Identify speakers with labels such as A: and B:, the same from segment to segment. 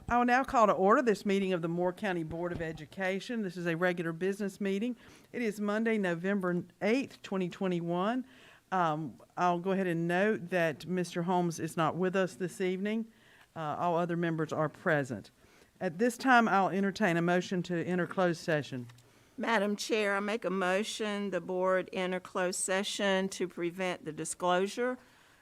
A: I will now call to order this meeting of the Moore County Board of Education. This is a regular business meeting. It is Monday, November 8th, 2021. I'll go ahead and note that Mr. Holmes is not with us this evening. All other members are present. At this time, I'll entertain a motion to enter closed session.
B: Madam Chair, I make a motion the board enter closed session to prevent the disclosure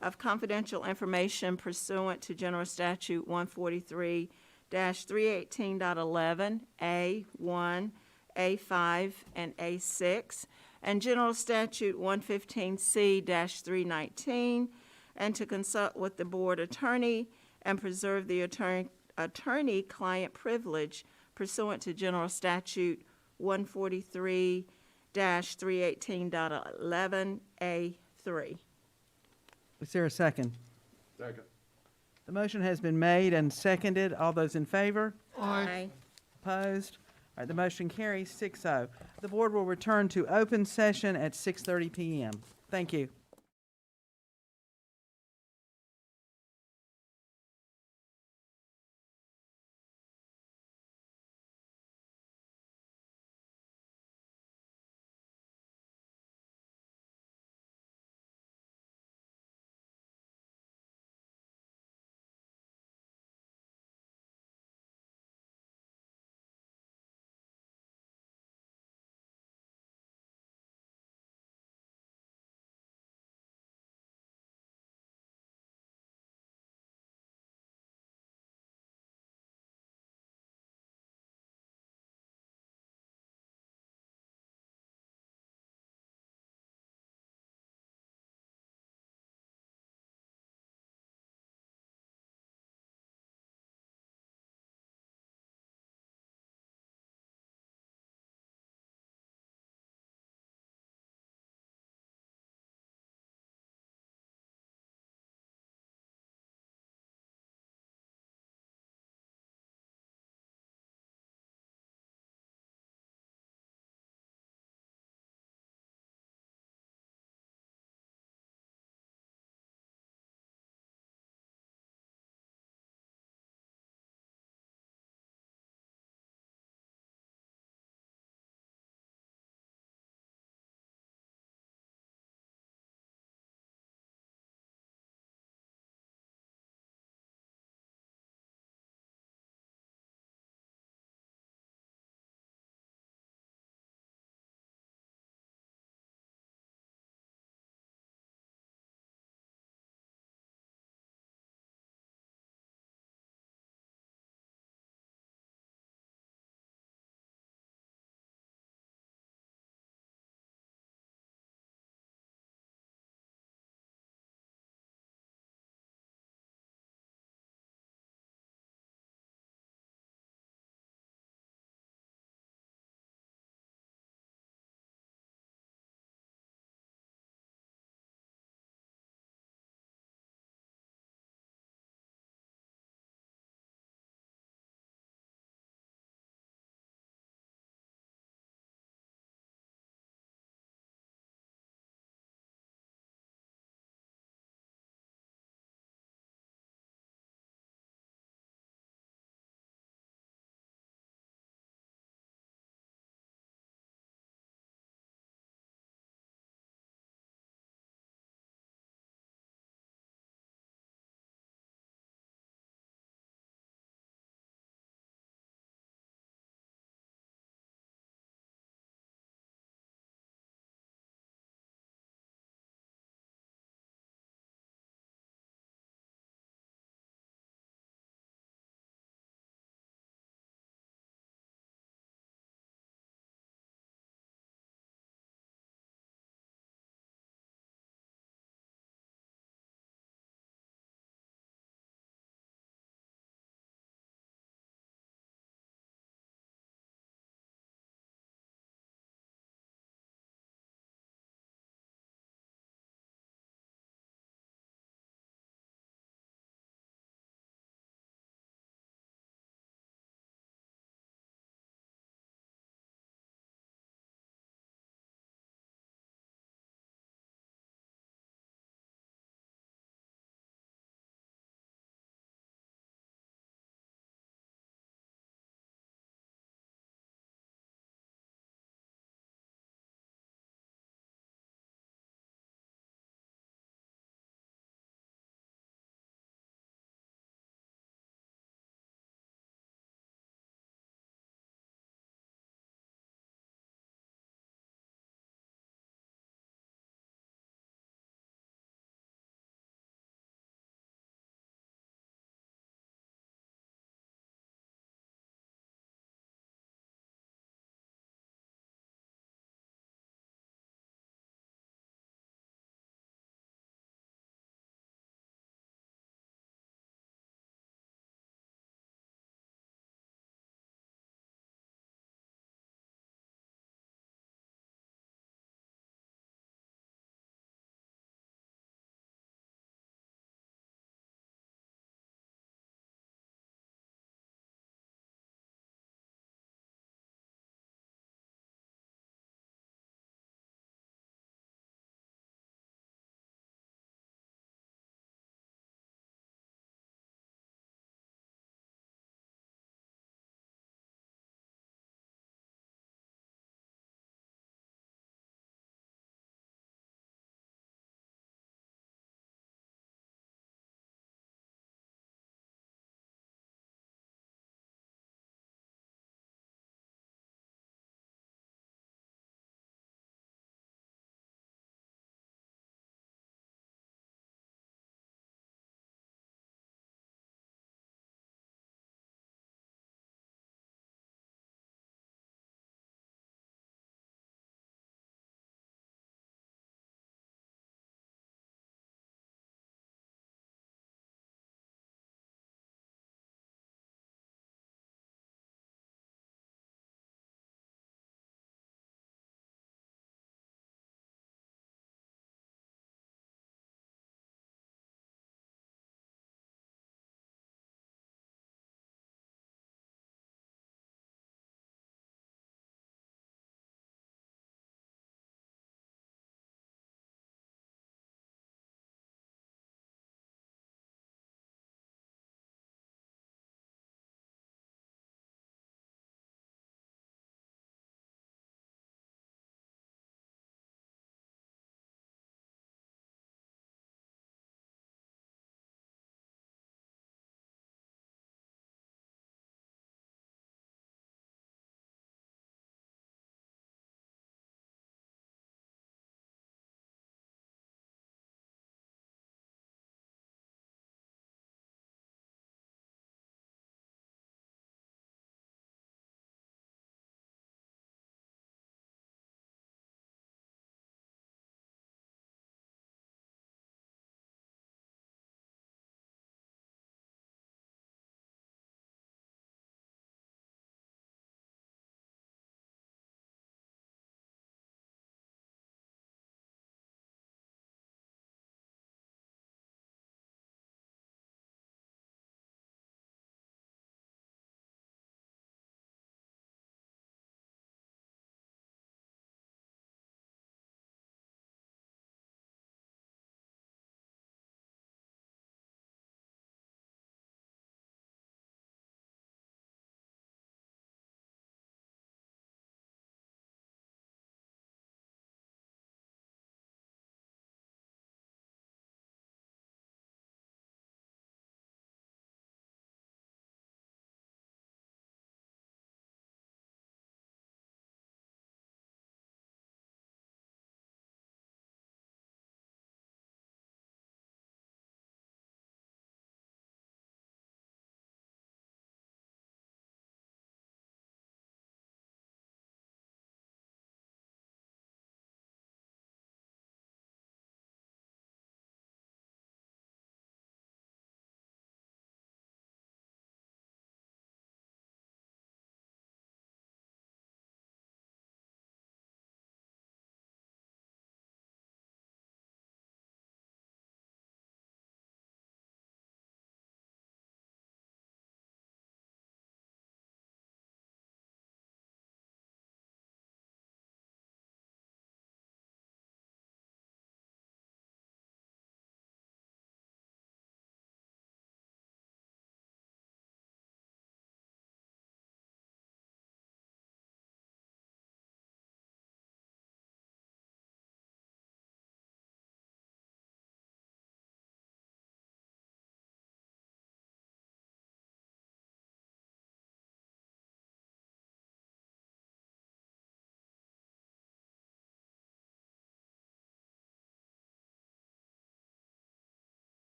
B: of confidential information pursuant to General Statute 143-318.11, A1, A5, and A6, and General Statute 115C-319, and to consult with the board attorney and preserve the attorney-client privilege pursuant to General Statute 143-318.11, A3.
A: Is there a second?
C: Second.
A: The motion has been made and seconded. All those in favor?
B: Aye.
A: Opposed? All right, the motion carries 6-0. The board will return to open session at 6:30 p.m. Thank you.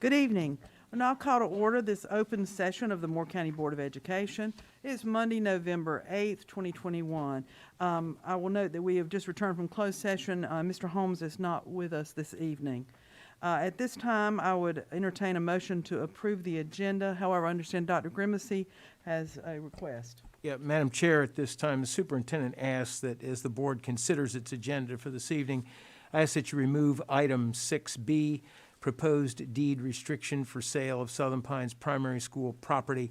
A: Good evening. I'll now call to order this open session of the Moore County Board of Education. It is Monday, November 8th, 2021. I will note that we have just returned from closed session. Mr. Holmes is not with us this evening. At this time, I would entertain a motion to approve the agenda. However, I understand Dr. Grimacy has a request.
C: Yeah, Madam Chair, at this time, the superintendent asks that as the board considers its agenda for this evening, I ask that you remove item 6B, proposed deed restriction for sale of Southern Pines Primary School property.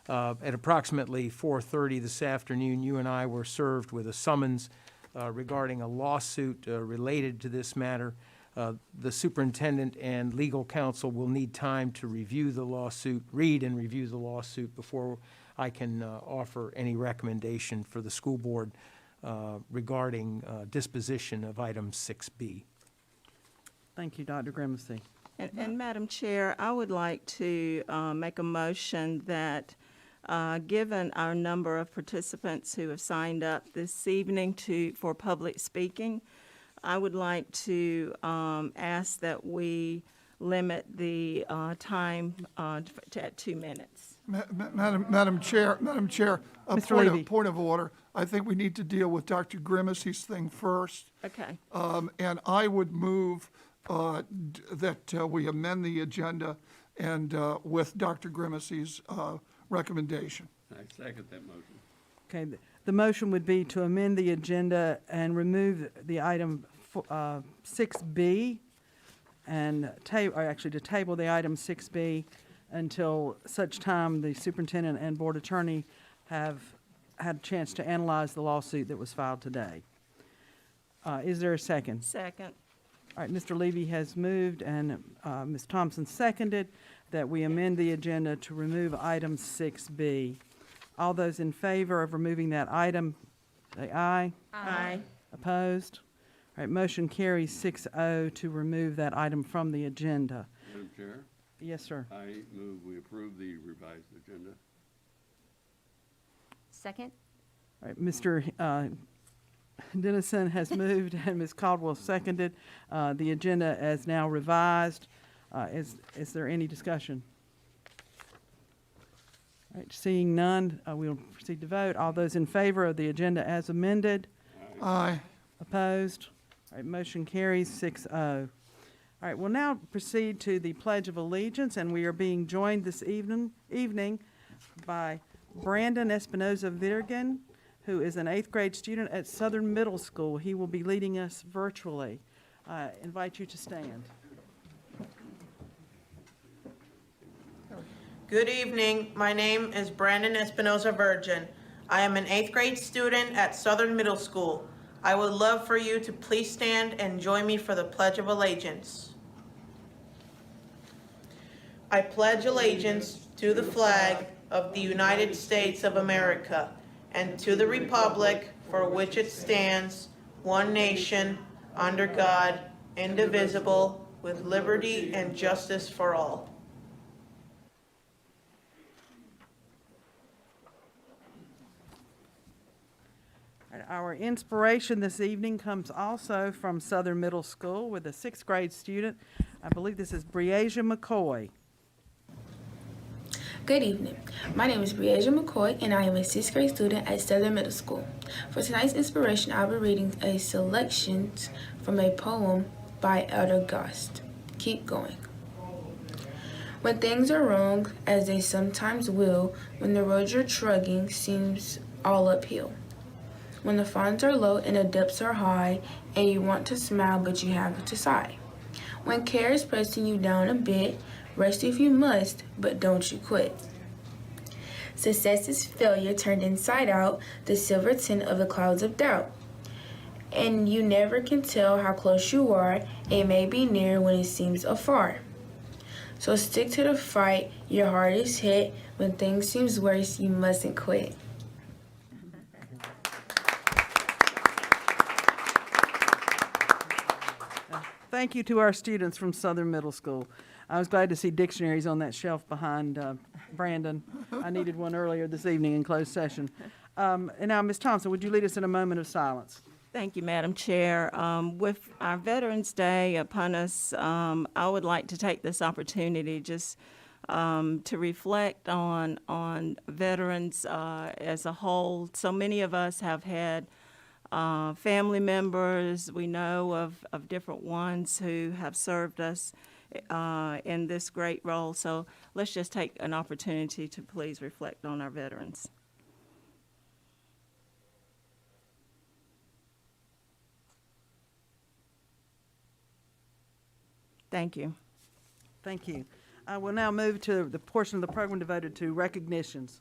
C: At approximately 4:30 this afternoon, you and I were served with a summons regarding a lawsuit related to this matter. The superintendent and legal counsel will need time to review the lawsuit, read and review the lawsuit before I can offer any recommendation for the school board regarding disposition of item 6B.
A: Thank you, Dr. Grimacy.
B: And Madam Chair, I would like to make a motion that, given our number of participants who have signed up this evening for public speaking, I would like to ask that we limit the time to 2 minutes.
D: Madam Chair, a
A: Mr. Levy.
D: point of order. I think we need to deal with Dr. Grimacy's thing first.
B: Okay.
D: And I would move that we amend the agenda and with Dr. Grimacy's recommendation.
E: I second that motion.
A: Okay, the motion would be to amend the agenda and remove the item 6B and to table the item 6B until such time the superintendent and board attorney have had a chance to analyze the lawsuit that was filed today. Is there a second?
B: Second.
A: All right, Mr. Levy has moved and Ms. Thompson seconded that we amend the agenda to remove item 6B. All those in favor of removing that item, say aye.
B: Aye.
A: Opposed? All right, motion carries 6-0 to remove that item from the agenda.
E: Madam Chair,
A: Yes, sir.
E: I move we approve the revised agenda.
F: Second?
A: All right, Mr. Dennison has moved and Ms. Caldwell seconded the agenda as now revised. Is there any discussion? All right, seeing none, we'll proceed to vote. All those in favor of the agenda as amended?
D: Aye.
A: Opposed? All right, motion carries 6-0. All right, we'll now proceed to the Pledge of Allegiance, and we are being joined this evening by Brandon Espinoza-Virgen, who is an 8th grade student at Southern Middle School. He will be leading us virtually. I invite you to stand.
G: Good evening. My name is Brandon Espinoza-Virgen. I am an 8th grade student at Southern Middle School. I would love for you to please stand and join me for the Pledge of Allegiance. I pledge allegiance to the flag of the United States of America and to the republic for which it stands, one nation, under God, indivisible, with liberty and justice for all.
A: Our inspiration this evening comes also from Southern Middle School with a 6th grade student. I believe this is Breasia McCoy.
H: Good evening. My name is Breasia McCoy, and I am a 6th grade student at Southern Middle School. For tonight's inspiration, I'll be reading a selection from a poem by Elder Gust. Keep going. When things are wrong, as they sometimes will, when the road you're trudging seems all uphill, when the funds are low and the depths are high, and you want to smile but you have to sigh, when care is pressing you down a bit, rest if you must, but don't you quit. Success is failure turned inside out, the silver tint of the clouds of doubt. And you never can tell how close you are, it may be near when it seems afar. So stick to the fight, your heart is hit, when things seem worse, you mustn't quit.
A: Thank you to our students from Southern Middle School. I was glad to see dictionaries on that shelf behind Brandon. I needed one earlier this evening in closed session. And now, Ms. Thompson, would you lead us in a moment of silence?
B: Thank you, Madam Chair. With our Veterans Day upon us, I would like to take this opportunity just to reflect on veterans as a whole. So many of us have had family members, we know of different ones who have served us in this great role. So let's just take an opportunity to please reflect on our veterans. Thank you.
A: Thank you. I will now move to the portion of the program devoted to recognitions.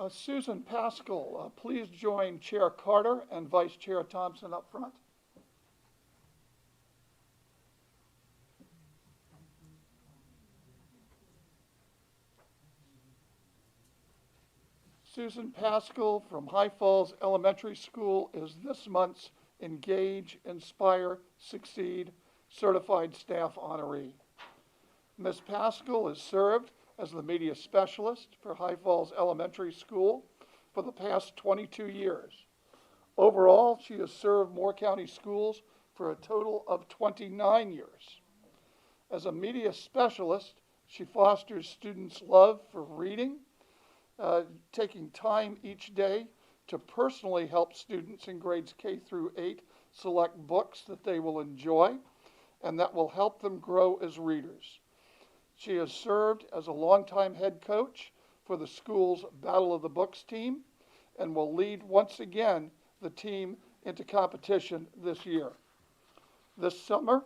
D: Susan Pascal, please join Chair Carter and Vice Chair Thompson up front. Susan Pascal from High Falls Elementary School is this month's Engage, Inspire, Succeed Certified Staff Honoree. Ms. Pascal has served as the media specialist for High Falls Elementary School for the past 22 years. Overall, she has served Moore County Schools for a total of 29 years. As a media specialist, she fosters students' love for reading, taking time each day to personally help students in grades K through 8 select books that they will enjoy and that will help them grow as readers. She has served as a longtime head coach for the school's Battle of the Books team and will lead once again the team into competition this year. This summer,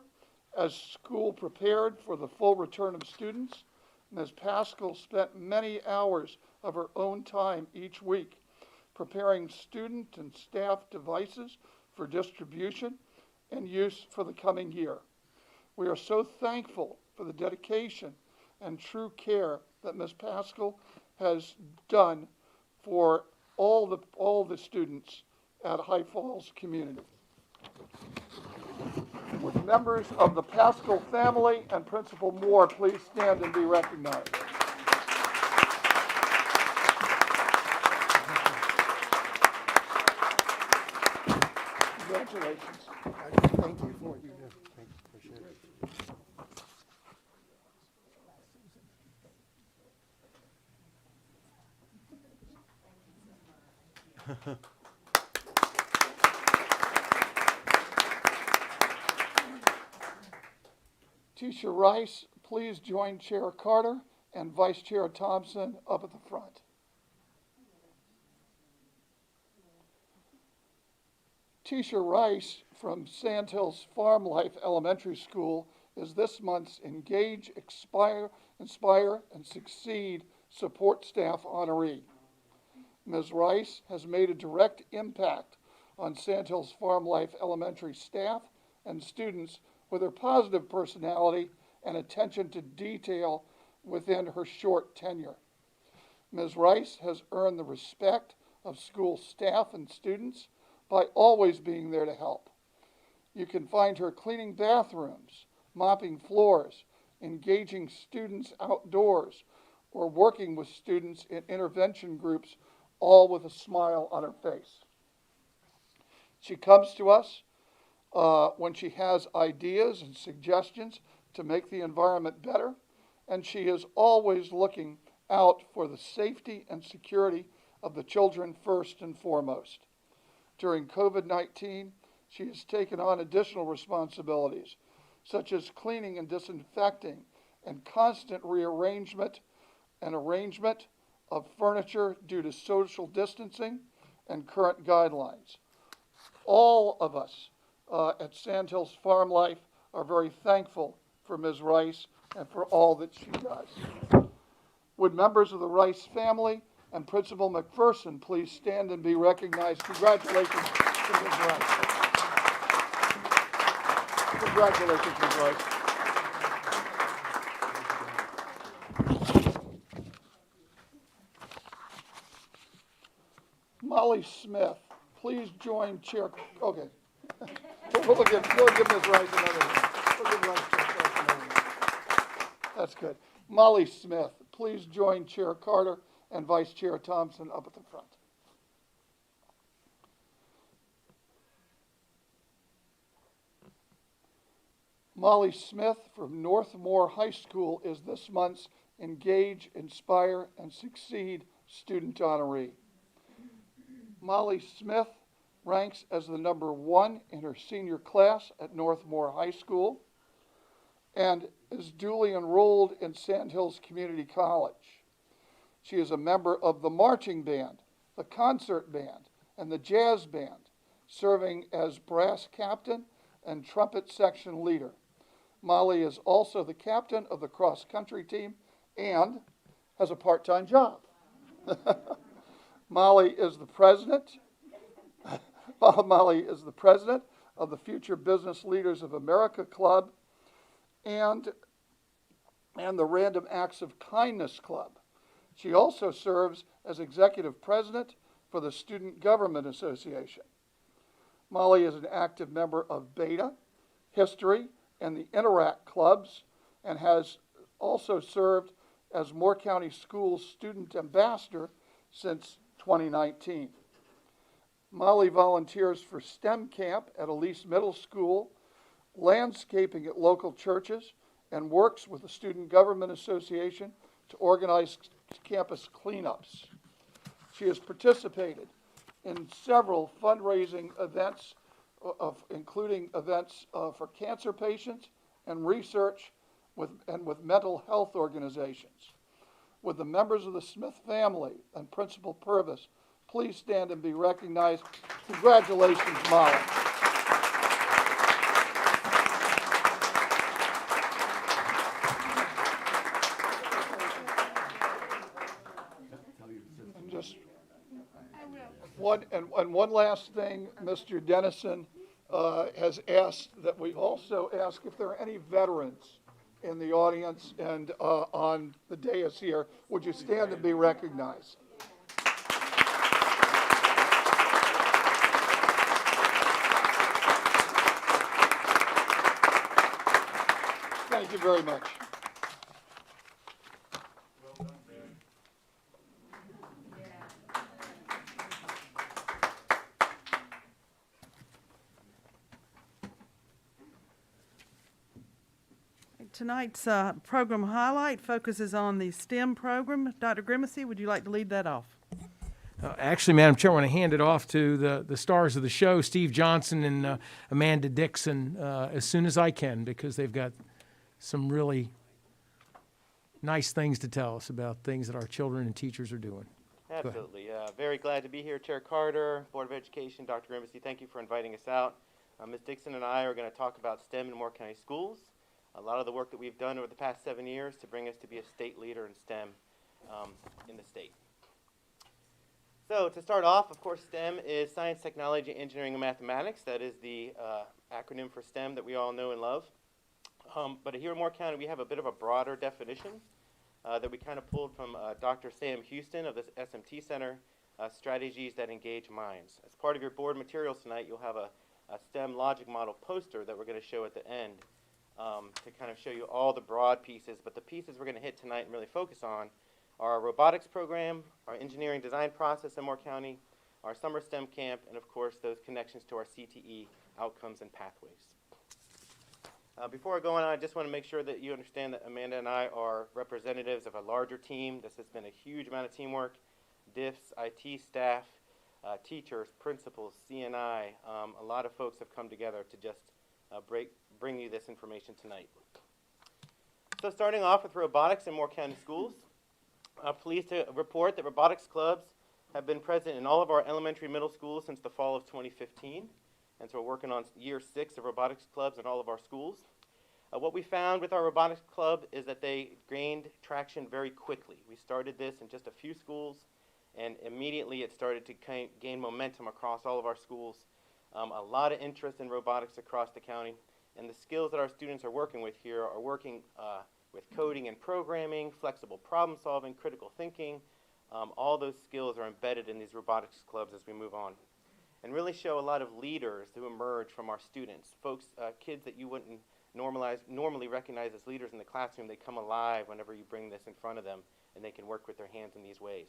D: as school prepared for the full return of students, Ms. Pascal spent many hours of her own time each week preparing student and staff devices for distribution and use for the coming year. We are so thankful for the dedication and true care that Ms. Pascal has done for all the students at High Falls community. Would members of the Pascal family and Principal Moore please stand and be recognized? Congratulations.
F: Thank you for what you do. Thank you. Appreciate it.
D: Tisha Rice, please join Chair Carter and Vice Chair Thompson up at the front. Tisha Rice from Sandhills Farm Life Elementary School is this month's Engage, Inspire, and Succeed Support Staff Honoree. Ms. Rice has made a direct impact on Sandhills Farm Life Elementary staff and students with her positive personality and attention to detail within her short tenure. Ms. Rice has earned the respect of school staff and students by always being there to help. You can find her cleaning bathrooms, mopping floors, engaging students outdoors, or working with students in intervention groups, all with a smile on her face. She comes to us when she has ideas and suggestions to make the environment better, and she is always looking out for the safety and security of the children first and foremost. During COVID-19, she has taken on additional responsibilities, such as cleaning and disinfecting and constant rearrangement and arrangement of furniture due to social distancing and current guidelines. All of us at Sandhills Farm Life are very thankful for Ms. Rice and for all that she does. Would members of the Rice family and Principal McPherson please stand and be recognized? Congratulations to Ms. Rice. Congratulations, Ms. Rice. Molly Smith, please join Chair, okay. We'll give Ms. Rice another one. We'll give Rice another one. That's good. Molly Smith, please join Chair Carter and Vice Chair Thompson up at the front. Molly Smith from Northmore High School is this month's Engage, Inspire, and Succeed student honoree. Molly Smith ranks as the number 1 in her senior class at Northmore High School and is duly enrolled in Sandhills Community College. She is a member of the marching band, the concert band, and the jazz band, serving as brass captain and trumpet section leader. Molly is also the captain of the cross-country team and has a part-time job. Molly is the president of the Future Business Leaders of America Club and the Random Acts of Kindness Club. She also serves as executive president for the Student Government Association. Molly is an active member of Beta, History, and the Interact clubs, and has also served as Moore County Schools Student Ambassador since 2019. Molly volunteers for STEM camp at Elise Middle School, landscaping at local churches, and works with the Student Government Association to organize campus cleanups. She has participated in several fundraising events, including events for cancer patients and research with mental health organizations. Would the members of the Smith family and Principal Purvis please stand and be recognized? Congratulations, Molly. And just one last thing, Mr. Dennison has asked that we also ask if there are any veterans in the audience and on the dais here. Would you stand and be recognized? Thank you very much.
A: Tonight's program highlight focuses on the STEM program. Dr. Grimacy, would you like to lead that off?
C: Actually, Madam Chair, I want to hand it off to the stars of the show, Steve Johnson and Amanda Dixon, as soon as I can, because they've got some really nice things to tell us about things that our children and teachers are doing.
I: Absolutely. Very glad to be here. Chair Carter, Board of Education, Dr. Grimacy, thank you for inviting us out. Ms. Dixon and I are going to talk about STEM in Moore County schools. A lot of the work that we've done over the past 7 years to bring us to be a state leader in STEM in the state. So to start off, of course, STEM is science, technology, engineering, and mathematics. That is the acronym for STEM that we all know and love. But here in Moore County, we have a bit of a broader definition that we kind of pulled from Dr. Sam Houston of the SMT Center, Strategies That Engage Minds. As part of your board materials tonight, you'll have a STEM logic model poster that we're going to show at the end. To kind of show you all the broad pieces, but the pieces we're going to hit tonight and really focus on are our robotics program, our engineering design process in Moore County, our summer STEM camp, and of course those connections to our CTE outcomes and pathways. Before I go on, I just want to make sure that you understand that Amanda and I are representatives of a larger team. This has been a huge amount of teamwork. DIFs, IT staff, teachers, principals, CNI, a lot of folks have come together to just bring you this information tonight. So starting off with robotics in Moore County schools, pleased to report that robotics clubs have been present in all of our elementary middle schools since the fall of 2015. And so we're working on year 6 of robotics clubs in all of our schools. What we found with our robotics club is that they gained traction very quickly. We started this in just a few schools, and immediately it started to gain momentum across all of our schools. A lot of interest in robotics across the county. And the skills that our students are working with here are working with coding and programming, flexible problem solving, critical thinking. All those skills are embedded in these robotics clubs as we move on. And really show a lot of leaders who emerge from our students. Folks, kids that you wouldn't normally recognize as leaders in the classroom, they come alive whenever you bring this in front of them, and they can work with their hands in these ways.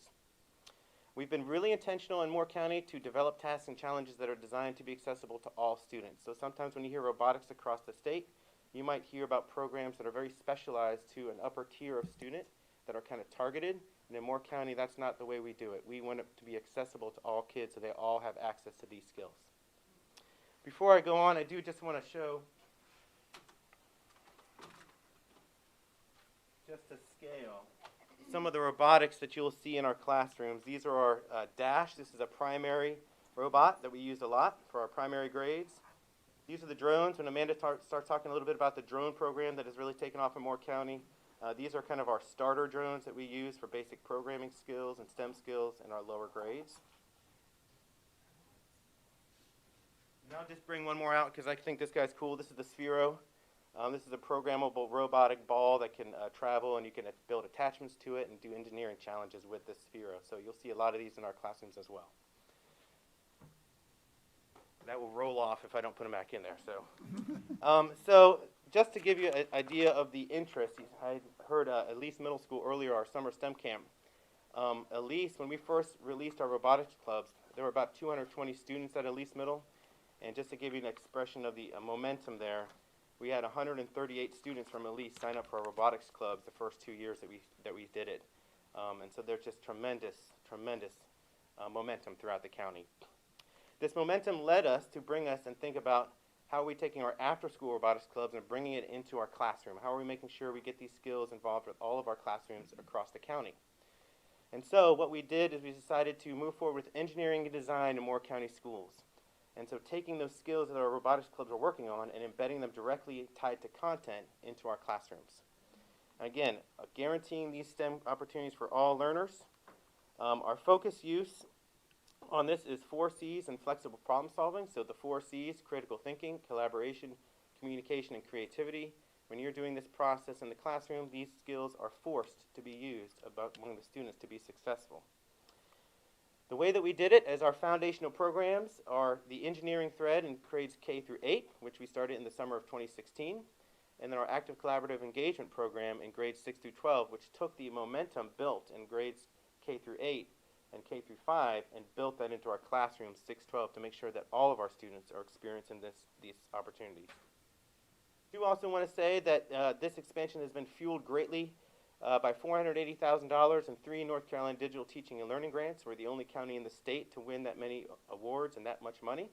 I: We've been really intentional in Moore County to develop tasks and challenges that are designed to be accessible to all students. So sometimes when you hear robotics across the state, you might hear about programs that are very specialized to an upper tier of student that are kind of targeted. And in Moore County, that's not the way we do it. We want it to be accessible to all kids so they all have access to these skills. Before I go on, I do just want to show just to scale some of the robotics that you'll see in our classrooms. These are our Dash. This is a primary robot that we use a lot for our primary grades. These are the drones. When Amanda starts talking a little bit about the drone program that has really taken off in Moore County, these are kind of our starter drones that we use for basic programming skills and STEM skills in our lower grades. And I'll just bring one more out because I think this guy's cool. This is the Sphero. This is a programmable robotic ball that can travel, and you can build attachments to it and do engineering challenges with this Sphero. So you'll see a lot of these in our classrooms as well. That will roll off if I don't put them back in there. So just to give you an idea of the interest, I heard Elise Middle School earlier, our summer STEM camp. Elise, when we first released our robotics clubs, there were about 220 students at Elise Middle. And just to give you an expression of the momentum there, we had 138 students from Elise sign up for our robotics clubs the first 2 years that we did it. And so there's just tremendous momentum throughout the county. This momentum led us to bring us and think about how are we taking our after-school robotics clubs and bringing it into our classroom? How are we making sure we get these skills involved with all of our classrooms across the county? And so what we did is we decided to move forward with engineering and design in Moore County schools. And so taking those skills that our robotics clubs are working on and embedding them directly tied to content into our classrooms. Again, guaranteeing these STEM opportunities for all learners. Our focus use on this is 4 C's and flexible problem solving. So the 4 C's, critical thinking, collaboration, communication, and creativity. When you're doing this process in the classroom, these skills are forced to be used among the students to be successful. The way that we did it as our foundational programs are the engineering thread in grades K through 8, which we started in the summer of 2016, and then our active collaborative engagement program in grades 6 through 12, which took the momentum built in grades K through 8 and K through 5 and built that into our classrooms 6-12 to make sure that all of our students are experiencing these opportunities. I do also want to say that this expansion has been fueled greatly by $480,000 in 3 North Carolina digital teaching and learning grants. We're the only county in the state to win that many awards and that much money.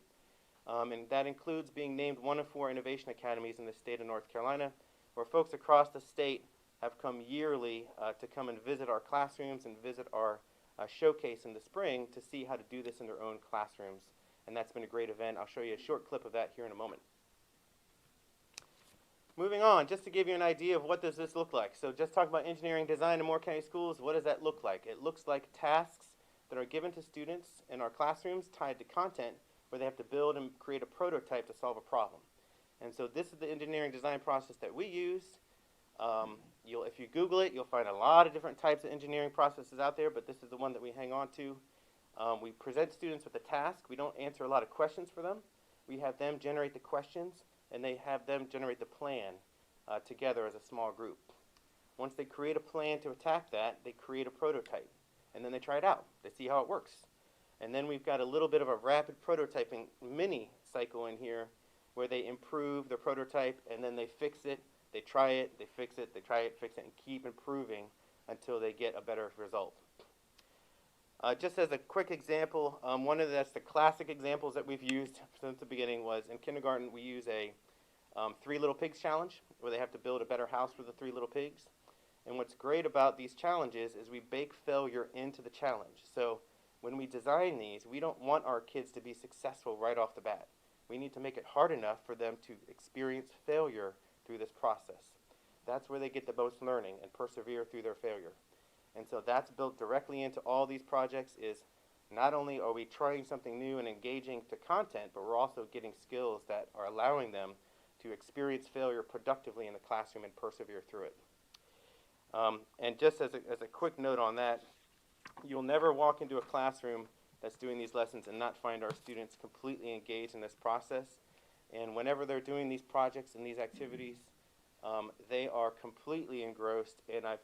I: And that includes being named one of 4 innovation academies in the state of North Carolina, where folks across the state have come yearly to come and visit our classrooms and visit our showcase in the spring to see how to do this in their own classrooms. And that's been a great event. I'll show you a short clip of that here in a moment. Moving on, just to give you an idea of what does this look like. So just talk about engineering design in Moore County schools. What does that look like? It looks like tasks that are given to students in our classrooms tied to content where they have to build and create a prototype to solve a problem. And so this is the engineering design process that we use. If you Google it, you'll find a lot of different types of engineering processes out there, but this is the one that we hang on to. We present students with a task. We don't answer a lot of questions for them. We have them generate the questions, and they have them generate the plan together as a small group. Once they create a plan to attack that, they create a prototype, and then they try it out. They see how it works. And then we've got a little bit of a rapid prototyping mini cycle in here where they improve their prototype, and then they fix it, they try it, they fix it, they try it, fix it, and keep improving until they get a better result. Just as a quick example, one of the classic examples that we've used since the beginning was in kindergarten we use a 3 Little Pigs challenge where they have to build a better house for the 3 little pigs. And what's great about these challenges is we bake failure into the challenge. So when we design these, we don't want our kids to be successful right off the bat. We need to make it hard enough for them to experience failure through this process. That's where they get the most learning and persevere through their failure. And so that's built directly into all these projects is not only are we trying something new and engaging to content, but we're also getting skills that are allowing them to experience failure productively in the classroom and persevere through it. And just as a quick note on that, you'll never walk into a classroom that's doing these lessons and not find our students completely engaged in this process. And whenever they're doing these projects and these activities, they are completely engrossed. And I've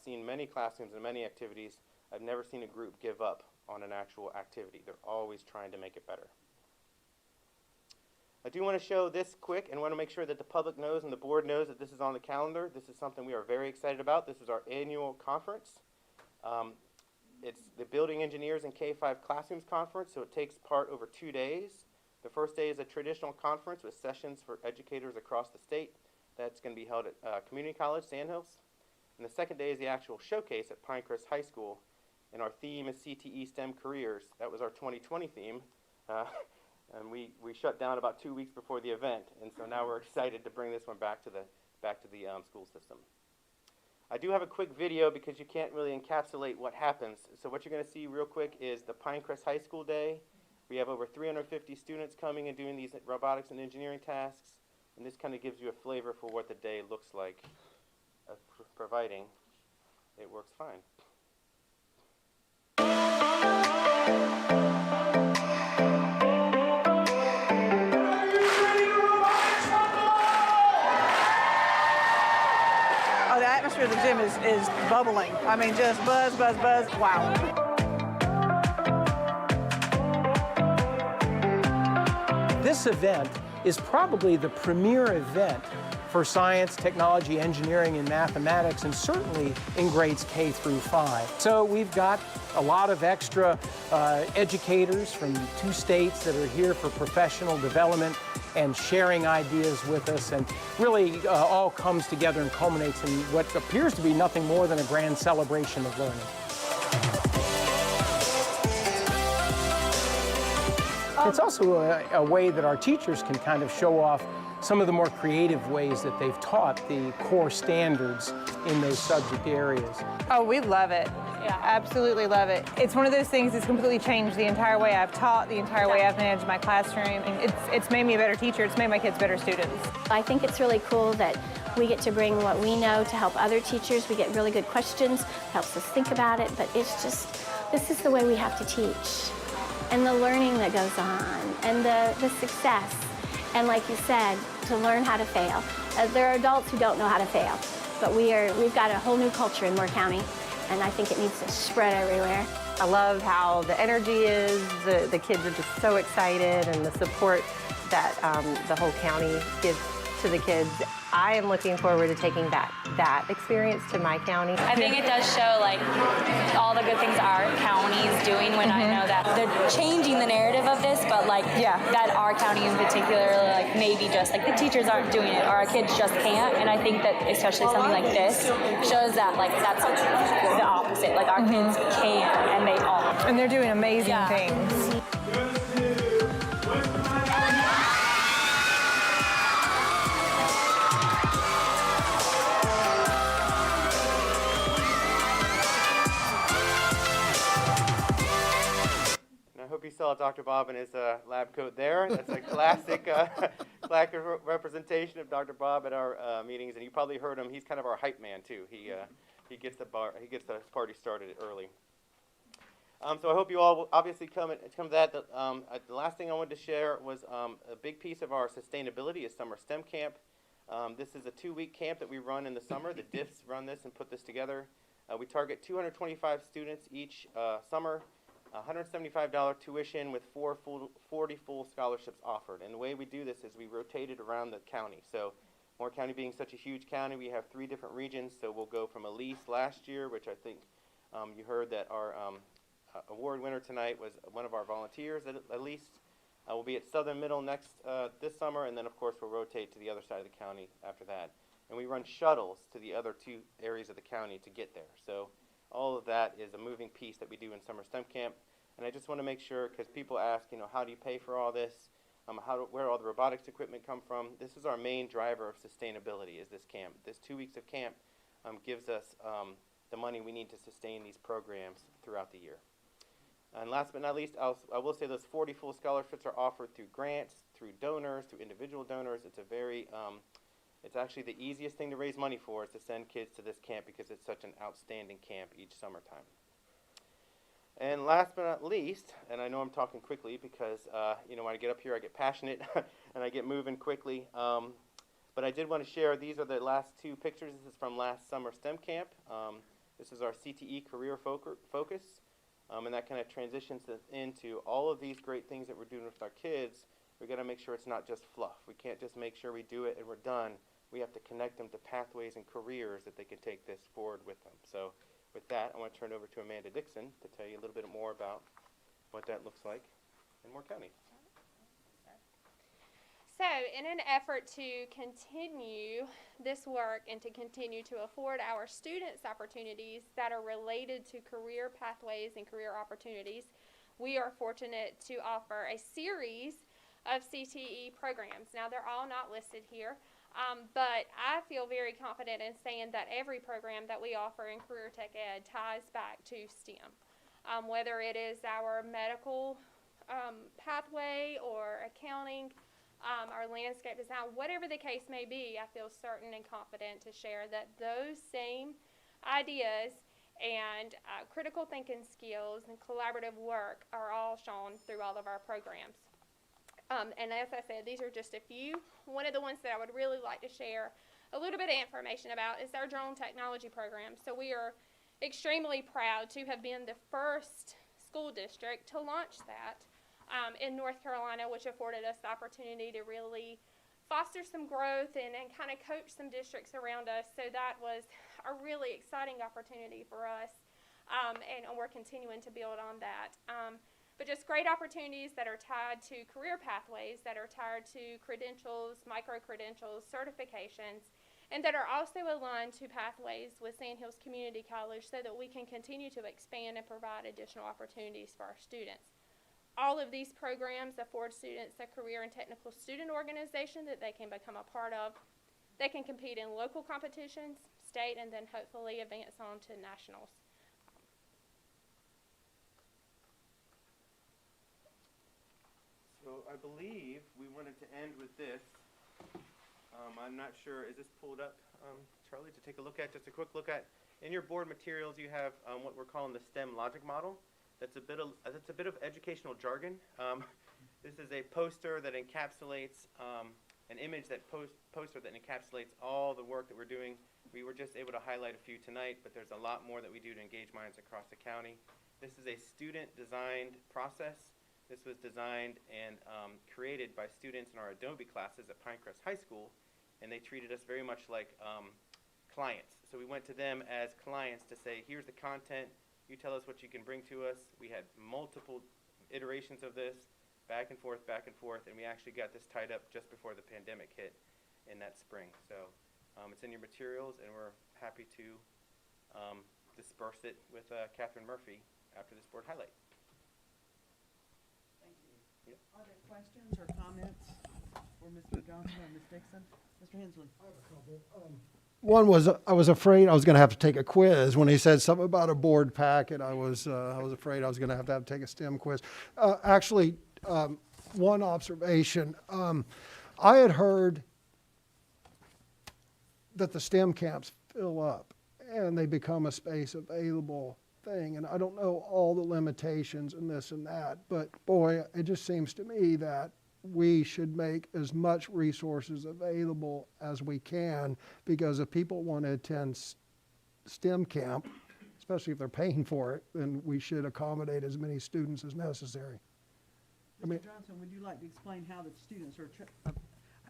I: seen many classrooms and many activities, I've never seen a group give up on an actual activity. They're always trying to make it better. I do want to show this quick and want to make sure that the public knows and the board knows that this is on the calendar. This is something we are very excited about. This is our annual conference. It's the Building Engineers in K-5 Classrooms Conference, so it takes part over 2 days. The first day is a traditional conference with sessions for educators across the state. That's going to be held at Community College, Sandhills. And the second day is the actual showcase at Pinecrest High School. And our theme is CTE STEM Careers. That was our 2020 theme. And we shut down about 2 weeks before the event. And so now we're excited to bring this one back to the school system. I do have a quick video because you can't really encapsulate what happens. So what you're going to see real quick is the Pinecrest High School Day. We have over 350 students coming and doing these robotics and engineering tasks. And this kind of gives you a flavor for what the day looks like, providing it works fine.
A: Oh, the atmosphere of the gym is bubbling. I mean, just buzz, buzz, buzz. Wow.
C: This event is probably the premier event for science, technology, engineering, and mathematics, and certainly in grades K through 5. So we've got a lot of extra educators from 2 states that are here for professional development and sharing ideas with us, and really all comes together and culminates in what appears to be nothing more than a grand celebration of learning. It's also a way that our teachers can kind of show off some of the more creative ways that they've taught the core standards in those subject areas.
J: Oh, we love it. Yeah, absolutely love it. It's one of those things that's completely changed the entire way I've taught, the entire way I've managed my classroom. And it's made me a better teacher. It's made my kids better students.
K: I think it's really cool that we get to bring what we know to help other teachers. We get really good questions, helps us think about it, but it's just, this is the way we have to teach. And the learning that goes on, and the success. And like you said, to learn how to fail. There are adults who don't know how to fail, but we've got a whole new culture in Moore County, and I think it needs to spread everywhere.
J: I love how the energy is, the kids are just so excited, and the support that the whole county gives to the kids. I am looking forward to taking that experience to my county.
L: I think it does show like all the good things our county is doing when I know that they're changing the narrative of this, but like that our county in particular, like maybe just like the teachers aren't doing it or our kids just can't. And I think that especially something like this shows that like that's the opposite. Like our kids can and they are.
J: And they're doing amazing things.
I: I hope you saw Dr. Bob in his lab coat there. That's a classic representation of Dr. Bob at our meetings, and you probably heard him. He's kind of our hype man too. He gets the party started early. So I hope you all will obviously come to that. The last thing I wanted to share was a big piece of our sustainability is Summer STEM Camp. This is a 2-week camp that we run in the summer. The DIFs run this and put this together. We target 225 students each summer. $175 tuition with 40 full scholarships offered. And the way we do this is we rotate it around the county. So Moore County being such a huge county, we have 3 different regions. So we'll go from Elise last year, which I think you heard that our award winner tonight was one of our volunteers at Elise. We'll be at Southern Middle this summer, and then of course we'll rotate to the other side of the county after that. And we run shuttles to the other 2 areas of the county to get there. So all of that is a moving piece that we do in Summer STEM Camp. And I just want to make sure, because people ask, how do you pay for all this? Where all the robotics equipment come from? This is our main driver of sustainability, is this camp. This 2 weeks of camp gives us the money we need to sustain these programs throughout the year. And last but not least, I will say those 40 full scholarships are offered through grants, through donors, through individual donors. It's a very, it's actually the easiest thing to raise money for is to send kids to this camp because it's such an outstanding camp each summertime. And last but not least, and I know I'm talking quickly because, you know, when I get up here I get passionate and I get moving quickly. But I did want to share, these are the last two pictures. This is from last summer STEM camp. This is our CTE career focus. And that kind of transitions us into all of these great things that we're doing with our kids. We've got to make sure it's not just fluff. We can't just make sure we do it and we're done. We have to connect them to pathways and careers that they can take this forward with them. So with that, I want to turn it over to Amanda Dixon to tell you a little bit more about what that looks like in Moore County.
M: So, in an effort to continue this work and to continue to afford our students opportunities that are related to career pathways and career opportunities, we are fortunate to offer a series of CTE programs. Now, they're all not listed here, but I feel very confident in saying that every program that we offer in Career Tech Ed ties back to STEM. Whether it is our medical pathway or accounting, our landscape design, whatever the case may be, I feel certain and confident to share that those same ideas and critical thinking skills and collaborative work are all shown through all of our programs. And as I said, these are just a few. One of the ones that I would really like to share a little bit of information about is our drone technology program. So we are extremely proud to have been the first school district to launch that in North Carolina, which afforded us the opportunity to really foster some growth and kind of coach some districts around us. So that was a really exciting opportunity for us, and we're continuing to build on that. But just great opportunities that are tied to career pathways, that are tied to credentials, micro-credentials, certifications, and that are also aligned to pathways with Sandhills Community College so that we can continue to expand and provide additional opportunities for our students. All of these programs afford students a career and technical student organization that they can become a part of. They can compete in local competitions, state, and then hopefully advance on to nationals.
I: So I believe we wanted to end with this. I'm not sure, is this pulled up, Charlie, to take a look at? Just a quick look at. In your board materials, you have what we're calling the STEM logic model. That's a bit of educational jargon. This is a poster that encapsulates an image that poster that encapsulates all the work that we're doing. We were just able to highlight a few tonight, but there's a lot more that we do to engage minds across the county. This is a student-designed process. This was designed and created by students in our Adobe classes at Pinecrest High School, and they treated us very much like clients. So we went to them as clients to say, here's the content. You tell us what you can bring to us. We had multiple iterations of this, back and forth, and we actually got this tied up just before the pandemic hit in that spring. So it's in your materials, and we're happy to disperse it with Catherine Murphy after this board highlight.
A: Thank you. Yep. Are there questions or comments for Mr. Johnson or Ms. Dixon? Mr. Hensley.
F: I have a couple. One was I was afraid I was going to have to take a quiz when he said something about a board packet. I was afraid I was going to have to take a STEM quiz. Actually, one observation. I had heard that the STEM camps fill up and they become a space available thing. And I don't know all the limitations and this and that, but boy, it just seems to me that we should make as much resources available as we can, because if people want to attend STEM camp, especially if they're paying for it, then we should accommodate as many students as necessary.
A: Mr. Johnson, would you like to explain how the students are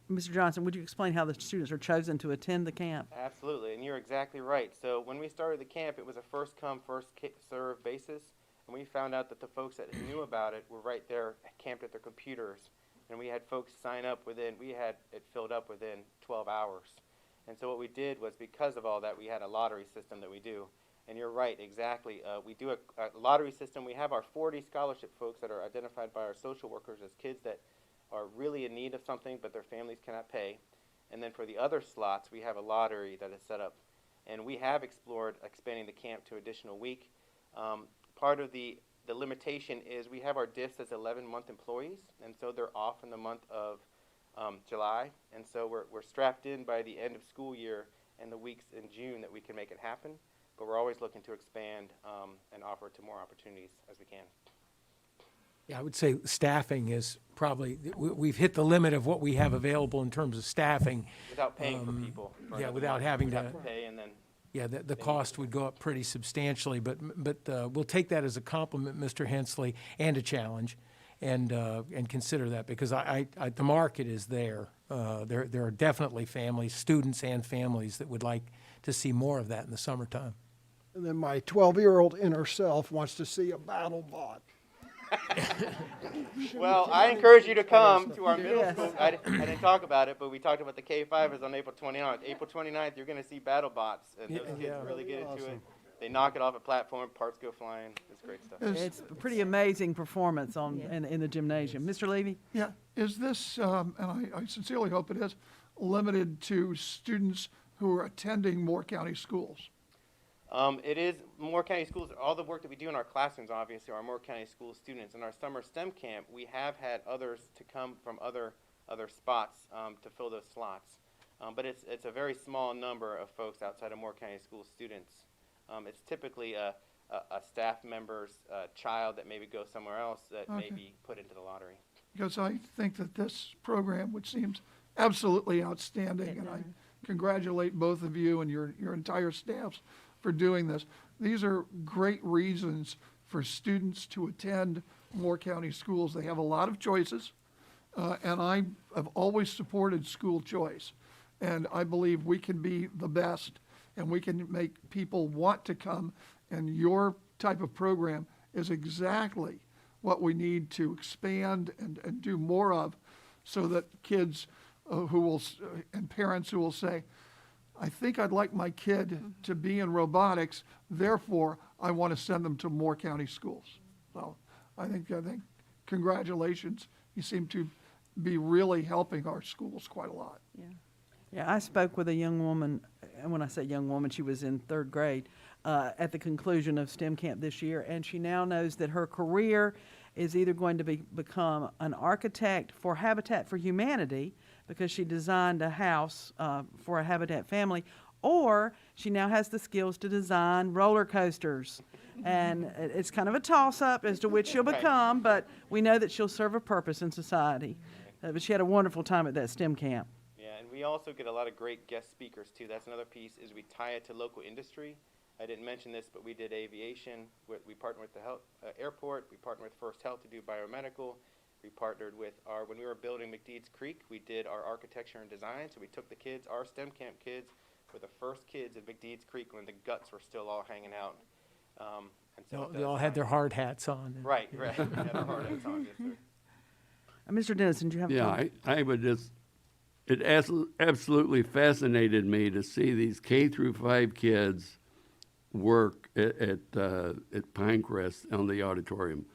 A: Mr. Johnson, would you explain how the students are chosen to attend the camp?
I: Absolutely, and you're exactly right. So when we started the camp, it was a first come, first served basis, and we found out that the folks that knew about it were right there camped at their computers. And we had folks sign up we had it filled up within 12 hours. And so what we did was, because of all that, we had a lottery system that we do. And you're right, exactly. We do a lottery system. We have our 40 scholarship folks that are identified by our social workers as kids that are really in need of something, but their families cannot pay. And then for the other slots, we have a lottery that is set up. And we have explored expanding the camp to additional week. Part of the The limitation is we have our diffs as 11-month employees, and so they're off in the month of July, and so we're strapped in by the end of school year and the weeks in June that we can make it happen, but we're always looking to expand and offer to more opportunities as we can.
C: Yeah, I would say staffing is probably, we've hit the limit of what we have available in terms of staffing.
I: Without paying for people. For
C: Yeah,
I: another
C: without
I: month,
C: having
I: we'd have
C: to,
I: pay and then.
C: yeah, the cost would go up pretty substantially, but we'll take that as a compliment, Mr. Hensley, and a challenge, and consider that, because the market is there. There are definitely families, students and families, that would like to see more of that in the summertime.
F: And then my 12-year-old inner self wants to see a battle bot.
I: Well, I encourage you to come to our middle school. I didn't talk about it, but we talked about the K-5 on April 29th. April 29th, you're going to see battle bots, and those kids really get into it. They knock it off a platform, parts go flying. It's great stuff.
A: It's a pretty amazing performance in the gymnasium. Mr. Levy?
D: Yeah, is this, and I sincerely hope it is, limited to students who are attending Moore County schools?
I: It is Moore County Schools. All the work that we do in our classrooms, obviously, are Moore County School students. In our summer STEM camp, we have had others to come from other spots to fill those slots. But it's a very small number of folks outside of Moore County School students. It's typically a staff member's child that maybe goes somewhere else that may be put into the lottery.
D: Because I think that this program, which seems absolutely outstanding, and I congratulate both of you and your entire staffs for doing this. These are great reasons for students to attend Moore County schools. They have a lot of choices, and I have always supported school choice. And I believe we can be the best, and we can make people want to come, and your type of program is exactly what we need to expand and do more of, so that kids who will, and parents who will say, I think I'd like my kid to be in robotics, therefore I want to send them to Moore County schools. So I think congratulations. You seem to be really helping our schools quite a lot.
A: Yeah, I spoke with a young woman, and when I say young woman, she was in 3rd grade, at the conclusion of STEM camp this year, and she now knows that her career is either going to become an architect for Habitat for Humanity, because she designed a house for a Habitat family, or she now has the skills to design roller coasters. And it's kind of a toss-up as to which she'll become, but we know that she'll serve a purpose in society. But she had a wonderful time at that STEM camp.
I: Yeah, and we also get a lot of great guest speakers too. That's another piece, is we tie it to local industry. I didn't mention this, but we did aviation. We partnered with the airport. We partnered with First Health to do biomedical. We partnered with when we were building McDeeds Creek, we did our architecture and design. So we took the kids, our STEM camp kids, were the first kids at McDeeds Creek when the guts were still all hanging out. And so
C: They all had their hard hats on.
I: Right. They had their hard hats on, yes, sir.
A: Mr. Dennison, do you have a comment?
E: I would just, it absolutely fascinated me to see these K through 5 kids work at Pinecrest on the auditorium.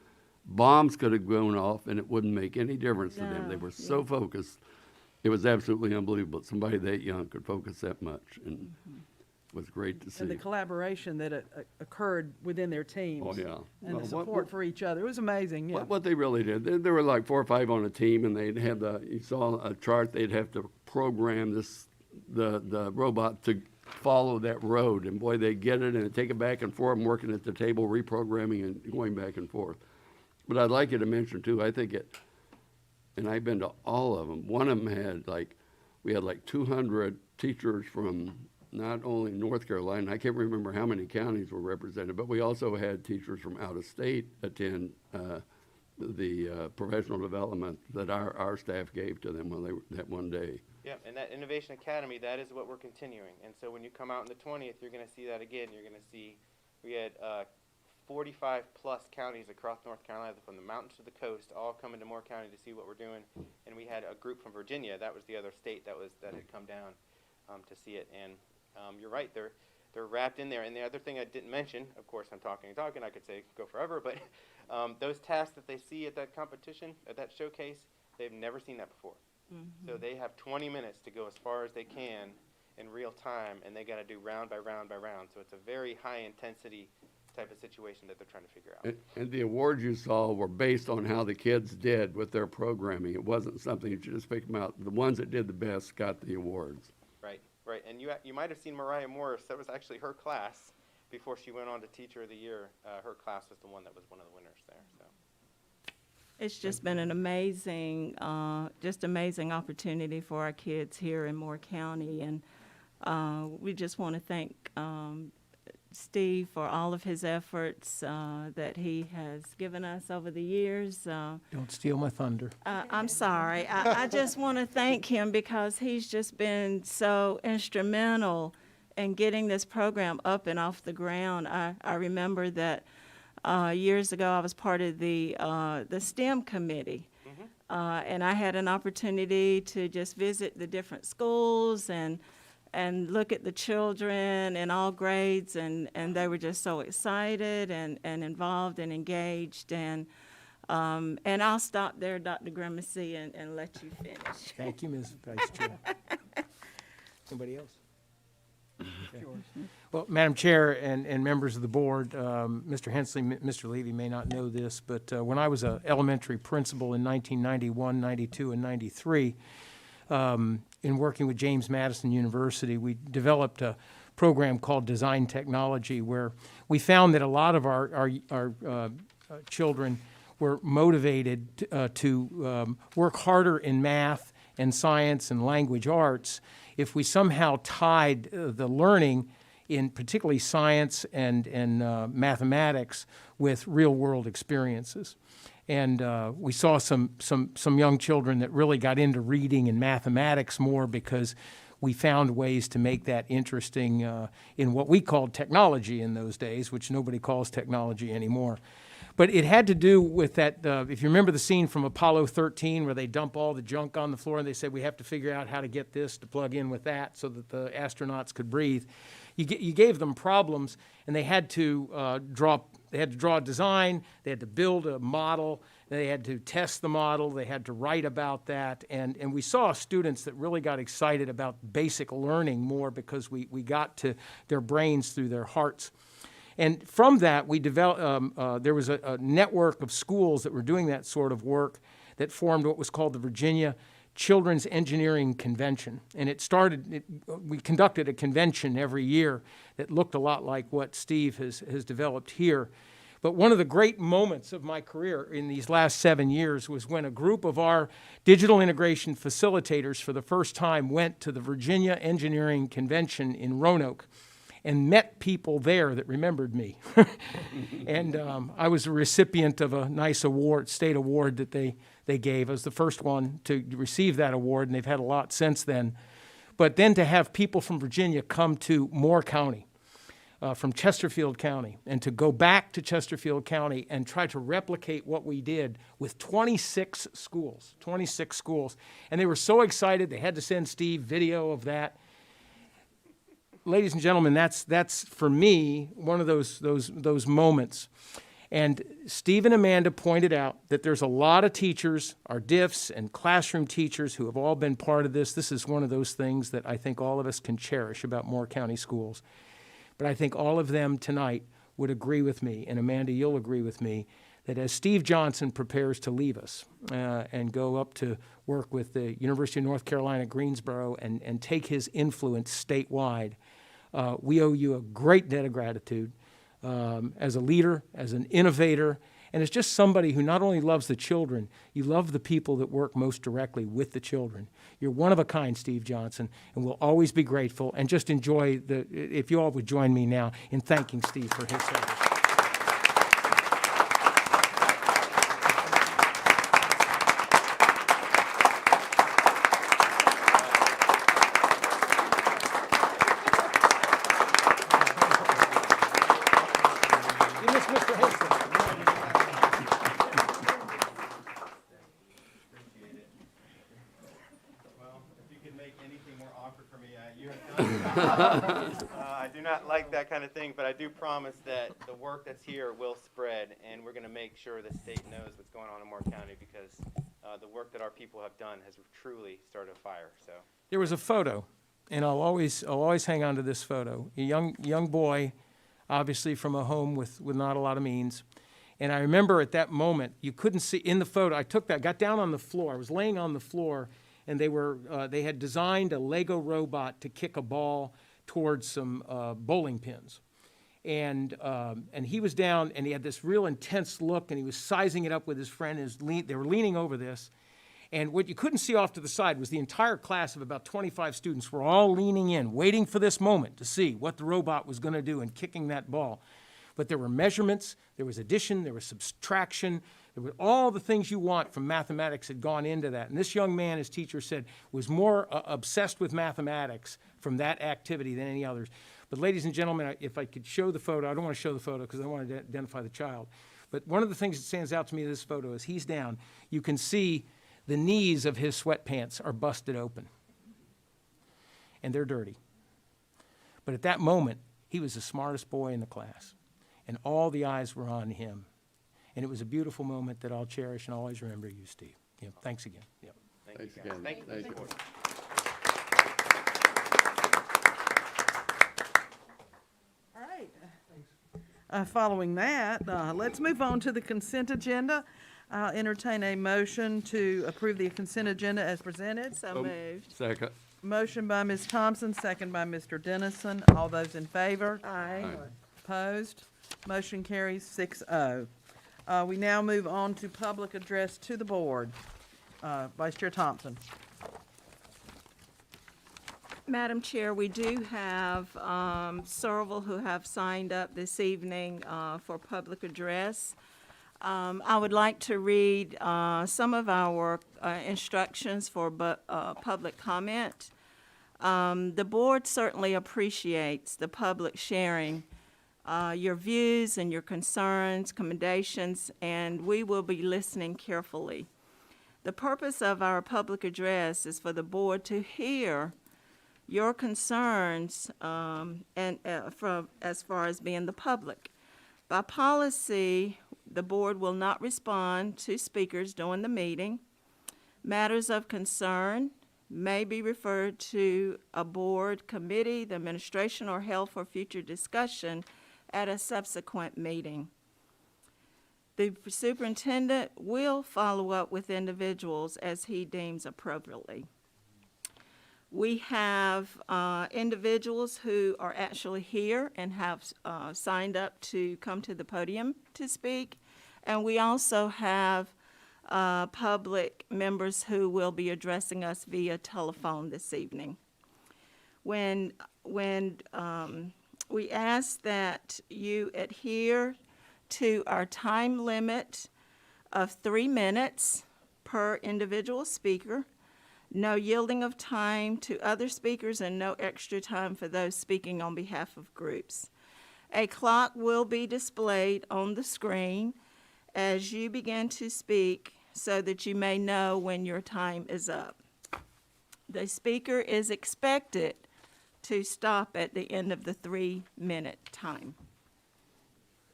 E: Bombs could have gone off and it wouldn't make any difference to them. They were so focused. It was absolutely unbelievable. Somebody that young could focus that much, and it was great to see.
A: And the collaboration that occurred within their teams.
E: Oh, yeah.
A: And
E: Well,
A: the support for each other. It was amazing, yeah.
E: What they really did, there were like 4 or 5 on a team, and they'd have you saw a chart, they'd have to program the robot to follow that road, and boy, they get it, and they take it back and forth, working at the table, reprogramming and going back and forth. But I'd like you to mention too, I think and I've been to all of them, one of them we had like 200 teachers from not only North Carolina, I can't remember how many counties were represented, but we also had teachers from out of state attend the professional development that our staff gave to them that one day.
I: Yeah, and that Innovation Academy, that is what we're continuing. And so when you come out on the 20th, you're going to see that again. You're going to see, we had 45 plus counties across North Carolina, from the mountains to the coast, all coming to Moore County to see what we're doing. And we had a group from Virginia. That was the other state that had come down to see it. And you're right, they're wrapped in there. And the other thing I didn't mention, of course, I'm talking, I could say go forever, but those tasks that they see at that competition, at that showcase, they've never seen that before. So they have 20 minutes to go as far as they can in real time, and they got to do round by round by round. So it's a very high intensity type of situation that they're trying to figure out.
E: And the awards you saw were based on how the kids did with their programming. It wasn't something you just pick them out. The ones that did the best got the awards.
I: Right, right. And you might have seen Mariah Morris. That was actually her class before she went on to Teacher of the Year. Her class was the one that was one of the winners there. So.
B: It's just been an amazing, amazing opportunity for our kids here in Moore County. And we just want to thank Steve for all of his efforts that he has given us over the years.
C: Don't steal my thunder.
B: I'm sorry. I just want to thank him because he's just been so instrumental in getting this program up and off the ground. I remember that years ago I was part of the STEM committee. And I had an opportunity to just visit the different schools and look at the children in all grades, and they were just so excited and involved and engaged. And I'll stop there, Dr. Grimacy, and let you finish.
C: Thank you, Ms. Vice Chair. Anybody else? Okay. Well, Madam Chair and members of the board, Mr. Hensley, Mr. Levy may not know this, but when I was an elementary principal in 1991, 92, and 93, in working with James Madison University, we developed a program called Design Technology, where we found that a lot of our children were motivated to work harder in math and science and language arts if we somehow tied the learning in particularly science and mathematics with real-world experiences. And we saw some young children that really got into reading and mathematics more because we found ways to make that interesting in what we called technology in those days, which nobody calls technology anymore. But it had to do with that, if you remember the scene from Apollo 13 where they dump all the junk on the floor and they said, we have to figure out how to get this to plug in with that so that the astronauts could breathe. You gave them problems, and they had to draw a design, they had to build a model, they had to test the model, they had to write about that, and we saw students that really got excited about basic learning more because we got to their brains through their hearts. And from that, we developed, there was a network of schools that were doing that sort of work that formed what was called the Virginia Children's Engineering Convention. And we conducted a convention every year that looked a lot like what Steve has developed here. But one of the great moments of my career in these last 7 years was when a group of our digital integration facilitators for the first time went to the Virginia Engineering Convention in Roanoke and met people there that remembered me. And I was a recipient of a nice award, state award that they gave. I was the first one to receive that award, and they've had a lot since then. But then to have people from Virginia come to Moore County, from Chesterfield County, and to go back to Chesterfield County and try to replicate what we did with 26 schools. And they were so excited, they had to send Steve video of that. Ladies and gentlemen, that's for me one of those moments. And Steve and Amanda pointed out that there's a lot of teachers, our DIFs and classroom teachers, who have all been part of this. This is one of those things that I think all of us can cherish about Moore County schools. But I think all of them tonight would agree with me, and Amanda, you'll agree with me, that as Steve Johnson prepares to leave us and go up to work with the University of North Carolina, Greensboro, and take his influence statewide, we owe you a great debt of gratitude as a leader, as an innovator, and as just somebody who not only loves the children, you love the people that work most directly with the children. You're one of a kind, Steve Johnson, and we'll always be grateful, and just enjoy if you all would join me now in thanking Steve for his service.
I: I do not like that kind of thing, but I do promise that the work that's here will spread, and we're going to make sure the state knows what's going on in Moore County, because the work that our people have done has truly started a fire. So
C: there was a photo, and I'll always hang on to this photo. A young boy, obviously from a home with not a lot of means. And I remember at that moment, you couldn't see in the photo, I took that, got down on the floor, I was laying on the floor, and they had designed a Lego robot to kick a ball towards some bowling pins. And he was down, and he had this real intense look, and he was sizing it up with his friend. They were leaning over this. And what you couldn't see off to the side was the entire class of about 25 students were all leaning in, waiting for this moment to see what the robot was going to do in kicking that ball. But there were measurements, there was addition, there was subtraction, there were all the things you want from mathematics had gone into that. And this young man, his teacher said, was more obsessed with mathematics from that activity than any others. But ladies and gentlemen, if I could show the photo, I don't want to show the photo because I want to identify the child. But one of the things that stands out to me in this photo is he's down. You can see the knees of his sweatpants are busted open. And they're dirty. But at that moment, he was the smartest boy in the class. And all the eyes were on him. And it was a beautiful moment that I'll cherish and always remember you, Steve. Yeah, thanks again. Yeah.
E: Thanks again.
I: Thank you.
E: Thank you.
A: All right. Following that, let's move on to the consent agenda. I'll entertain a motion to approve the consent agenda as presented.
B: So moved.
E: Second.
A: Motion by Ms. Thompson, second by Mr. Dennison. All those in favor?
B: Aye.
A: Opposed? Motion carries 6-0. We now move on to public address to the board. Vice Chair Thompson.
B: Madam Chair, we do have several who have signed up this evening for public address. I would like to read some of our instructions for public comment. The board certainly appreciates the public sharing your views and your concerns, commendations, and we will be listening carefully. The purpose of our public address is for the board to hear your concerns from as far as being the public. By policy, the board will not respond to speakers during the meeting. Matters of concern may be referred to a board committee, the administration, or held for future discussion at a subsequent meeting. The superintendent will follow up with individuals as he deems appropriately. We have individuals who are actually here and have signed up to come to the podium to speak. And we also have public members who will be addressing us via telephone this evening. When we ask that you adhere to our time limit of 3 minutes per individual speaker, no yielding of time to other speakers, and no extra time for those speaking on behalf of groups. A clock will be displayed on the screen as you begin to speak so that you may know when your time is up. The speaker is expected to stop at the end of the 3-minute time.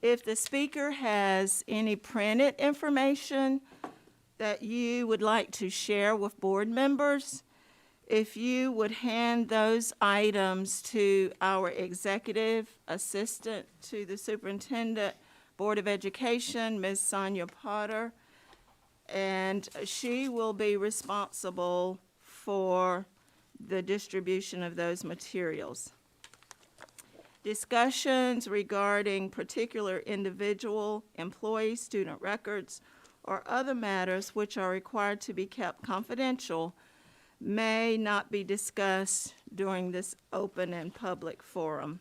B: If the speaker has any printed information that you would like to share with board members, if you would hand those items to our executive assistant to the superintendent, Board of Education, Ms. Sonia Potter, and she will be responsible for the distribution of those materials. Discussions regarding particular individual, employee, student records, or other matters which are required to be kept confidential may not be discussed during this open and public forum.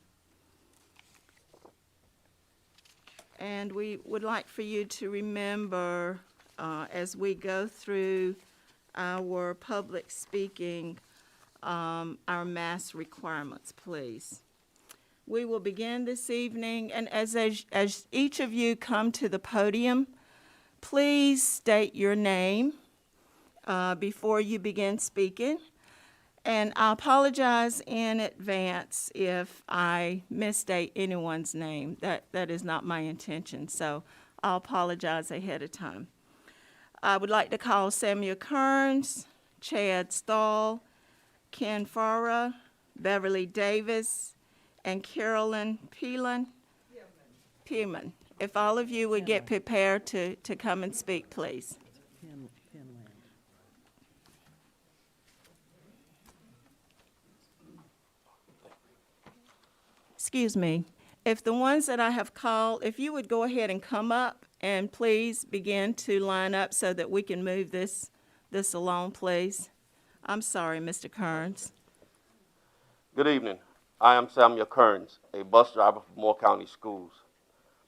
B: And we would like for you to remember as we go through our public speaking, our mask requirements, please. We will begin this evening, and as each of you come to the podium, please state your name before you begin speaking. And I apologize in advance if I misstate anyone's name. That is not my intention, so I'll apologize ahead of time. I would like to call Samuel Kearns, Chad Stahl, Ken Farah, Beverly Davis, and Carolyn Peelan Puman, if all of you would get prepared to come and speak, please.
A: Finland.
B: Excuse me. If the ones that I have called, if you would go ahead and come up and please begin to line up so that we can move this along, please. I'm sorry, Mr. Kearns.
N: Good evening. I am Samuel Kearns, a bus driver for Moore County Schools.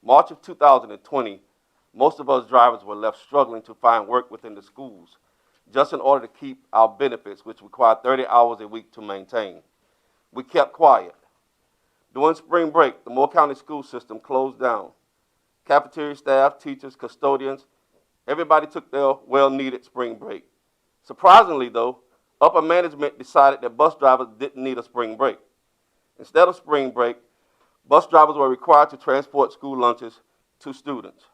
N: March of 2020, most of us drivers were left struggling to find work within the schools, just in order to keep our benefits, which require 30 hours a week to maintain. We kept quiet. During spring break, the Moore County school system closed down. Cafeteria staff, teachers, custodians, everybody took their well-needed spring break. Surprisingly, though, upper management decided that bus drivers didn't need a spring break. Instead of spring break, bus drivers were required to transport school lunches to students.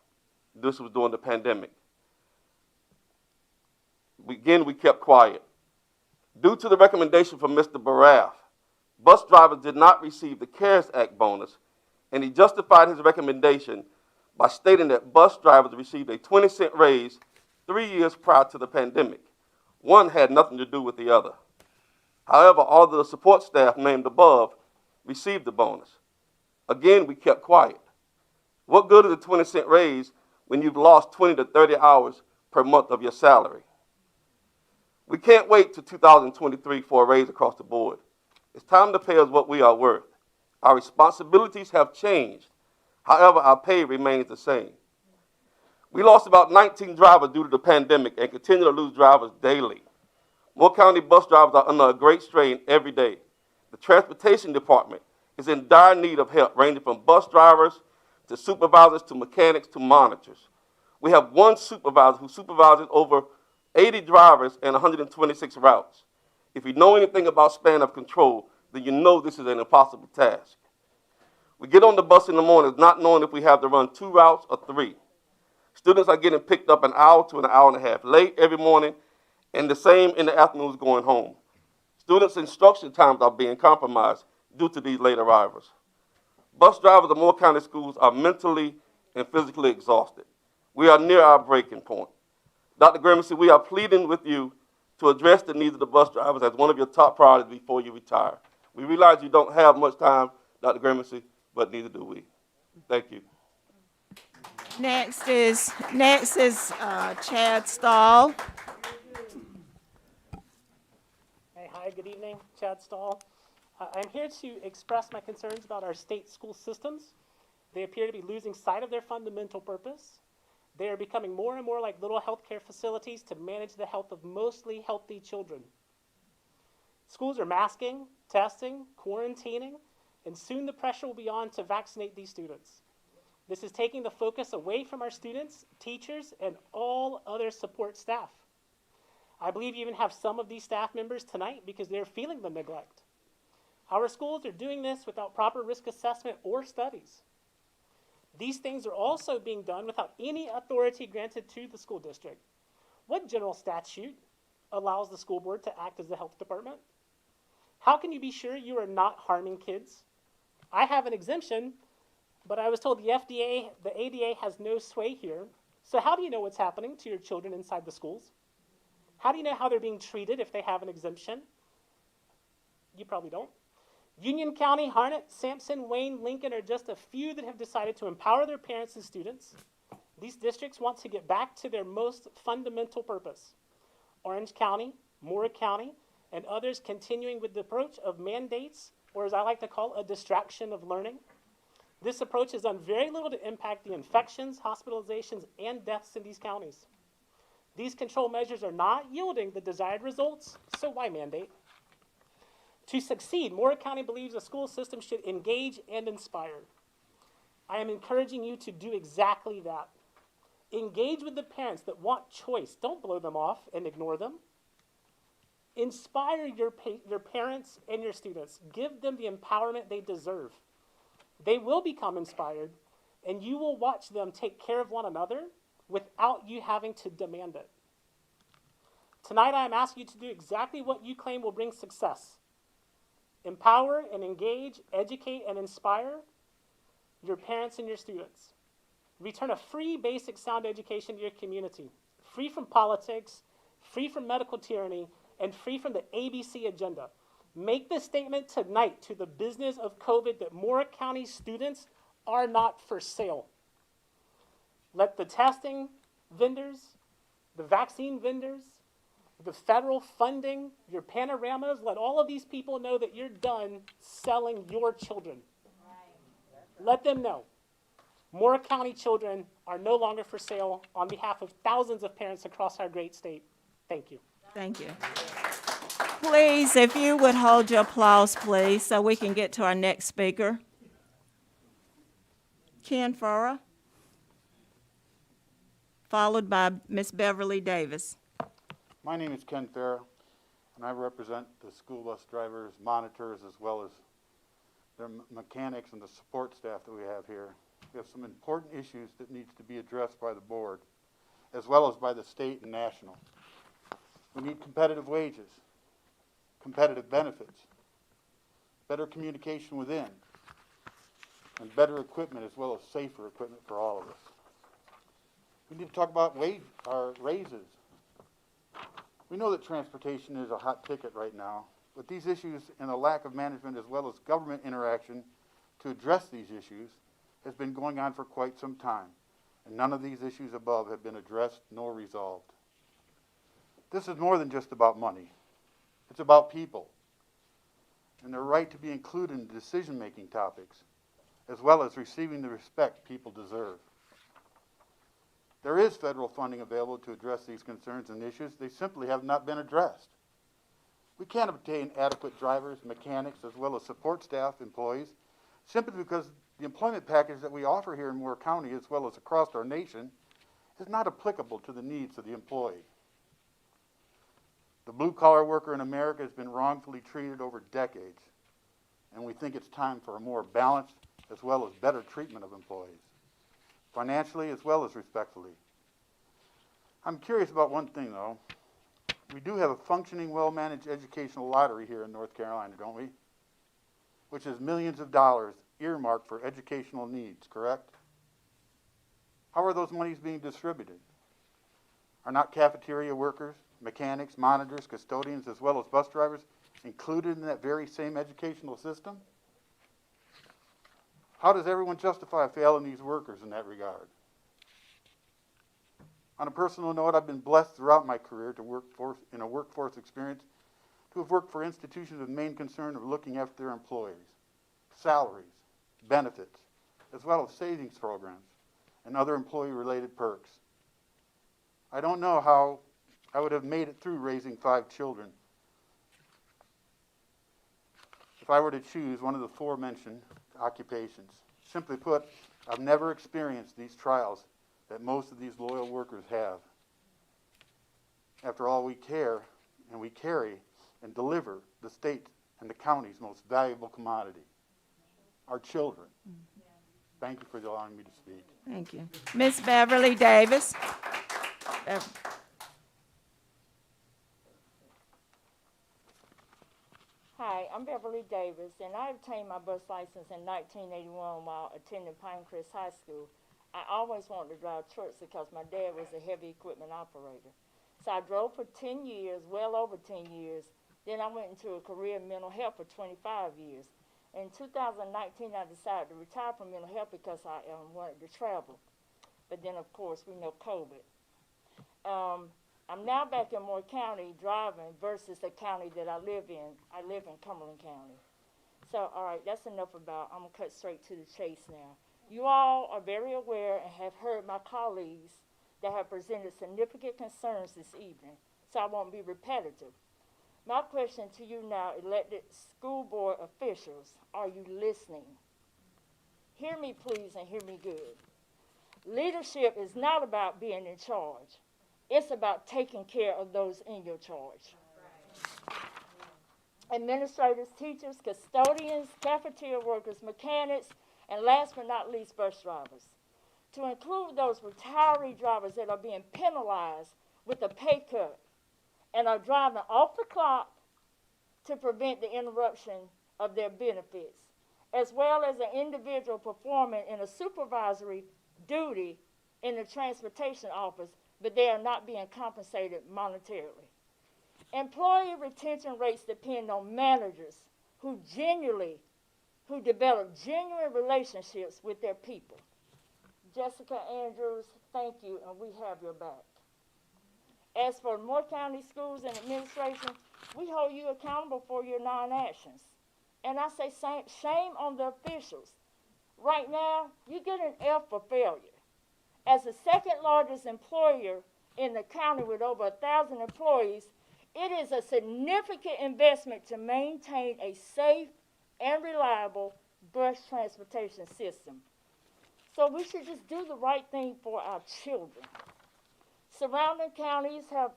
N: This was during the pandemic. Again, we kept quiet. Due to the recommendation from Mr. Baraff, bus drivers did not receive the CARES Act bonus, and he justified his recommendation by stating that bus drivers received a 20-cent raise 3 years prior to the pandemic. One had nothing to do with the other. However, all of the support staff named above received the bonus. Again, we kept quiet. What good is a 20-cent raise when you've lost 20 to 30 hours per month of your salary? We can't wait till 2023 for a raise across the board. It's time to pay us what we are worth. Our responsibilities have changed. However, our pay remains the same. We lost about 19 drivers due to the pandemic and continue to lose drivers daily. Moore County bus drivers are under a great strain every day. The transportation department is in dire need of help, ranging from bus drivers to supervisors to mechanics to monitors. We have one supervisor who supervises over 80 drivers and 126 routes. If you know anything about span of control, then you know this is an impossible task. We get on the bus in the mornings not knowing if we have to run 2 routes or 3. Students are getting picked up an hour to an hour and a half late every morning, and the same in the afternoons going home. Students' instruction times are being compromised due to these late arrivals. Bus drivers at Moore County schools are mentally and physically exhausted. We are near our breaking point. Dr. Grimsey, we are pleading with you to address the needs of the bus drivers as one of your top priorities before you retire. We realize you don't have much time, Dr. Grimsey, but neither do we. Thank you.
B: Next is Chad Stahl.
O: Hey, hi, good evening, Chad Stahl. I'm here to express my concerns about our state school systems. They appear to be losing sight of their fundamental purpose. They are becoming more and more like little healthcare facilities to manage the health of mostly healthy children. Schools are masking, testing, quarantining, and soon the pressure will be on to vaccinate these students. This is taking the focus away from our students, teachers, and all other support staff. I believe you even have some of these staff members tonight because they're feeling the neglect. Our schools are doing this without proper risk assessment or studies. These things are also being done without any authority granted to the school district. What general statute allows the school board to act as the health department? How can you be sure you are not harming kids? I have an exemption, but I was told the ADA has no sway here. So how do you know what's happening to your children inside the schools? How do you know how they're being treated if they have an exemption? You probably don't. Union County, Harnett, Sampson, Wayne, Lincoln are just a few that have decided to empower their parents and students. These districts want to get back to their most fundamental purpose. Orange County, Moore County, and others continuing with the approach of mandates, or as I like to call, a distraction of learning. This approach has done very little to impact the infections, hospitalizations, and deaths in these counties. These control measures are not yielding the desired results, so why mandate? To succeed, Moore County believes the school system should engage and inspire. I am encouraging you to do exactly that. Engage with the parents that want choice. Don't blow them off and ignore them. Inspire your parents and your students. Give them the empowerment they deserve. They will become inspired, and you will watch them take care of one another without you having to demand it. Tonight, I am asking you to do exactly what you claim will bring success. Empower and engage, educate and inspire. your parents, and your students. Return a free basic sound education to your community, free from politics, free from medical tyranny, and free from the ABC agenda. Make the statement tonight to the business of COVID that Moore County students are not for sale. Let the testing vendors, the vaccine vendors, the federal funding, your panoramas, let all of these people know that you're done selling your children. Let them know. Moore County children are no longer for sale on behalf of thousands of parents across our great state. Thank you.
B: Thank you. Please, if you would hold your applause, please, so we can get to our next speaker. Ken Farrar, followed by Miss Beverly Davis.
P: My name is Ken Farrar, and I represent the school bus drivers, monitors, as well as their mechanics and the support staff that we have here. We have some important issues that needs to be addressed by the board, as well as by the state and national. We need competitive wages, competitive benefits, better communication within, and better equipment as well as safer equipment for all of us. We need to talk about our raises. We know that transportation is a hot ticket right now, but these issues and a lack of management as well as government interaction to address these issues has been going on for quite some time, and none of these issues above have been addressed nor resolved. This is more than just about money. It's about people and their right to be included in decision-making topics, as well as receiving the respect people deserve. There is federal funding available to address these concerns and issues. They simply have not been addressed. We can't obtain adequate drivers, mechanics, as well as support staff employees simply because the employment package that we offer here in Moore County, as well as across our nation, is not applicable to the needs of the employee. The blue-collar worker in America has been wrongfully treated over decades, and we think it's time for a more balanced as well as better treatment of employees, financially as well as respectfully. I'm curious about one thing, though. We do have a functioning, well-managed educational lottery here in North Carolina, don't we? Which is millions of dollars earmarked for educational needs, correct? How are those monies being distributed? Are not cafeteria workers, mechanics, monitors, custodians, as well as bus drivers included in that very same educational system? How does everyone justify failing these workers in that regard? On a personal note, I've been blessed throughout my career to work in a workforce experience to have worked for institutions with the main concern of looking after their employees, salaries, benefits, as well as savings programs and other employee-related perks. I don't know how I would have made it through raising 5 children if I were to choose one of the aforementioned occupations. Simply put, I've never experienced these trials that most of these loyal workers have. After all, we care and we carry and deliver the state and the county's most valuable commodity, our children. Thank you for allowing me to speak.
B: Thank you. Miss Beverly Davis.
Q: Hi, I'm Beverly Davis, and I obtained my bus license in 1981 while attending Pinecrest High School. I always wanted to drive trucks because my dad was a heavy equipment operator. So I drove for 10 years, well over 10 years. Then I went into a career in mental health for 25 years. In 2019, I decided to retire from mental health because I wanted to travel. But then, of course, we know COVID. I'm now back in Moore County driving versus the county that I live in. I live in Cumberland County. So, all right, that's enough about, I'm going to cut straight to the chase now. You all are very aware and have heard my colleagues that have presented significant concerns this evening, so I won't be repetitive. My question to you now, elected school board officials, are you listening? Hear me, please, and hear me good. Leadership is not about being in charge. It's about taking care of those in your charge. Administrators, teachers, custodians, cafeteria workers, mechanics, and last but not least, bus drivers. To include those retiree drivers that are being penalized with a pay cut and are driving off the clock to prevent the interruption of their benefits. as well as an individual performing in a supervisory duty in the transportation office, but they are not being compensated monetarily. Employee retention rates depend on managers who develop genuine relationships with their people. Jessica Andrews, thank you, and we have your back. As for Moore County Schools and Administration, we hold you accountable for your non-actions. And I say shame on the officials. Right now, you get an F for failure. As the second largest employer in the county with over 1,000 employees, it is a significant investment to maintain a safe and reliable bus transportation system. So we should just do the right thing for our children. Surrounding counties have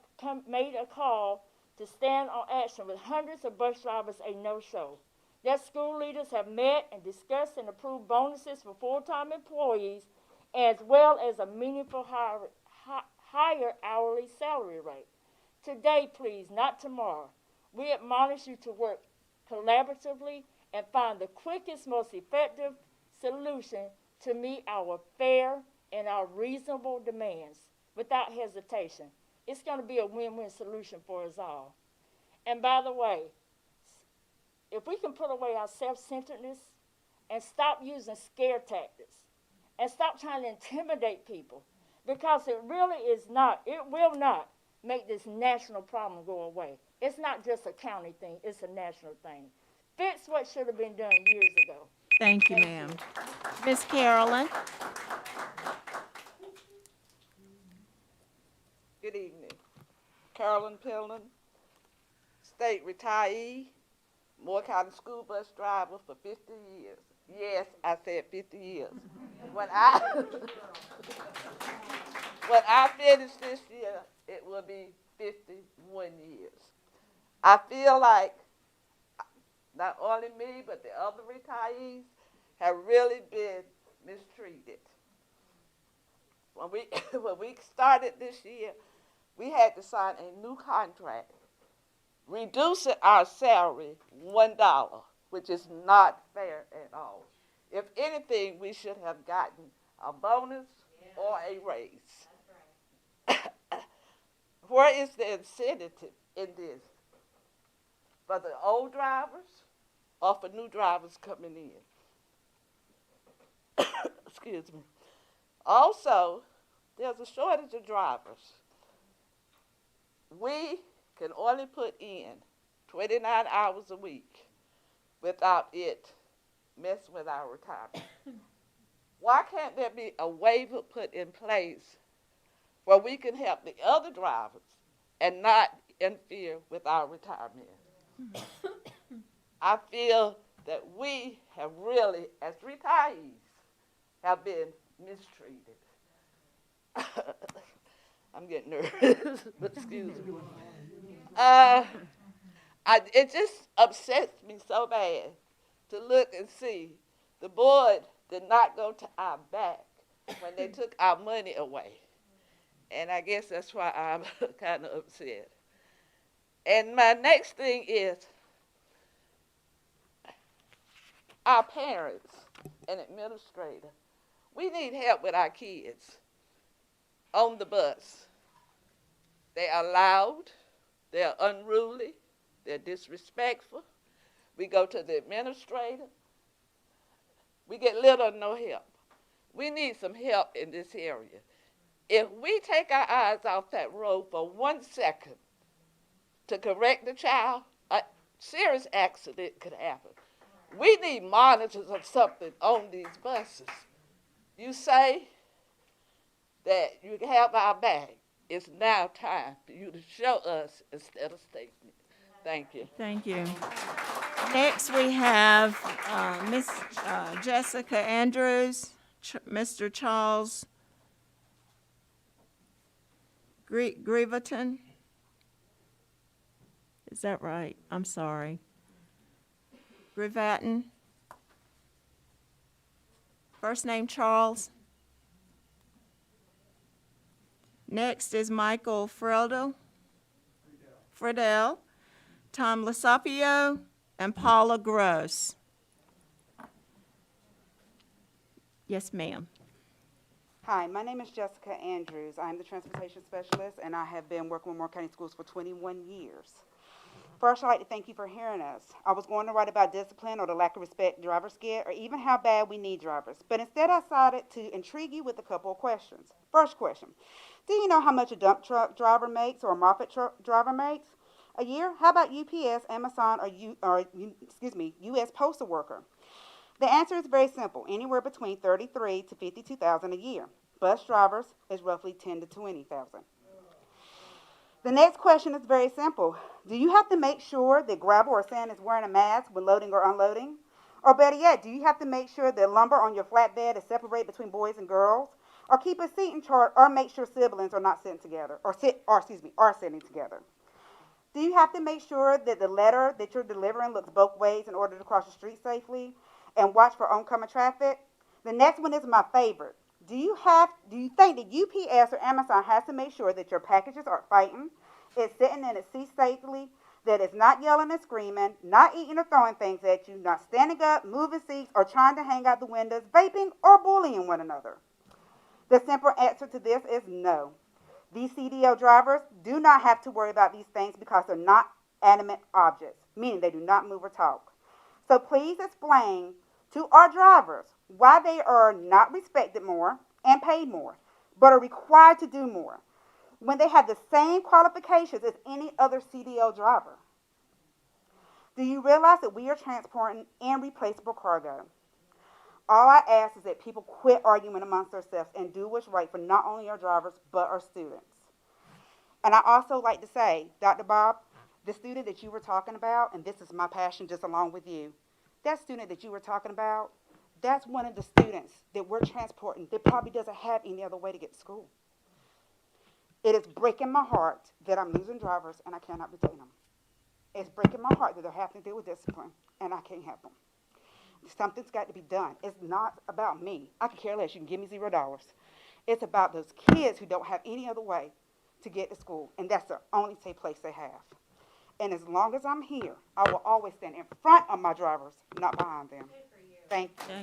Q: made a call to stand on action with hundreds of bus drivers a no-show. Their school leaders have met and discussed and approved bonuses for full-time employees, as well as a meaningful higher hourly salary rate. Today, please, not tomorrow. We admonish you to work collaboratively and find the quickest, most effective solution to meet our fair and our reasonable demands without hesitation. It's going to be a win-win solution for us all. And by the way, if we can put away our self-centeredness and stop using scare tactics and stop trying to intimidate people, because it really is not, it will not make this national problem go away. It's not just a county thing, it's a national thing. Fix what should have been done years ago.
B: Thank you, ma'am. Miss Carolyn?
R: Good evening. Carolyn Pillin, state retiree, Moore County school bus driver for 50 years. Yes, I said 50 years. When I finish this year, it will be 51 years. I feel like not only me, but the other retirees have really been mistreated. When we started this year, we had to sign a new contract, reducing our salary $1, which is not fair at all. If anything, we should have gotten a bonus or a raise. Where is the incentive in this? For the old drivers or for new drivers coming in? Excuse me. Also, there's a shortage of drivers. We can only put in 29 hours a week without it messing with our retirement. Why can't there be a waiver put in place where we can help the other drivers and not interfere with our retirement? I feel that we have really, as retirees, have been mistreated. I'm getting nervous, but excuse me. It just upsets me so bad to look and see the board did not go to our back when they took our money away. And I guess that's why I'm kind of upset. And my next thing is our parents and administrators. We need help with our kids on the bus. They are loud, they're unruly, they're disrespectful. We go to the administrator, we get little or no help. We need some help in this area. If we take our eyes off that road for 1 second to correct the child, a serious accident could happen. We need monitors or something on these buses. You say that you have our back. It's now time for you to show us instead of stating it. Thank you.
B: Thank you. Next, we have Miss Jessica Andrews, Mr. Charles Grieverton. Is that right? I'm sorry. Grivatin. First name Charles. Next is Michael Friedel, Tom Lasapio, and Paula Gross. Yes, ma'am.
S: Hi, my name is Jessica Andrews. I'm the transportation specialist, and I have been working with Moore County Schools for 21 years. First, I'd like to thank you for hearing us. I was going to write about discipline or the lack of respect drivers get, or even how bad we need drivers. But instead, I decided to intrigue you with a couple of questions. First question, do you know how much a dump truck driver makes or a Moffett truck driver makes a year? How about UPS, Amazon, or U.S. postal worker? The answer is very simple, anywhere between $33,000 to $52,000 a year. Bus drivers is roughly $10,000 to $20,000. The next question is very simple. Do you have to make sure that gravel or sand is wearing a mask when loading or unloading? Or better yet, do you have to make sure that lumber on your flatbed is separated between boys and girls? Or keep a seating chart, or make sure siblings are not sitting together, are sitting together? Do you have to make sure that the letter that you're delivering looks both ways in order to cross the street safely? And watch for oncoming traffic? The next one is my favorite. Do you think that UPS or Amazon has to make sure that your packages aren't fighting, it's sitting in a seat safely, that it's not yelling and screaming, not eating or throwing things at you, not standing up, moving seats, or trying to hang out the windows, vaping, or bullying one another? The simple answer to this is no. These CDL drivers do not have to worry about these things because they're not animate objects, meaning they do not move or talk. So please explain to our drivers why they are not respected more and paid more, but are required to do more when they have the same qualifications as any other CDL driver. Do you realize that we are transporting irreplaceable cargo? All I ask is that people quit arguing amongst themselves and do what's right for not only our drivers, but our students. And I also like to say, Dr. Bob, the student that you were talking about, and this is my passion just along with you, that student that you were talking about, that's one of the students that we're transporting that probably doesn't have any other way to get to school. It is breaking my heart that I'm losing drivers and I cannot retain them. It's breaking my heart that they're having to deal with discipline and I can't help them. Something's got to be done. It's not about me. I could care less. You can give me $0. It's about those kids who don't have any other way to get to school, and that's the only safe place they have. And as long as I'm here, I will always stand in front of my drivers, not behind them. Thank you.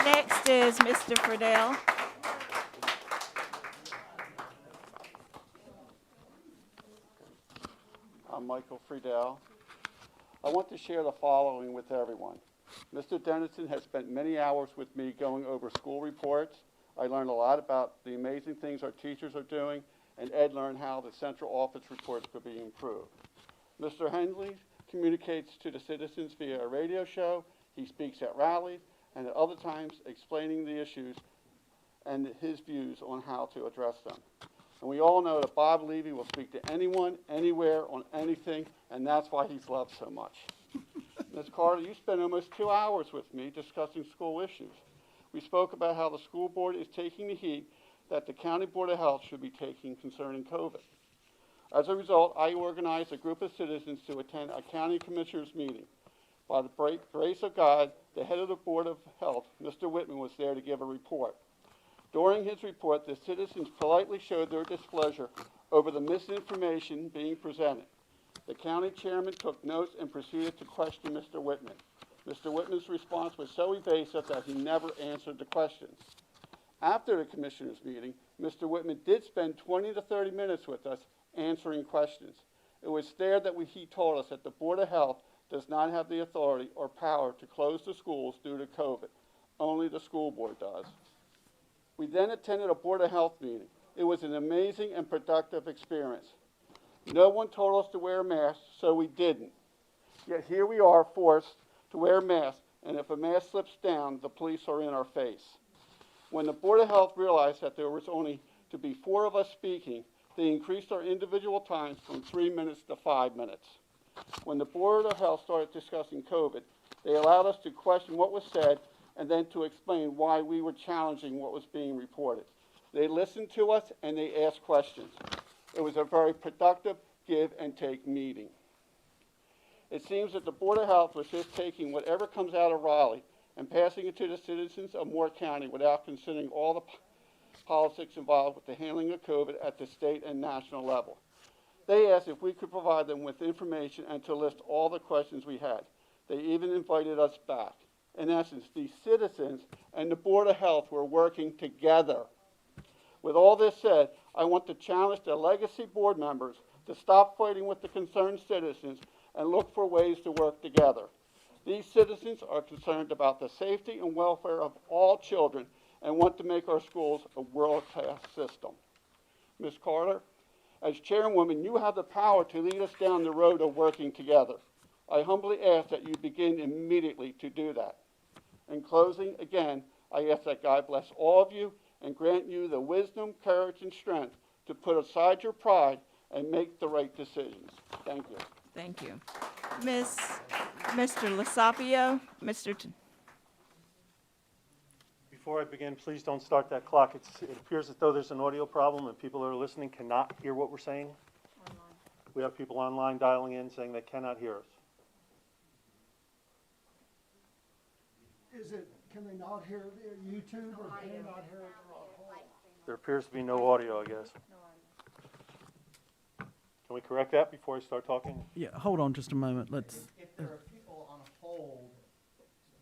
B: Next is Mr. Friedel.
P: I'm Michael Friedel. I want to share the following with everyone. Mr. Dennison has spent many hours with me going over school reports. I learned a lot about the amazing things our teachers are doing, and Ed learned how the central office reports could be improved. Mr. Henley communicates to the citizens via a radio show. He speaks at rallies and at other times explaining the issues and his views on how to address them. And we all know that Bob Levy will speak to anyone, anywhere, on anything, and that's why he's loved so much. Ms. Carter, you spent almost 2 hours with me discussing school issues. We spoke about how the school board is taking the heat that the County Board of Health should be taking concerning COVID. As a result, I organized a group of citizens to attend a county commissioners meeting. By the grace of God, the head of the Board of Health, Mr. Whitman, was there to give a report. During his report, the citizens politely showed their displeasure over the misinformation being presented. The county chairman took notes and proceeded to question Mr. Whitman. Mr. Whitman's response was so evasive that he never answered the questions. After the commissioners' meeting, Mr. Whitman did spend 20 to 30 minutes with us answering questions. It was there that he told us that the Board of Health does not have the authority or power to close the schools due to COVID. Only the school board does. We then attended a Board of Health meeting. It was an amazing and productive experience. No one told us to wear masks, so we didn't. Yet here we are forced to wear masks, and if a mask slips down, the police are in our face. When the Board of Health realized that there was only to be 4 of us speaking, they increased our individual times from 3 minutes to 5 minutes. When the Board of Health started discussing COVID, they allowed us to question what was said and then to explain why we were challenging what was being reported. They listened to us and they asked questions. It was a very productive give and take meeting. It seems that the Board of Health was just taking whatever comes out of Raleigh and passing it to the citizens of Moore County without considering all the politics involved with the handling of COVID at the state and national level. They asked if we could provide them with information and to list all the questions we had. They even invited us back.
D: In essence, these citizens and the Board of Health were working together. With all this said, I want to challenge the legacy board members to stop fighting with the concerned citizens and look for ways to work together. These citizens are concerned about the safety and welfare of all children and want to make our schools a world-class system. Ms. Carter, as chairwoman, you have the power to lead us down the road of working together. I humbly ask that you begin immediately to do that. In closing, again, I ask that God bless all of you and grant you the wisdom, courage, and strength to put aside your pride and make the right decisions. Thank you.
B: Thank you. Mr. Lasapio,
T: Before I begin, please don't start that clock. It appears as though there's an audio problem and people that are listening cannot hear what we're saying. We have people online dialing in saying they cannot hear us.
F: Can they not hear YouTube or can they not hear it?
T: There appears to be no audio, I guess. Can we correct that before I start talking?
A: Yeah, hold on just a moment. Let's.
U: If there are people on hold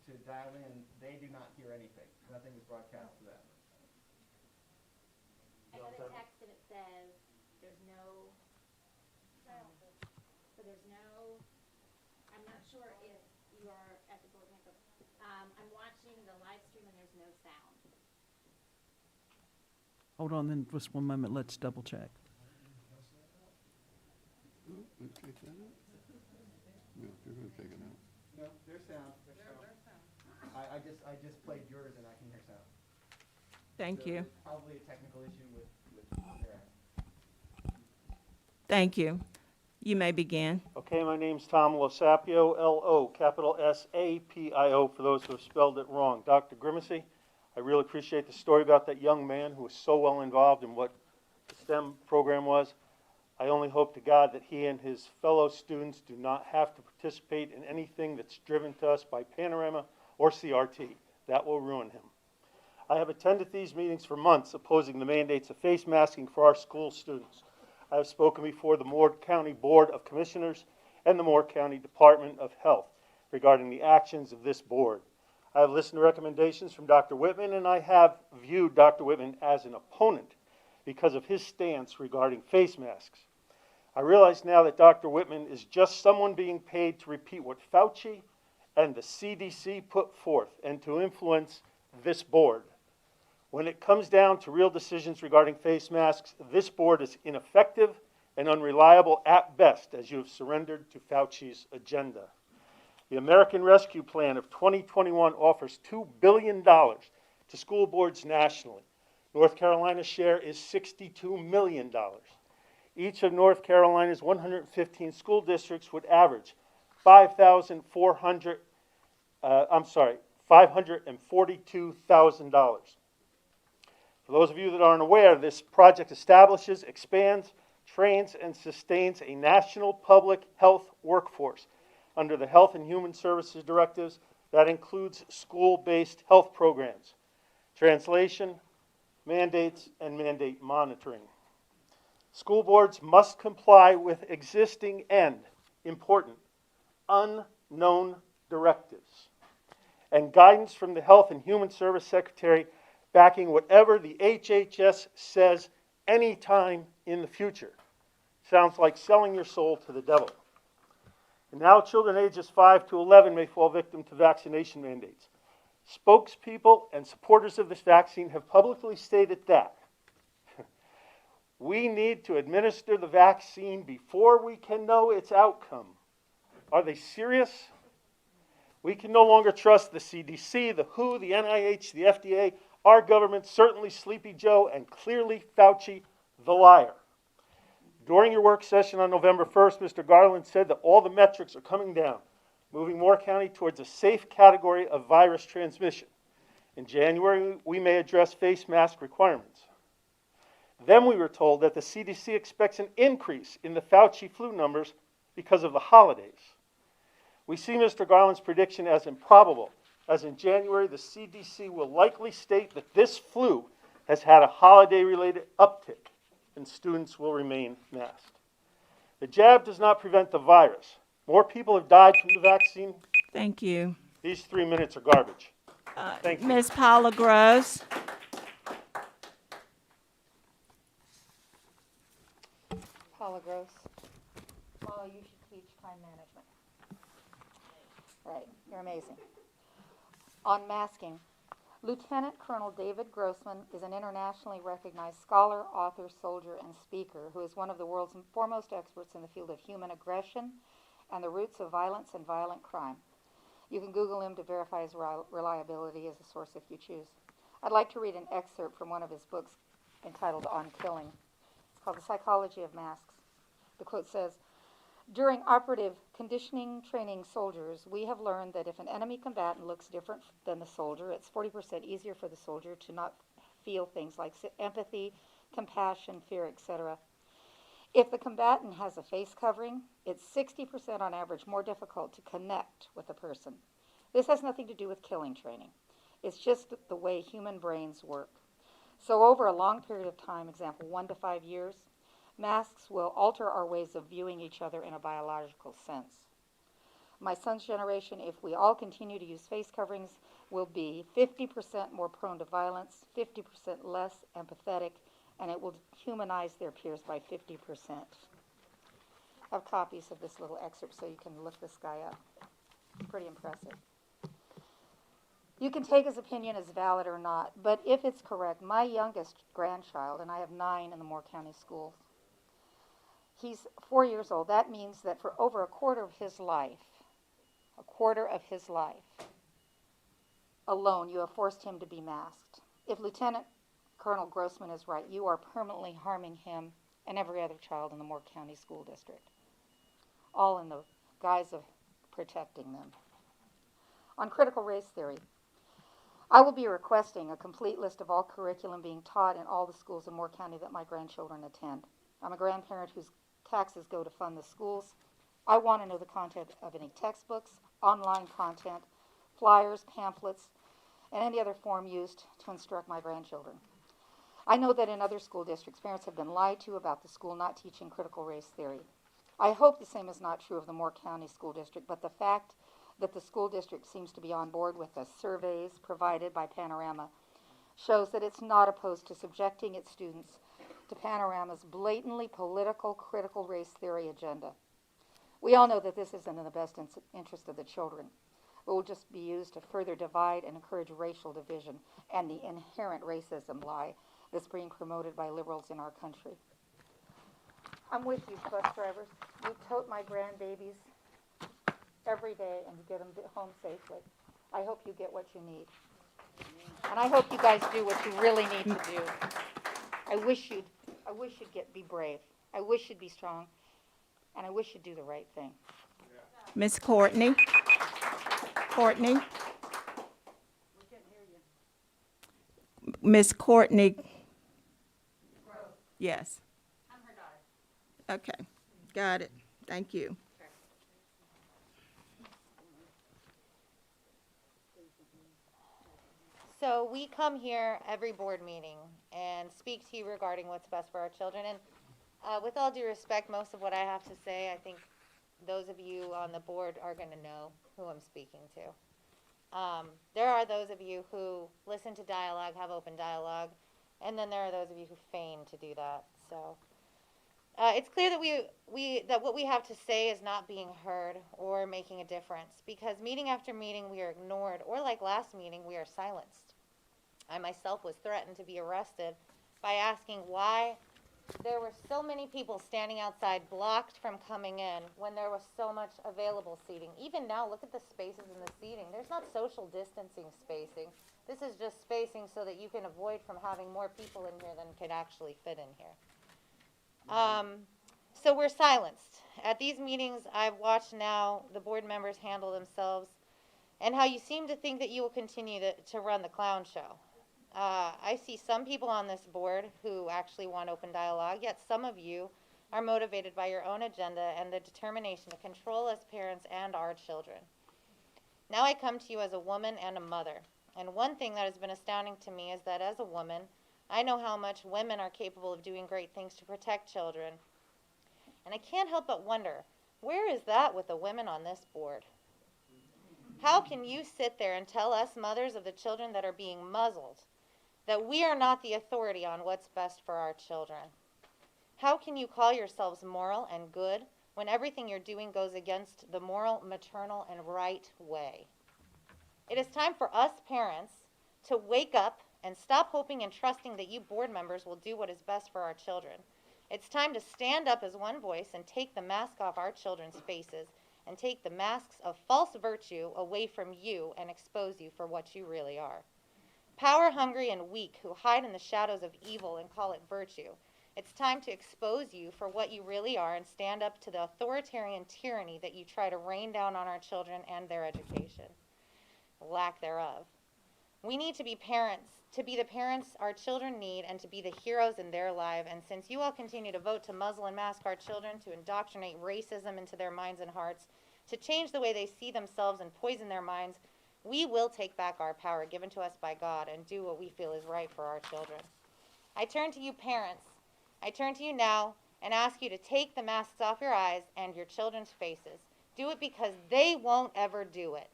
U: to dial in, they do not hear anything. Nothing is broadcast to them.
V: I got a text and it says there's no, I'm not sure if you are at the board meeting, but I'm watching the live stream and there's no sound.
A: Hold on then just one moment. Let's double check.
E: No, you're gonna take it out.
U: No, there's sound. I just played yours and I can hear sound.
B: Thank
U: So
B: you.
U: there's probably a technical issue with their end.
B: Thank you. You may begin.
T: Okay, my name's Tom Losapio, L-O, capital S-A-P-I-O, for those who have spelled it wrong. Dr. Grimacy, I really appreciate the story about that young man who was so well involved in what the STEM program was. I only hope to God that he and his fellow students do not have to participate in anything that's driven to us by Panorama or CRT. That will ruin him. I have attended these meetings for months opposing the mandates of face masking for our school students. I have spoken before the Moore County Board of Commissioners and the Moore County Department of Health regarding the actions of this board. I have listened to recommendations from Dr. Whitman, and I have viewed Dr. Whitman as an opponent because of his stance regarding face masks. I realize now that Dr. Whitman is just someone being paid to repeat what Fauci and the CDC put forth and to influence this board. When it comes down to real decisions regarding face masks, this board is ineffective and unreliable at best, as you have surrendered to Fauci's agenda. The American Rescue Plan of 2021 offers $2 billion to school boards nationally. North Carolina's share is $62 million. Each of North Carolina's 115 school districts would average $542,000. For those of you that aren't aware, this project establishes, expands, trains, and sustains a national public health workforce under the Health and Human Services directives that includes school-based health programs, translation, mandates, and mandate monitoring. School boards must comply with existing and, important, unknown directives and guidance from the Health and Human Service Secretary backing whatever the HHS says anytime in the future. Sounds like selling your soul to the devil. And now children ages 5 to 11 may fall victim to vaccination mandates. Spokespeople and supporters of this vaccine have publicly stated that we need to administer the vaccine before we can know its outcome. Are they serious? We can no longer trust the CDC, the WHO, the NIH, the FDA, our government, certainly Sleepy Joe, and clearly Fauci, the liar. During your work session on November 1st, Mr. Garland said that all the metrics are coming down, moving Moore County towards a safe category of virus transmission. In January, we may address face mask requirements. Then we were told that the CDC expects an increase in the Fauci flu numbers because of the holidays. We see Mr. Garland's prediction as improbable, as in January, the CDC will likely state that this flu has had a holiday-related uptick and students will remain masked. The jab does not prevent the virus. More people have died from the vaccine.
B: Thank you.
T: These 3 minutes are garbage. Thank you.
B: Ms. Paula Gross.
G: Paula Gross. Paula, you should teach time management. Right, you're amazing. On masking, Lieutenant Colonel David Grossman is an internationally recognized scholar, author, soldier, and speaker who is one of the world's foremost experts in the field of human aggression and the roots of violence and violent crime. You can Google him to verify his reliability as a source if you choose. I'd like to read an excerpt from one of his books entitled On Killing. It's called The Psychology of Masks. The quote says, "During operative conditioning training soldiers, we have learned that if an enemy combatant looks different than the soldier, it's 40% easier for the soldier to not feel things like empathy, compassion, fear, etc. If the combatant has a face covering, it's 60% on average more difficult to connect with a person. This has nothing to do with killing training. It's just the way human brains work. So over a long period of time, example 1 to 5 years, masks will alter our ways of viewing each other in a biological sense. My son's generation, if we all continue to use face coverings, will be 50% more prone to violence, 50% less empathetic, and it will humanize their peers by 50%. I have copies of this little excerpt so you can look this guy up. Pretty impressive. You can take his opinion as valid or not, but if it's correct, my youngest grandchild, and I have 9 in the Moore County schools, he's 4 years old. That means that for over a quarter of his life alone, you have forced him to be masked. If Lieutenant Colonel Grossman is right, you are permanently harming him and every other child in the Moore County School District, all in the guise of protecting them. On critical race theory, I will be requesting a complete list of all curriculum being taught in all the schools in Moore County that my grandchildren attend. I'm a grandparent whose taxes go to fund the schools. I want to know the content of any textbooks, online content, flyers, pamphlets, and any other form used to instruct my grandchildren. I know that in other school districts, parents have been lied to about the school not teaching critical race theory. I hope the same is not true of the Moore County School District, but the fact that the school district seems to be on board with the surveys provided by Panorama shows that it's not opposed to subjecting its students to Panorama's blatantly political critical race theory agenda. We all know that this isn't in the best interest of the children. It will just be used to further divide and encourage racial division and the inherent racism lie that's being promoted by liberals in our country. I'm with you, bus drivers. You tote my grandbabies every day and get them home safely. I hope you get what you need. And I hope you guys do what you really need to do. I wish you'd be brave. I wish you'd be strong. And I wish you'd do the right thing.
B: Miss Courtney. Courtney. Miss Courtney. Yes.
G: I'm her daughter.
B: Okay. Got it. Thank you.
J: So we come here every board meeting and speak to you regarding what's best for our children. And with all due respect, most of what I have to say, I think those of you on the board are going to know who I'm speaking to. There are those of you who listen to dialogue, have open dialogue, and then there are those of you who feign to do that. So it's clear that that what we have to say is not being heard or making a difference, because meeting after meeting we are ignored, or like last meeting, we are silenced. I myself was threatened to be arrested by asking why there were so many people standing outside blocked from coming in when there was so much available seating. Even now, look at the spaces in the seating. There's not social distancing spacing. This is just spacing so that you can avoid from having more people in here than could actually fit in here. So we're silenced. At these meetings, I've watched now the board members handle themselves and how you seem to think that you will continue to run the clown show. I see some people on this board who actually want open dialogue, yet some of you are motivated by your own agenda and the determination to control us parents and our children. Now I come to you as a woman and a mother, and one thing that has been astounding to me is that as a woman, I know how much women are capable of doing great things to protect children, and I can't help but wonder, where is that with the women on this board?
G: How can you sit there and tell us mothers of the children that are being muzzled that we are not the authority on what's best for our children? How can you call yourselves moral and good when everything you're doing goes against the moral, maternal, and right way? It is time for us parents to wake up and stop hoping and trusting that you board members will do what is best for our children. It's time to stand up as one voice and take the mask off our children's faces and take the masks of false virtue away from you and expose you for what you really are. Power hungry and weak who hide in the shadows of evil and call it virtue. It's time to expose you for what you really are and stand up to the authoritarian tyranny that you try to rain down on our children and their education. Lack thereof. We need to be parents, to be the parents our children need and to be the heroes in their life. And since you all continue to vote to muzzle and mask our children, to indoctrinate racism into their minds and hearts, to change the way they see themselves and poison their minds, we will take back our power given to us by God and do what we feel is right for our children. I turn to you parents. I turn to you now and ask you to take the masks off your eyes and your children's faces. Do it because they won't ever do it.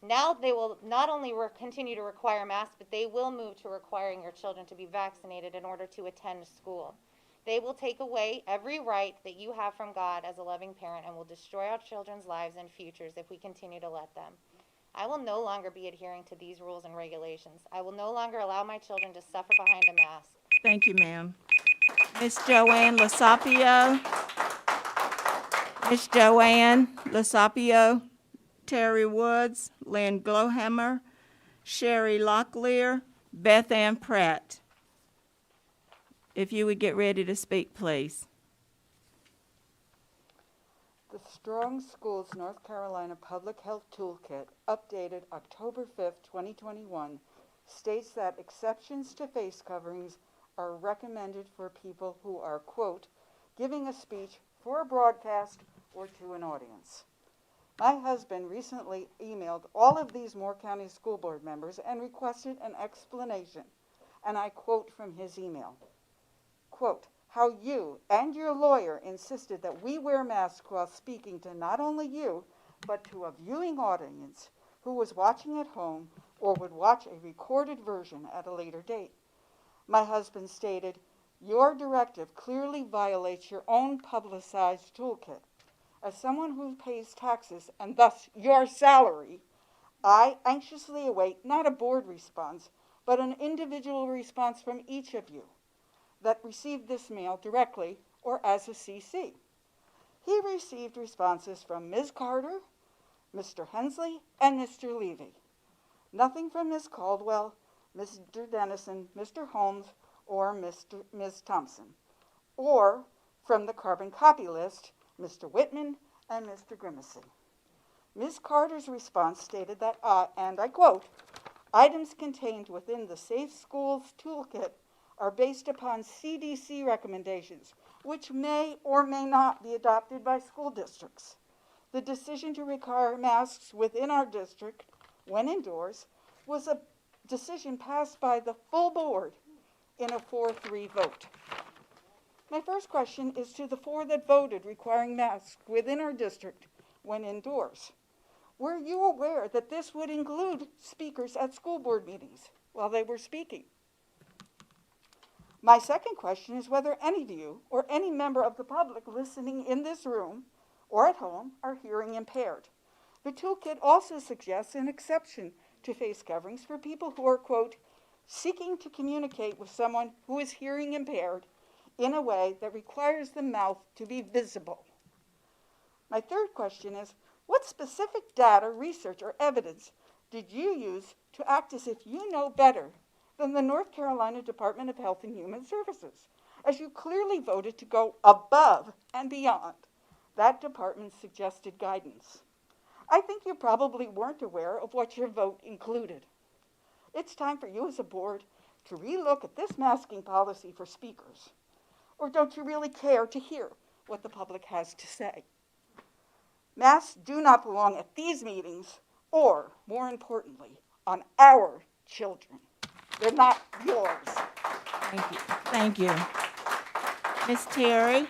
G: Now they will not only continue to require masks, but they will move to requiring your children to be vaccinated in order to attend school. They will take away every right that you have from God as a loving parent and will destroy our children's lives and futures if we continue to let them. I will no longer be adhering to these rules and regulations. I will no longer allow my children to suffer behind a mask.
B: Thank you, ma'am. Miss Joanne Lasapio. Miss Joanne Lasapio. Terry Woods, Lynn Glowhammer, Sherry Locklear, Beth Ann Pratt. If you would get ready to speak, please.
S: The Strong Schools North Carolina Public Health Toolkit, updated October 5th, 2021, states that exceptions to face coverings are recommended for people who are, quote, giving a speech for a broadcast or to an audience. My husband recently emailed all of these Moore County School Board members and requested an explanation, and I quote from his email, quote, how you and your lawyer insisted that we wear masks while speaking to not only you, but to a viewing audience who was watching at home or would watch a recorded version at a later date. My husband stated, your directive clearly violates your own publicized toolkit. As someone who pays taxes and thus your salary, I anxiously await not a board response, but an individual response from each of you that received this mail directly or as a CC. He received responses from Ms. Carter, Mr. Hensley, and Mr. Levy. Nothing from Ms. Caldwell, Mr. Dennison, Mr. Holmes, or Ms. Thompson, or from the carbon copy list, Mr. Whitman, and Mr. Grimacy. Ms. Carter's response stated that, and I quote, items contained within the Safe Schools Toolkit are based upon CDC recommendations, which may or may not be adopted by school districts. The decision to require masks within our district, when indoors, was a decision passed by the full board in a 4-3 vote. My first question is to the 4 that voted requiring masks within our district when indoors. Were you aware that this would include speakers at school board meetings while they were speaking? My second question is whether any of you or any member of the public listening in this room or at home are hearing impaired. The toolkit also suggests an exception to face coverings for people who are, quote, seeking to communicate with someone who is hearing impaired in a way that requires the mouth to be visible. My third question is, what specific data, research, or evidence did you use to act as if you know better than the North Carolina Department of Health and Human Services, as you clearly voted to go above and beyond that department's suggested guidance? I think you probably weren't aware of what your vote included. It's time for you as a board to relook at this masking policy for speakers. Or don't you really care to hear what the public has to say? Masks do not belong at these meetings or, more importantly, on our children. They're not yours.
B: Thank you. Thank you. Miss Terry.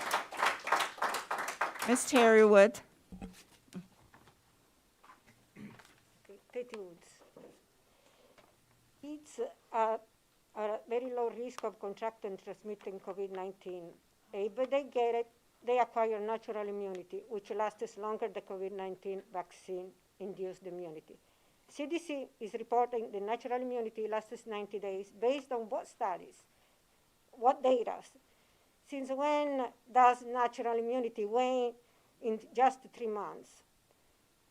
B: Miss Terry Wood.
H: risk of contracting and transmitting COVID-19. But they get it, they acquire natural immunity, which lasts longer than COVID-19 vaccine-induced immunity. CDC is reporting the natural immunity lasts 90 days based on what studies, what data. Since when does natural immunity wane in just 3 months?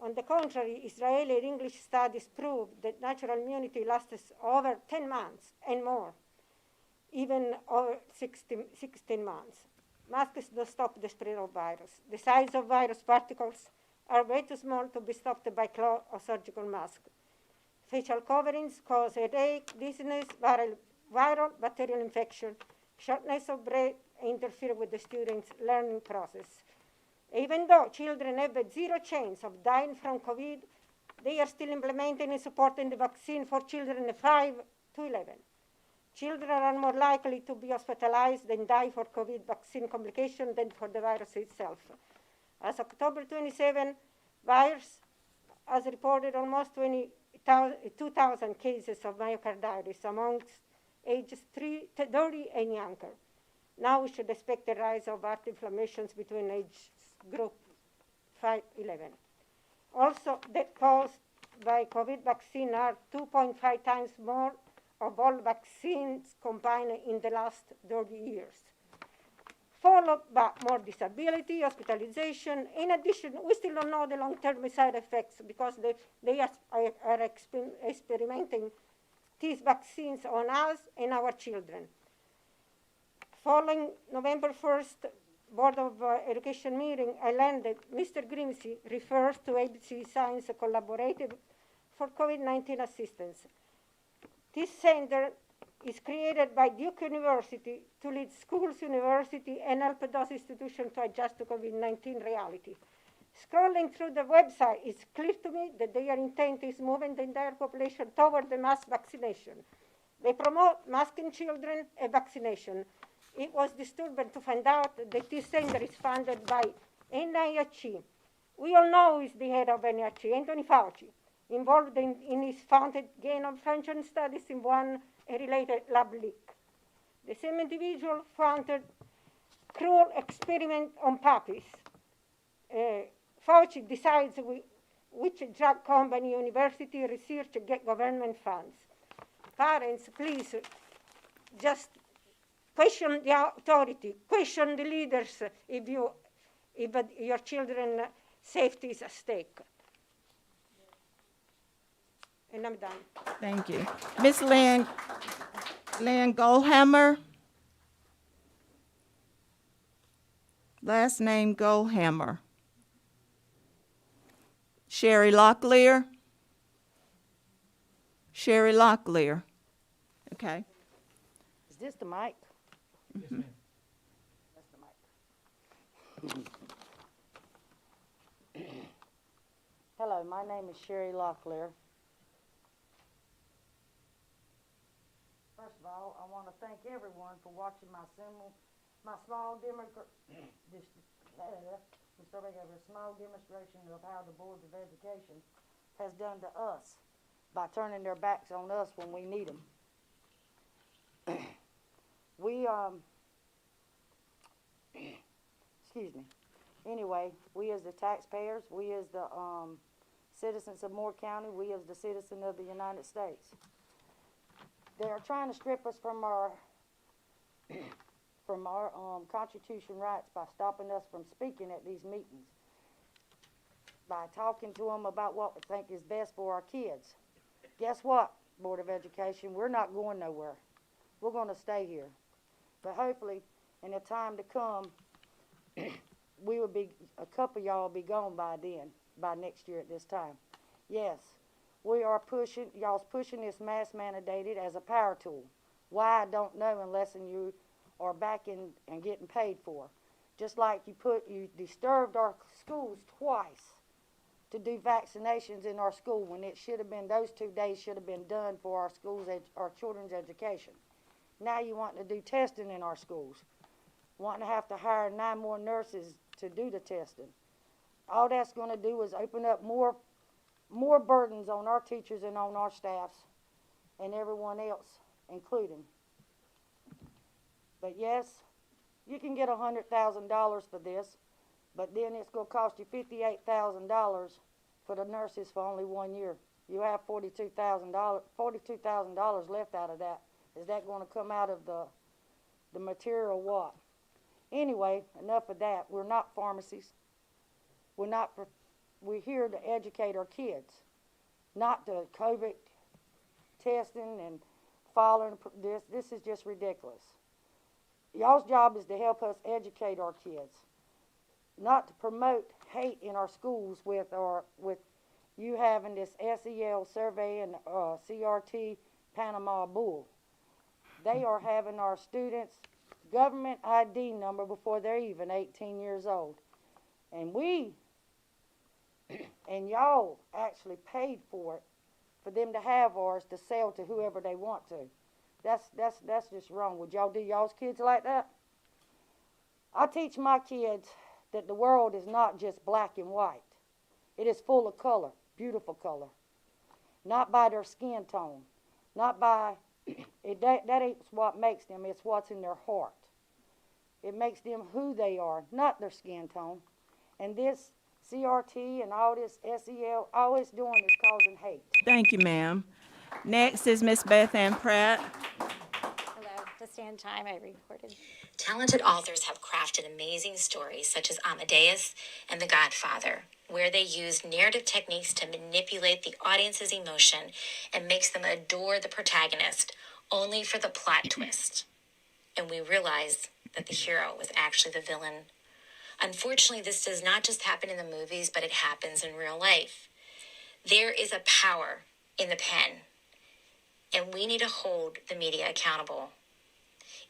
H: On the contrary, Israeli and English studies prove that natural immunity lasts over 10 months and more, even over 16 months. Masks don't stop the spread of virus. The size of virus particles are way too small to be stopped by cloth or surgical mask. Facial coverings cause headache, dizziness, viral bacterial infection, shortness of breath, interfere with the students' learning process. Even though children have zero chance of dying from COVID, they are still implementing and supporting the vaccine for children 5 to 11. Children are more likely to be hospitalized and die for COVID vaccine complications than for the virus itself. As October 27, virus has reported almost 2,000 cases of myocarditis amongst ages 30 and younger. Now we should expect a rise of heart inflammations between age group 5-11. Also, deaths caused by COVID vaccine are 2.5 times more of all vaccines combined in the last 30 years, followed by more disability, hospitalization. In addition, we still don't know the long-term side effects because they are experimenting these vaccines on us and our children. Following November 1st Board of Education meeting, I learned that Mr. Grimsey refers to ABC Science Collaborative for COVID-19 assistance. This center is created by Duke University to lead schools, university, and help those institutions to adjust to COVID-19 reality. Scrolling through the website, it's clear to me that their intent is moving the entire population toward the mass vaccination. They promote masking children and vaccination. It was disturbing to find out that this center is funded by NIH. We all know who is the head of NIH, Anthony Fauci, involved in his funded gain-of-function studies in one related lab leak. The same individual funded cruel experiment on puppies. Fauci decides which drug company, university, research get government funds. Parents, please, just question the authority, question the leaders if your children's safety is at stake. And I'm done.
B: Thank you. Ms. Lynn Goldhammer. Last name Goldhammer. Sherry Locklear. Sherry Locklear. Okay.
Q: Is this the mic?
C: Yes, ma'am.
Q: That's the mic. Hello, my name is Sherry Locklear. First of all, I want to thank everyone for watching my small demonstration of how the Board of Education has done to us by turning their backs on us when we need them. Excuse me. Anyway, we as the taxpayers, we as the citizens of Moore County, we as the citizens of the United States, they are trying to strip us from our Constitution rights by stopping us from speaking at these meetings, by talking to them about what we think is best for our kids. Guess what, Board of Education? We're not going nowhere. We're going to stay here. But hopefully, in the time to come, a couple of y'all will be gone by then, by next year at this time. Yes, we are y'all's pushing this mask mandated as a power tool. Why, I don't know unless you are backing and getting paid for. Just like you disturbed our schools twice to do vaccinations in our school when it should have been, those 2 days should have been done for our schools, our children's education. Now you want to do testing in our schools. Want to have to hire 9 more nurses to do the testing. All that's going to do is open up more burdens on our teachers and on our staffs and everyone else, including.
H: But yes, you can get $100,000 for this, but then it's gonna cost you $58,000 for the nurses for only 1 year. You have $42,000 left out of that. Is that gonna come out of the material what? Anyway, enough of that. We're not pharmacies. We're here to educate our kids, not to COVID testing and following this. This is just ridiculous. Y'all's job is to help us educate our kids, not to promote hate in our schools with you having this SEL survey and CRT Panama bull. They are having our students' government ID number before they're even 18 years old. And and y'all actually paid for it, for them to have ours to sell to whoever they want to. That's just wrong. Would y'all do y'all's kids like that? I teach my kids that the world is not just black and white. It is full of color, beautiful color. Not by their skin tone, not by, that ain't what makes them, it's what's in their heart. It makes them who they are, not their skin tone. And this CRT and all this SEL, all it's doing is causing hate.
B: Thank you, ma'am. Next is Miss Beth Ann Pratt.
V: Hello, to stand time I recorded.
K: Talented authors have crafted amazing stories such as Amadeus and The Godfather, where they use narrative techniques to manipulate the audience's emotion and makes them adore the protagonist, only for the plot twist. And we realize that the hero was actually the villain. Unfortunately, this does not just happen in the movies, but it happens in real life. There is a power in the pen, and we need to hold the media accountable.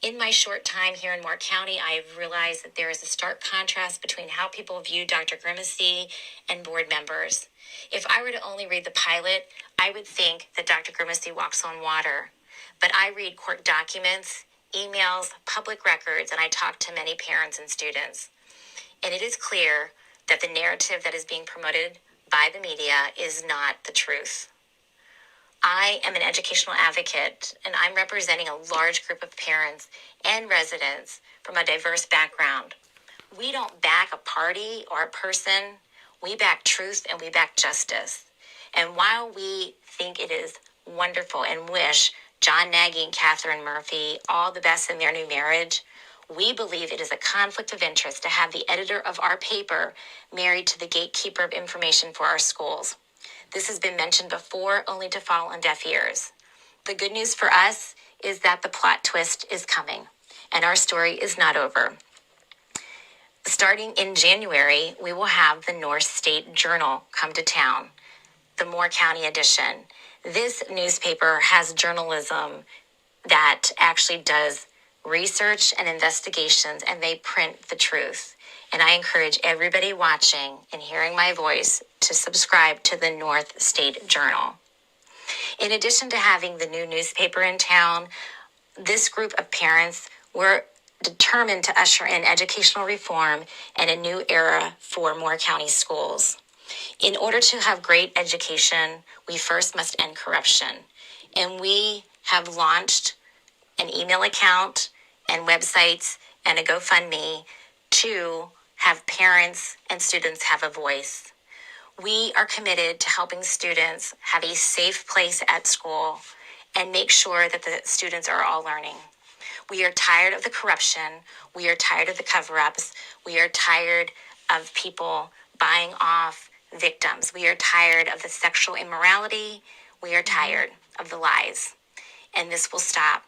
K: In my short time here in Moore County, I have realized that there is a stark contrast between how people view Dr. Grimacy and board members. If I were to only read the pilot, I would think that Dr. Grimacy walks on water. But I read court documents, emails, public records, and I talk to many parents and students. And it is clear that the narrative that is being promoted by the media is not the truth. I am an educational advocate, and I'm representing a large group of parents and residents from a diverse background. We don't back a party or a person. We back truth and we back justice. And while we think it is wonderful and wish John Nagy and Catherine Murphy all the best in their new marriage, we believe it is a conflict of interest to have the editor of our paper married to the gatekeeper of information for our schools. This has been mentioned before, only to fall on deaf ears. The good news for us is that the plot twist is coming, and our story is not over. Starting in January, we will have the North State Journal come to town, the Moore County edition. This newspaper has journalism that actually does research and investigations, and they print the truth. And I encourage everybody watching and hearing my voice to subscribe to the North State Journal. In addition to having the new newspaper in town, this group of parents were determined to usher in educational reform and a new era for Moore County schools. In order to have great education, we first must end corruption. And we have launched an email account and websites and a GoFundMe to have parents and students have a voice. We are committed to helping students have a safe place at school and make sure that the students are all learning. We are tired of the corruption. We are tired of the cover-ups. We are tired of people buying off victims. We are tired of the sexual immorality. We are tired of the lies. And this will stop.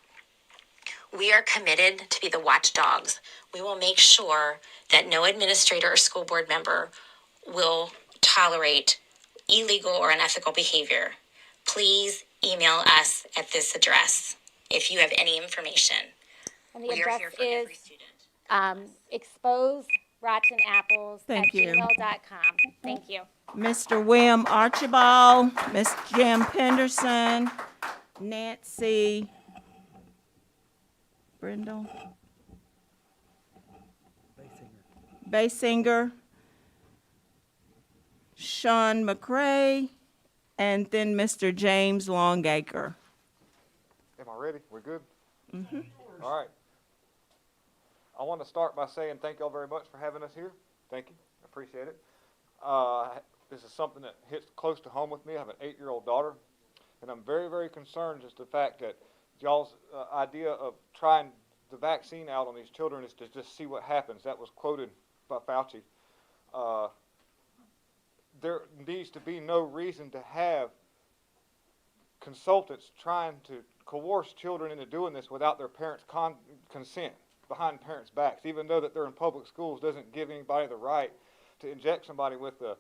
K: We are committed to be the watchdogs. We will make sure that no administrator or school board member will tolerate illegal or unethical behavior. Please email us at this address if you have any information.
V: And the
K: We are
V: address
K: here for
V: is
K: every student.
V: exposerottenapples
B: Thank you.
V: @gmail.com. Thank you.
B: Mr. William Archibald, Miss Jim Penderson, Nancy Brindle, Basinger, Sean McCray, and then Mr. James Longacre.
L: Am I ready? We're good?
B: Mm-hmm.
L: All right. I want to start by saying thank y'all very much for having us here. Thank you. I appreciate it. This is something that hits close to home with me. I have an 8-year-old daughter, and I'm very, very concerned just the fact that y'all's idea of trying the vaccine out on these children is to just see what happens. That was quoted by Fauci. There needs to be no reason to have consultants trying to coerce children into doing this without their parents' consent behind parents' backs, even though that they're in public schools doesn't give anybody the right to inject somebody with the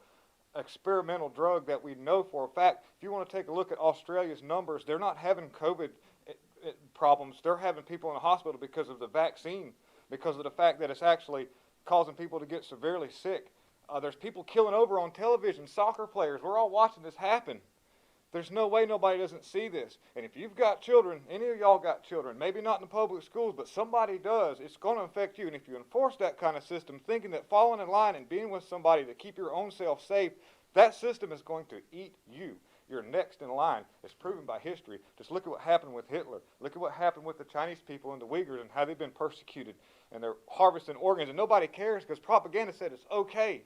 L: experimental drug that we know for a fact. If you want to take a look at Australia's numbers, they're not having COVID problems. They're having people in the hospital because of the vaccine, because of the fact that it's actually causing people to get severely sick. There's people killing over on television, soccer players. We're all watching this happen. There's no way nobody doesn't see this. And if you've got children, any of y'all got children, maybe not in the public schools, but somebody does, it's going to affect you. And if you enforce that kind of system, thinking that falling in line and being with somebody to keep your own self safe, that system is going to eat you. You're next in line. It's proven by history. Just look at what happened with Hitler. Look at what happened with the Chinese people and the Uyghurs and how they've been persecuted. And they're harvesting organs. And nobody cares because propaganda said it's okay.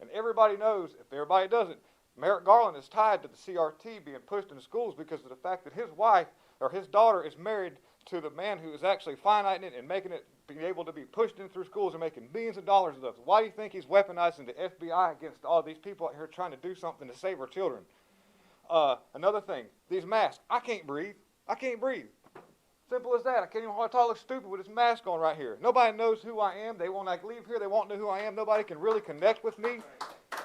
L: And everybody knows, if everybody doesn't, Merrick Garland is tied to the CRT being pushed in schools because of the fact that his wife or his daughter is married to the man who is actually finiting it and making it be able to be pushed in through schools and making millions of dollars of those. Why do you think he's weaponizing the FBI against all these people out here trying to do something to save our children? Another thing, these masks. I can't breathe. I can't breathe. Simple as that. I can't even hardly talk. I look stupid with this mask on right here. Nobody knows who I am. They won't leave here. They won't know who I am. Nobody can really connect with me.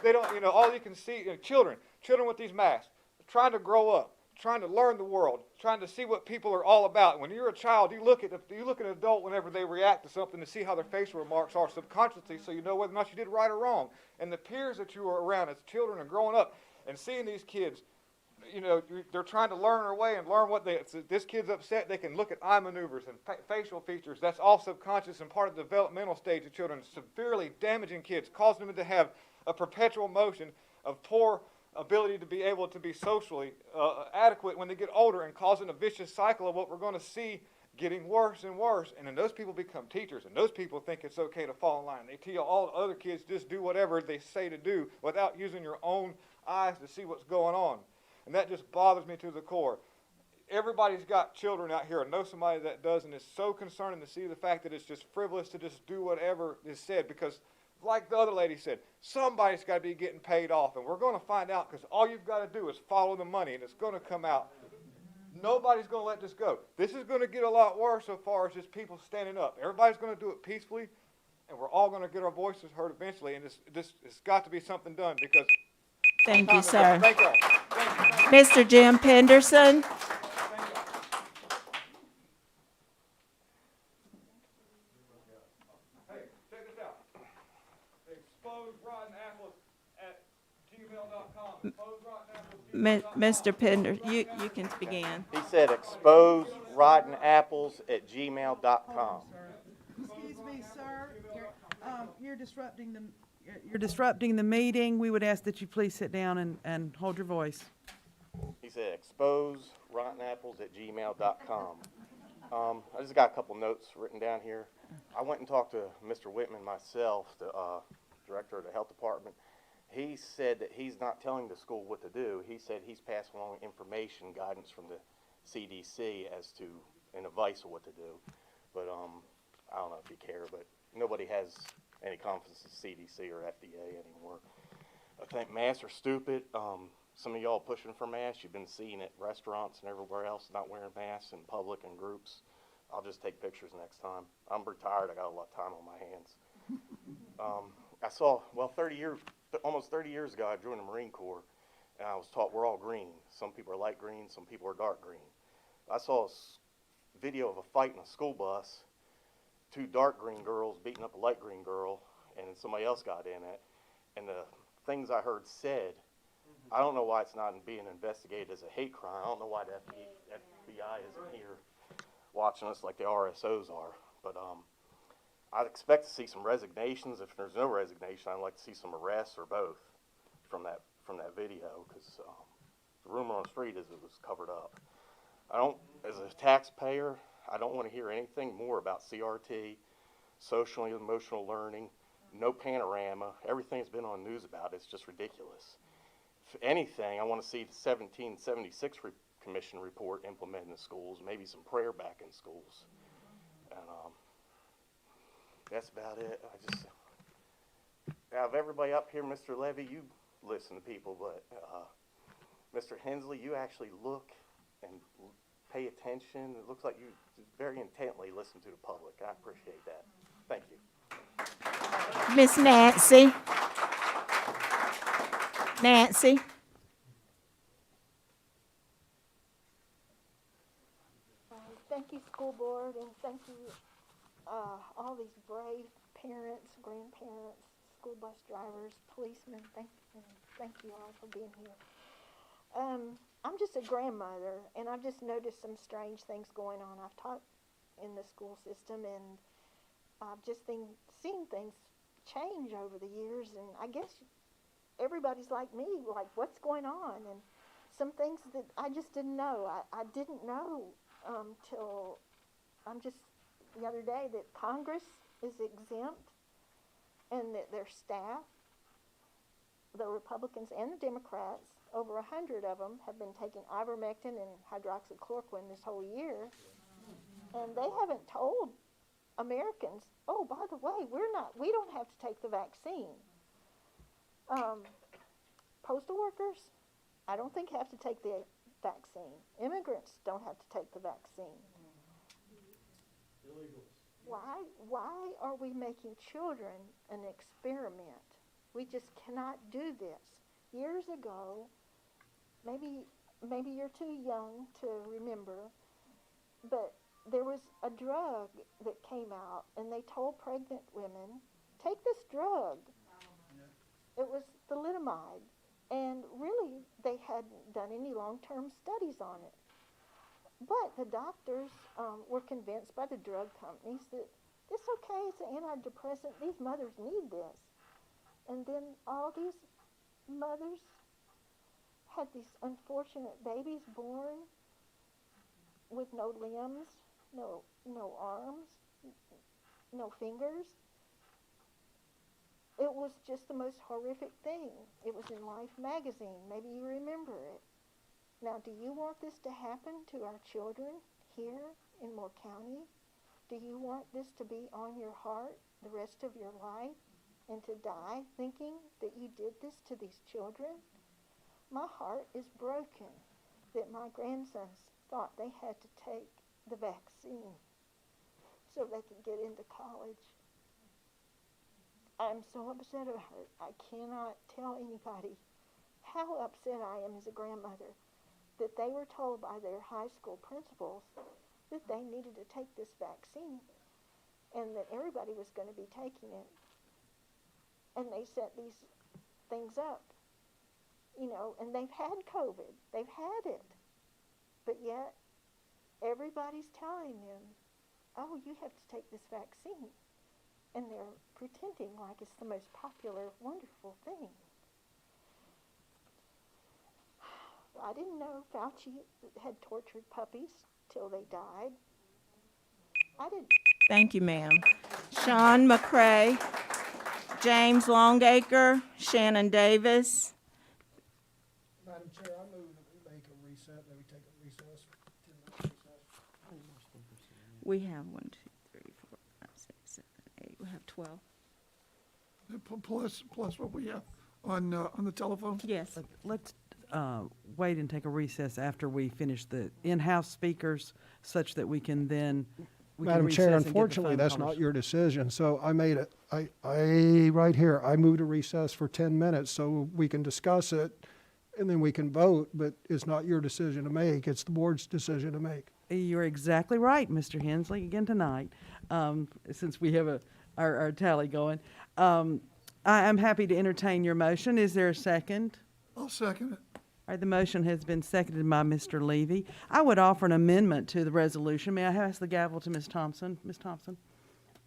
L: They don't, all you can see, children with these masks, trying to grow up, trying to learn the world, trying to see what people are all about. When you're a child, you look at an adult whenever they react to something to see how their facial remarks are subconsciously, so you know whether or not you did right or wrong. And the peers that you are around as children are growing up and seeing these kids, they're trying to learn their way and learn what this kid's upset. They can look at eye maneuvers and facial features. That's all subconscious and part of the developmental stage of children, severely damaging kids, causing them to have a perpetual motion of poor ability to be able to be socially adequate when they get older, and causing a vicious cycle of what we're going to see getting worse and worse. And then those people become teachers, and those people think it's okay to fall in line. They tell all the other kids just do whatever they say to do without using your own eyes to see what's going on. And that just bothers me to the core. Everybody's got children out here. I know somebody that does, and it's so concerning to see the fact that it's just frivolous to just do whatever is said, because like the other lady said, somebody's got to be getting paid off, and we're going to find out, because all you've got to do is follow the money, and it's going to come out. Nobody's going to let this go. This is going to get a lot worse so far as just people standing up. Everybody's going to do it peacefully, and we're all going to get our voices heard eventually, and it's got to be something done, because...
B: Thank you, sir.
L: Thank y'all.
B: Mr. Jim Penderson. Mr. Pender, you can begin.
U: He said expose rotten apples at gmail.com.
A: Excuse me, sir. You're disrupting the meeting. We would ask that you please sit down and hold your voice.
U: He said expose rotten apples at gmail.com. I just got a couple notes written down here. I went and talked to Mr. Whitman myself, the director of the health department. He said that he's not telling the school what to do. He said he's passing along information, guidance from the CDC as to and advice of what to do. But I don't know if you care, but nobody has any confidence in CDC or FDA anymore. I think masks are stupid. Some of y'all pushing for masks. You've been seeing at restaurants and everywhere else not wearing masks in public and groups. I'll just take pictures next time. I'm retired. I got a lot of time on my hands. I saw, almost 30 years ago, I joined the Marine Corps, and I was taught we're all green. Some people are light green, some people are dark green. I saw a video of a fight in a school bus, 2 dark green girls beating up a light green girl, and then somebody else got in it. And the things I heard said, I don't know why it's not being investigated as a hate crime. I don't know why the FBI isn't here watching us like the RSOs are. But I'd expect to see some resignations. If there's no resignation, I'd like to see some arrests or both from that video, because the rumor on the street is it was covered up. As a taxpayer, I don't want to hear anything more about CRT, social and emotional learning, no panorama. Everything's been on news about it. It's just ridiculous. If anything, I want to see the 1776 Commission report implemented in the schools, maybe some prayer back in schools. And that's about it. I just, out of everybody up here, Mr. Levy, you listen to people, but Mr. Hensley, you actually look and pay attention. It looks like you very intently listen to the public. I appreciate that. Thank you.
I: Miss Nancy. Nancy.
M: Thank you, school board, and thank you, all these brave parents, grandparents, school bus drivers, policemen. Thank you all for being here. I'm just a grandmother, and I've just noticed some strange things going on. I've taught in the school system, and I've just seen things change over the years, and I guess everybody's like me, like, what's going on? And some things that I just didn't know. I didn't know till the other day that Congress is exempt and that their staff, the Republicans and the Democrats, over 100 of them have been taking ivermectin and hydroxychloroquine this whole year, and they haven't told Americans, oh, by the way, we don't have to take the vaccine. Postal workers, I don't think have to take the vaccine. Immigrants don't have to take the vaccine.
T: Illegals.
M: Why are we making children an experiment? We just cannot do this. Years ago, maybe you're too young to remember, but there was a drug that came out, and they told pregnant women, take this drug. It was thalidomide, and really they hadn't done any long-term studies on it. But the doctors were convinced by the drug companies that it's okay, it's an antidepressant, these mothers need this. And then all these mothers had these unfortunate babies born with no limbs, no arms, no fingers. It was just the most horrific thing. It was in Life magazine. Maybe you remember it. Now, do you want this to happen to our children here in Moore County? Do you want this to be on your heart the rest of your life and to die thinking that you did this to these children? My heart is broken that my grandsons thought they had to take the vaccine so they could get into college. I'm so upset about it. I cannot tell anybody how upset I am as a grandmother that they were told by their high school principals that they needed to take this vaccine and that everybody was going to be taking it. And they set these things up, and they've had COVID. They've had it. But yet, everybody's telling them, oh, you have to take this vaccine. And they're pretending like it's the most popular, wonderful thing. I didn't know Fauci had tortured puppies till they died. I didn't.
I: Thank you, ma'am. Sean McCrae, James Longacre, Shannon Davis.
F: Madam Chair, I move that we make a reset, that we take a recess, 10-minute recess.
I: We have 1, 2, 3, 4, 5, 6, 7, 8. We have 12.
D: Plus what we have on the telephone?
I: Yes.
A: Let's wait and take a recess after we finish the in-house speakers, such that we can then.
F: Madam Chair, unfortunately, that's not your decision, so I made it, right here, I moved a recess for 10 minutes so we can discuss it, and then we can vote, but it's not your decision to make, it's the board's decision to make.
A: You're exactly right, Mr. Hensley, again tonight, since we have our tally going. I'm happy to entertain your motion. Is there a second?
D: I'll second it.
A: All right, the motion has been seconded by Mr. Levy. I would offer an amendment to the resolution. May I pass the gavel to Ms. Thompson? Ms. Thompson?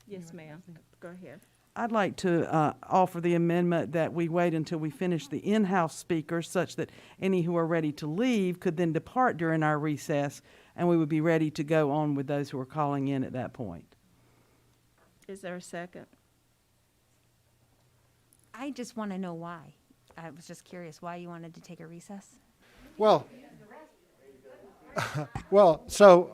I: Yes, ma'am. Go ahead.
A: I'd like to offer the amendment that we wait until we finish the in-house speakers, such that any who are ready to leave could then depart during our recess, and we would be ready to go on with those who are calling in at that point.
B: Is there a second?
N: I just want to know why. I was just curious why you wanted to take a recess.
F: Well, so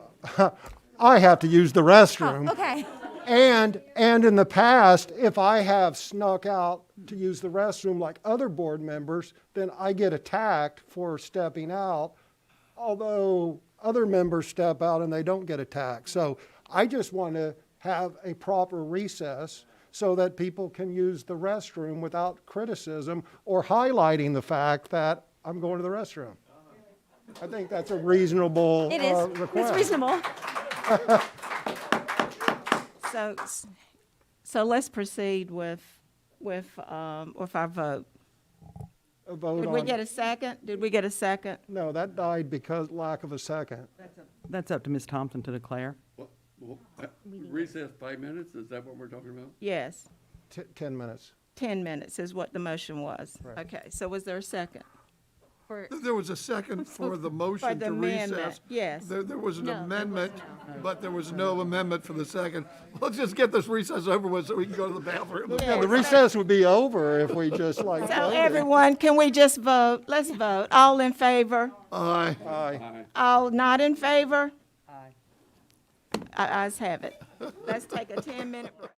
F: I have to use the restroom.
N: Oh, okay.
F: And in the past, if I have snuck out to use the restroom like other board members, then I get attacked for stepping out, although other members step out and they don't get attacked. So I just want to have a proper recess so that people can use the restroom without criticism or highlighting the fact that I'm going to the restroom. I think that's a reasonable
N: It is.
F: request.
N: It's reasonable.
B: So let's proceed with our vote.
F: A vote
B: Did we
F: on-
B: get a second? Did we get a second?
F: No, that died because lack of a second.
A: That's up to Ms. Thompson to declare.
E: Recess 5 minutes, is that what we're talking about?
B: Yes.
F: 10 minutes.
B: 10 minutes is what the motion was.
F: Right.
B: Okay, so was there a second?
O: There was a second for the motion
B: the
O: to
B: amendment,
O: recess.
B: yes.
O: There was an
B: No, there was
O: amendment,
B: no.
O: but there was no amendment for the second. Let's just get this recess over with so we can go to the bathroom.
F: Yeah, the recess would be over if we just like.
B: So
F: voted.
B: everyone, can we just vote? Let's vote. All in favor?
O: Aye.
F: Aye.
B: All not in favor? Aye. Ayes have it. Let's take a 10-minute break.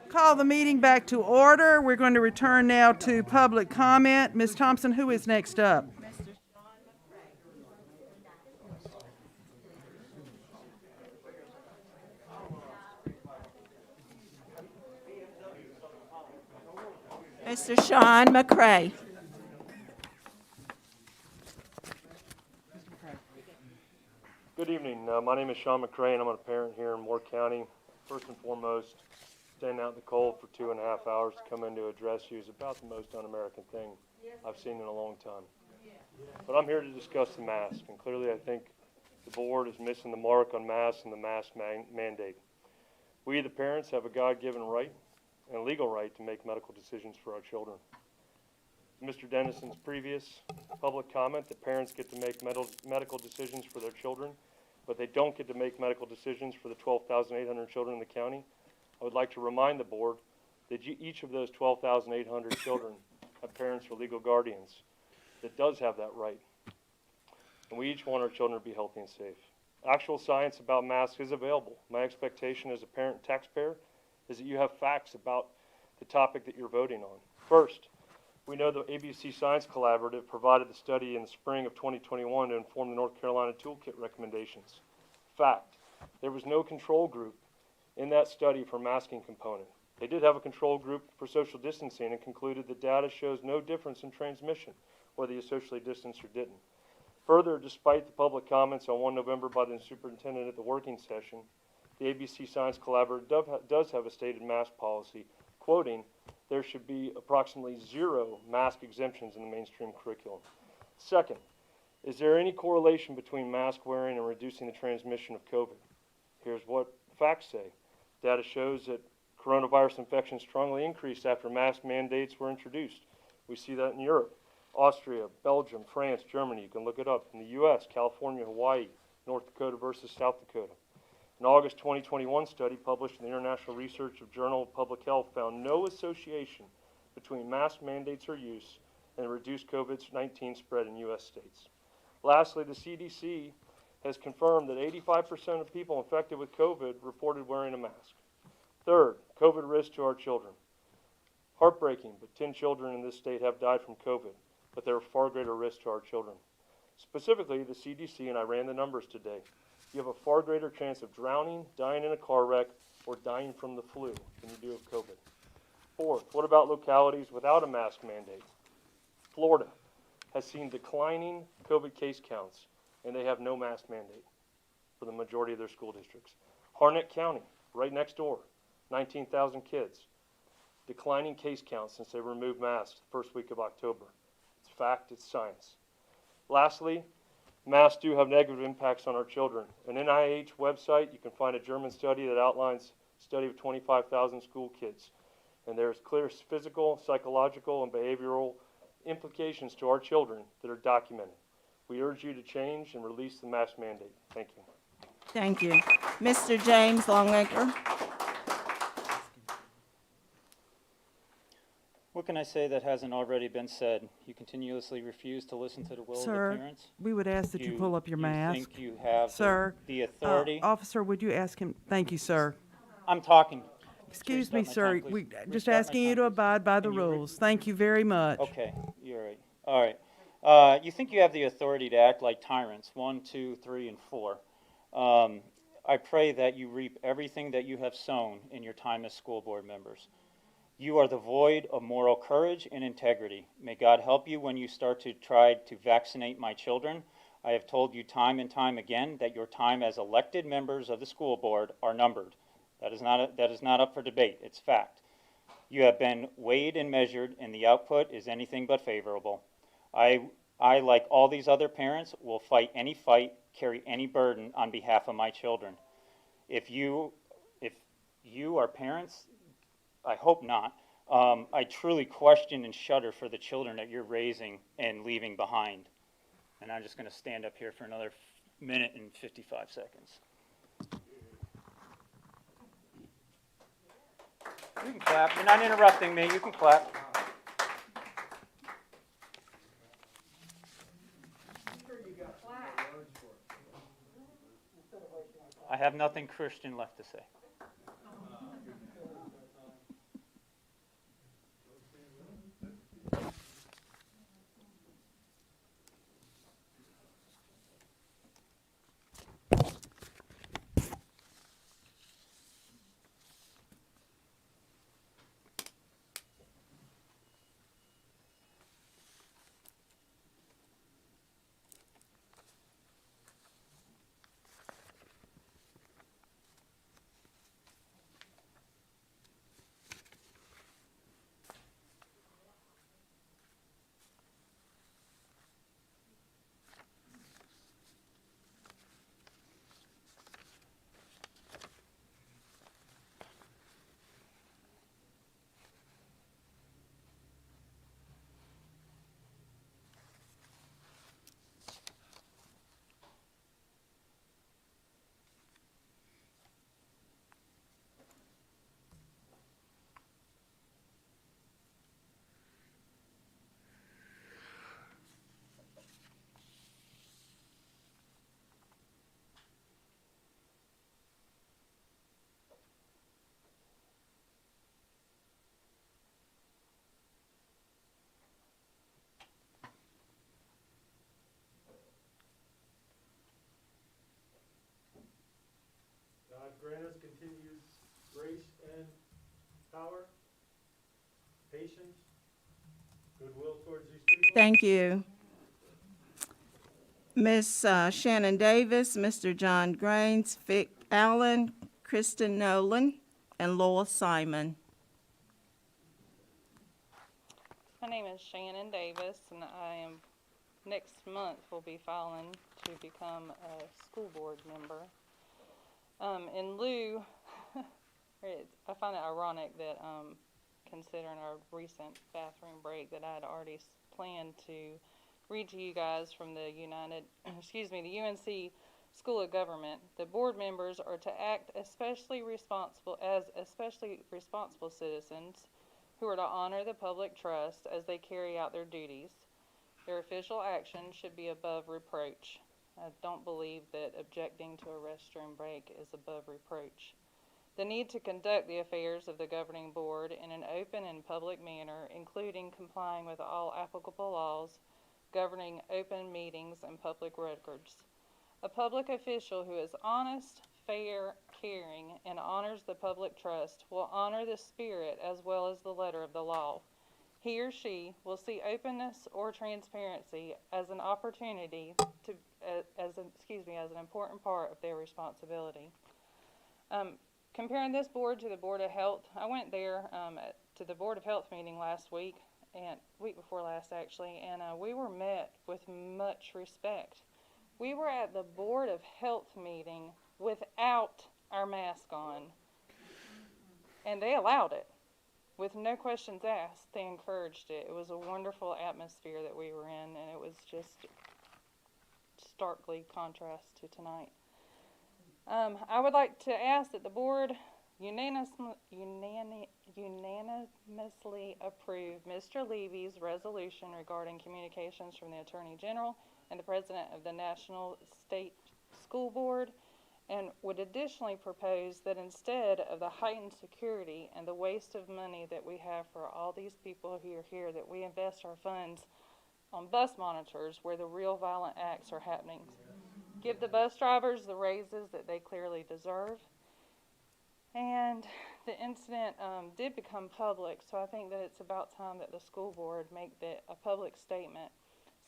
A: Call the meeting back to order. We're going to return now to public comment. Ms. Thompson, who is next up?
B: Mr. Sean McCray.
T: Good evening. My name is Sean McCray, and I'm a parent here in Moore County. First and foremost, standing out in the cold for 2.5 hours to come in to address you is about the most un-American thing I've seen in a long time. But I'm here to discuss the mask, and clearly I think the board is missing the mark on masks and the mask mandate. We, the parents, have a God-given right and a legal right to make medical decisions for our children. Mr. Dennison's previous public comment that parents get to make medical decisions for their children, but they don't get to make medical decisions for the 12,800 children in the county. I would like to remind the board that each of those 12,800 children have parents or legal guardians that does have that right. And we each want our children to be healthy and safe. Actual science about masks is available. My expectation as a parent and taxpayer is that you have facts about the topic that you're voting on. First, we know the ABC Science Collaborative provided the study in the spring of 2021 to inform the North Carolina Toolkit recommendations. Fact, there was no control group in that study for masking component. They did have a control group for social distancing and concluded that data shows no difference in transmission, whether you socially distanced or didn't. Further, despite the public comments on 1 November by the superintendent at the working session, the ABC Science Collaborative does have a stated mask policy, quoting, there should be approximately 0 mask exemptions in the mainstream curriculum. Second, is there any correlation between mask wearing and reducing the transmission of COVID? Here's what facts say. Data shows that coronavirus infections strongly increased after mask mandates were introduced. We see that in Europe, Austria, Belgium, France, Germany. You can look it up. In the U.S., California, Hawaii, North Dakota versus South Dakota. An August 2021 study published in the International Research Journal of Public Health found no association between mask mandates or use and reduced COVID-19 spread in U.S. states. Lastly, the CDC has confirmed that 85% of people infected with COVID reported wearing a mask. Third, COVID risk to our children. Heartbreaking, but 10 children in this state have died from COVID, but there are far greater risks to our children. Specifically, the CDC, and I ran the numbers today, you have a far greater chance of drowning, dying in a car wreck, or dying from the flu than you do of COVID. Fourth, what about localities without a mask mandate? Florida has seen declining COVID case counts, and they have no mask mandate for the majority of their school districts. Harnett County, right next door, 19,000 kids. Declining case counts since they removed masks the first week of October. It's fact, it's science. Lastly, masks do have negative impacts on our children. An NIH website, you can find a German study that outlines a study of 25,000 school kids. And there's clear physical, psychological, and behavioral implications to our children that are documented. We urge you to change and release the mask mandate. Thank you.
B: Thank you. Mr. James Longacre.
P: What can I say that hasn't already been said? You continuously refuse to listen to the will of the parents.
A: Sir, we would ask that you pull up your mask.
P: You think you have
A: Sir,
P: the authority?
A: Officer, would you ask him? Thank you, sir.
P: I'm talking.
A: Excuse me, sir.
P: Time,
A: We just
P: Restart my
A: asking you to
P: time,
A: abide by the rules. Thank you very much.
P: Okay, you're right. All right. You think you have the authority to act like tyrants, 1, 2, 3, and 4. I pray that you reap everything that you have sown in your time as school board members. You are devoid of moral courage and integrity. May God help you when you start to try to vaccinate my children. I have told you time and time again that your time as elected members of the school board are numbered. That is not up for debate. It's fact. You have been weighed and measured, and the output is anything but favorable. I, like all these other parents, will fight any fight, carry any burden on behalf of my children. If you are parents, I hope not. I truly question and shudder for the children that you're raising and leaving behind. And I'm just going to stand up here for another minute and 55 seconds. You can clap. You're not interrupting me. You can clap. I have nothing Christian left to say.
T: patience, goodwill towards these people.
B: Thank you. Miss Shannon Davis, Mr. John Grains, Vic Allen, Kristen Nolan, and Lowell Simon.
J: My name is Shannon Davis, and next month will be filing to become a school board member. In lieu, I find it ironic that, considering our recent bathroom break, that I had already planned to read to you guys from the the UNC School of Government. The board members are to act especially responsible citizens who are to honor the public trust as they carry out their duties. Their official action should be above reproach. I don't believe that objecting to a restroom break is above reproach. The need to conduct the affairs of the governing board in an open and public manner, including complying with all applicable laws governing open meetings and public records. A public official who is honest, fair, caring, and honors the public trust will honor the spirit as well as the letter of the law. He or she will see openness or transparency as an opportunity to, as an important part of their responsibility. Comparing this board to the Board of Health, I went there to the Board of Health meeting last week, and week before last actually, and we were met with much respect. We were at the Board of Health meeting without our mask on, and they allowed it. With no questions asked, they encouraged it. It was a wonderful atmosphere that we were in, and it was just starkly contrast to tonight. I would like to ask that the board unanimously approve Mr. Levy's resolution regarding communications from the Attorney General and the President of the National State School Board, and would additionally propose that instead of the heightened security and the waste of money that we have for all these people who are here, that we invest our funds on bus monitors where the real violent acts are happening. Give the bus drivers the raises that they clearly deserve. And the incident did become public, so I think that it's about time that the school board make a public statement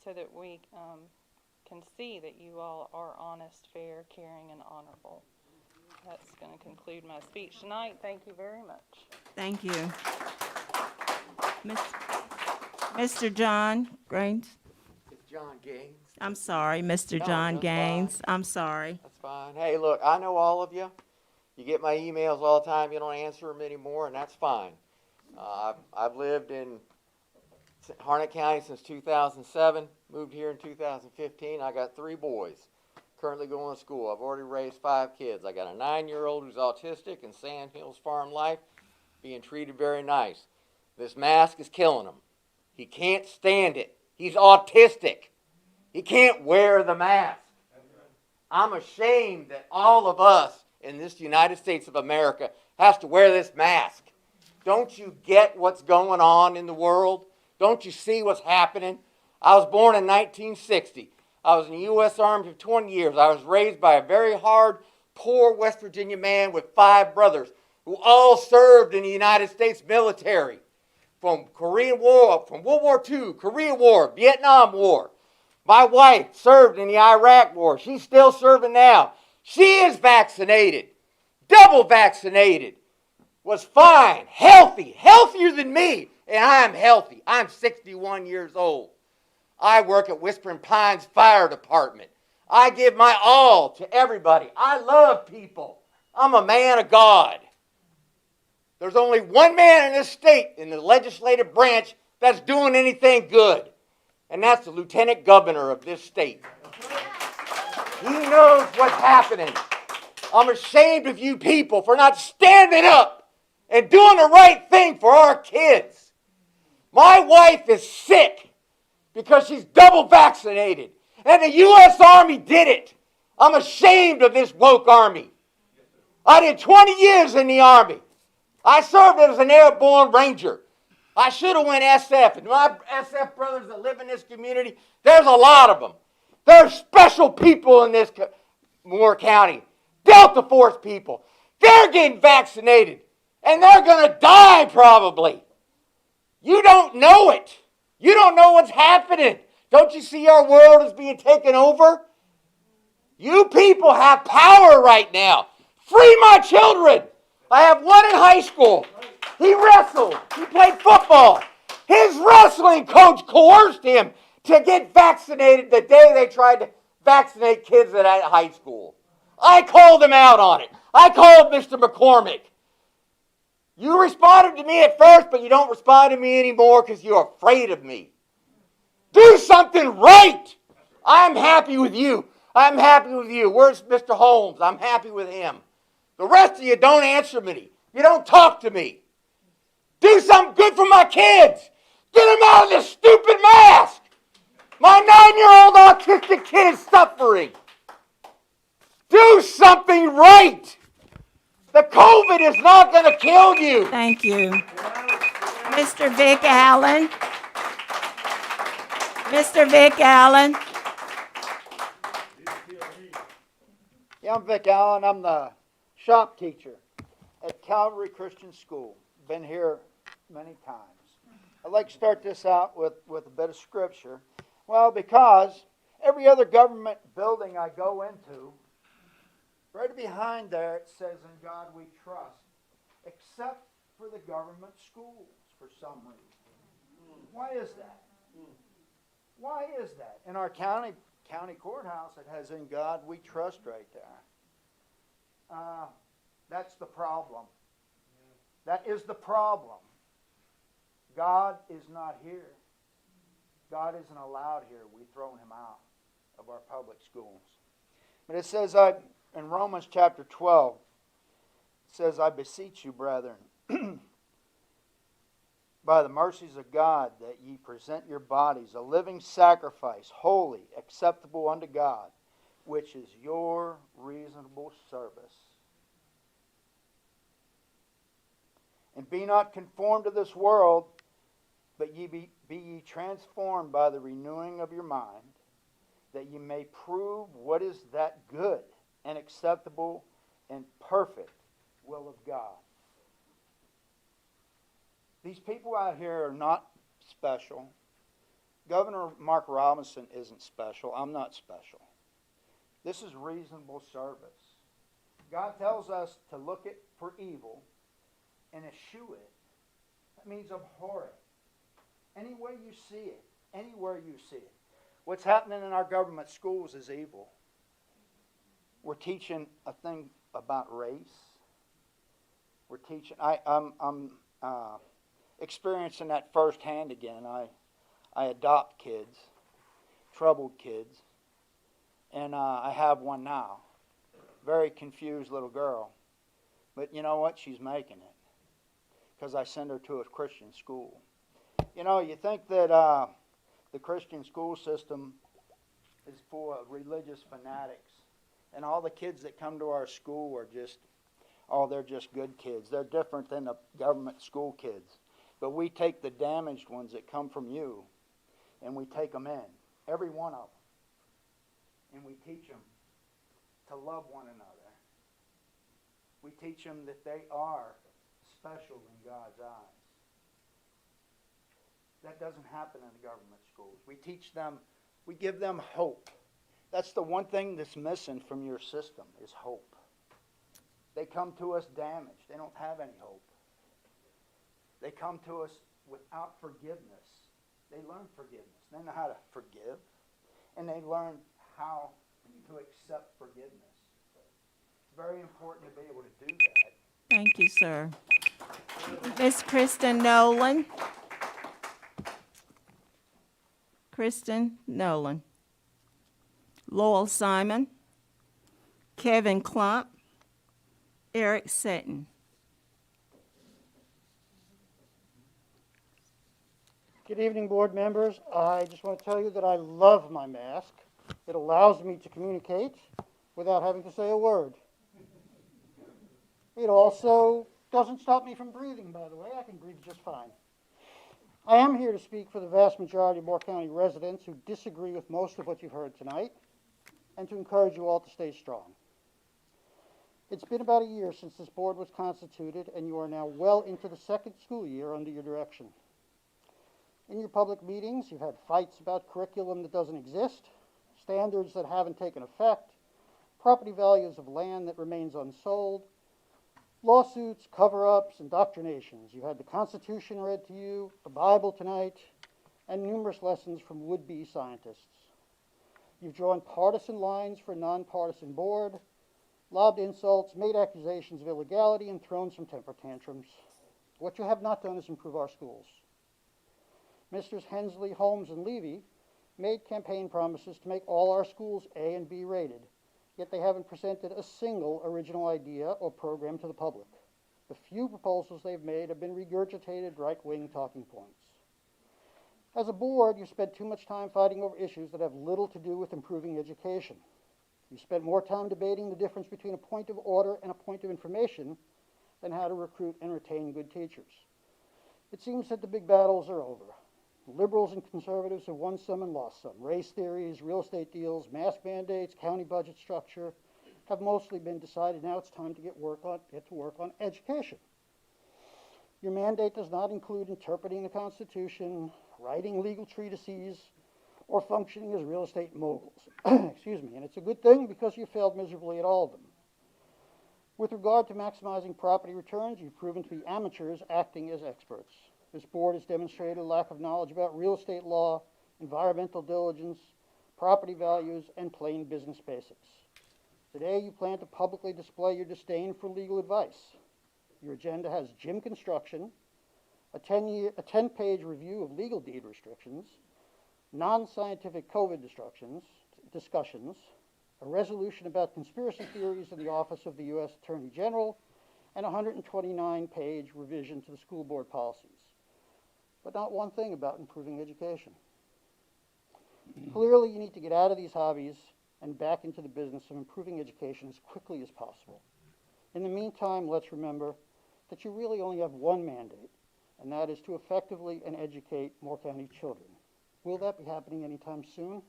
J: so that we can see that you all are honest, fair, caring, and honorable. That's going to conclude my speech tonight. Thank you very much.
B: Thank you. Mr. John Grains?
R: It's John Gaines.
B: I'm sorry, Mr.
R: No,
B: John
R: that's
B: Gaines.
R: fine.
B: I'm sorry.
R: That's fine. Hey, look, I know all of you. You get my emails all the time. You don't answer them anymore, and that's fine. I've lived in Harnett County since 2007. Moved here in 2015. I got 3 boys currently going to school. I've already raised 5 kids. I got a 9-year-old who's autistic in Sand Hills Farm Life, being treated very nice. This mask is killing him. He can't stand it. He's autistic. He can't wear the mask. I'm ashamed that all of us in this United States of America has to wear this mask. Don't you get what's going on in the world? Don't you see what's happening? I was born in 1960. I was in the U.S. Army for 20 years. I was raised by a very hard, poor West Virginia man with 5 brothers who all served in the United States military. From Korean War, from World War II, Korean War, Vietnam War. My wife served in the Iraq War. She's still serving now. She is vaccinated, double vaccinated, was fine, healthy, healthier than me, and I'm healthy. I'm 61 years old. I work at Whispering Pines Fire Department. I give my all to everybody. I love people. I'm a man of God. There's only one man in this state, in the legislative branch, that's doing anything good, and that's the lieutenant governor of this state. He knows what's happening. I'm ashamed of you people for not standing up and doing the right thing for our kids. My wife is sick because she's double vaccinated, and the U.S. Army did it. I'm ashamed of this woke Army. I did 20 years in the Army. I served as an airborne ranger. I should have went SF. And my SF brothers that live in this community, there's a lot of them. There's special people in this Moore County. Delta Force people. They're getting vaccinated. And they're going to die probably. You don't know it. You don't know what's happening. Don't you see our world is being taken over? You people have power right now. Free my children. I have one in high school. He wrestled. He played football. His wrestling coach coerced him to get vaccinated the day they tried to vaccinate kids at high school. I called him out on it. I called Mr. McCormick. You responded to me at first, but you don't respond to me anymore because you're afraid of me. Do something right. I'm happy with you. I'm happy with you. Where's Mr. Holmes? I'm happy with him. The rest of you don't answer me. You don't talk to me. Do something good for my kids. Get them out of this stupid mask. My 9-year-old autistic kid is suffering. Do something right. The COVID is not going to kill you.
B: Thank you. Mr. Vic Allen. Mr. Vic Allen.
G: Yeah, I'm Vic Allen. I'm the shop teacher at Calvary Christian School. Been here many times. I'd like to start this out with a bit of scripture. Well, because every other government building I go into, right behind there it says, "In God we trust," except for the government schools for some reason. Why is that? Why is that? In our county courthouse, it has "In God we trust" right there. That's the problem. That is the problem. God is not here. God isn't allowed here. We've thrown him out of our public schools. But it says in Romans chapter 12, it says, "I beseech you, brethren, by the mercies of God, that ye present your bodies a living sacrifice, holy, acceptable unto God, which is your reasonable service. And be not conformed to this world, but be ye transformed by the renewing of your mind, that ye may prove what is that good and acceptable and perfect will of God." These people out here are not special. Governor Mark Robinson isn't special. I'm not special. This is reasonable service. God tells us to look at for evil and eschew it. That means abhor it. Any way you see it, anywhere you see it. What's happening in our government schools is evil. We're teaching a thing about race. We're teaching. I'm experiencing that firsthand again. I adopt kids, troubled kids, and I have one now. Very confused little girl, but you know what? She's making it because I send her to a Christian school. You know, you think that the Christian school system is for religious fanatics, and all the kids that come to our school are just, they're just good kids. They're different than the government school kids. But we take the damaged ones that come from you, and we take them in, every one of them, and we teach them to love one another. We teach them that they are special in God's eyes. That doesn't happen in the government schools. We teach them, we give them hope. That's the one thing that's missing from your system is hope. They come to us damaged. They don't have any hope. They come to us without forgiveness. They learn forgiveness. They know how to forgive, and they learn how to accept forgiveness. It's very important to be able to do that.
B: Thank you, sir. Miss Kristen Nolan. Kristen Nolan. Lowell Simon. Kevin Klump. Eric Sutton.
G: Good evening, board members. I just want to tell you that I love my mask. It allows me to communicate without having to say a word. It also doesn't stop me from breathing, by the way. I can breathe just fine. I am here to speak for the vast majority of Moore County residents who disagree with most of what you've heard tonight, and to encourage you all to stay strong. It's been about a year since this board was constituted, and you are now well into the second school year under your direction.
C: In your public meetings, you've had fights about curriculum that doesn't exist, standards that haven't taken effect, property values of land that remains unsold, lawsuits, cover-ups, indoctrinations. You had the Constitution read to you, the Bible tonight, and numerous lessons from would-be scientists. You've drawn partisan lines for a nonpartisan board, lobbed insults, made accusations of illegality, and thrown some temper tantrums. What you have not done is improve our schools. Misters Hensley, Holmes, and Levy made campaign promises to make all our schools A and B rated, yet they haven't presented a single original idea or program to the public. The few proposals they've made have been regurgitated right-wing talking points. As a board, you spent too much time fighting over issues that have little to do with improving education. You spent more time debating the difference between a point of order and a point of information than how to recruit and retain good teachers. It seems that the big battles are over. Liberals and conservatives have won some and lost some. Race theories, real estate deals, mask mandates, county budget structure have mostly been decided. Now it's time to get to work on education. Your mandate does not include interpreting the Constitution, writing legal treatises, or functioning as real estate moguls. Excuse me, and it's a good thing because you failed miserably at all of them. With regard to maximizing property returns, you've proven to be amateurs acting as experts. This board has demonstrated a lack of knowledge about real estate law, environmental diligence, property values, and plain business basics. Today, you plan to publicly display your disdain for legal advice. Your agenda has gym construction, a 10-page review of legal deed restrictions, non-scientific COVID discussions, a resolution about conspiracy theories in the Office of the U.S. Attorney General, and a 129-page revision to the school board policies. But not one thing about improving education. Clearly, you need to get out of these hobbies and back into the business of improving education as quickly as possible. In the meantime, let's remember that you really only have one mandate, and that is to effectively and educate Moore County children. Will that be happening anytime soon?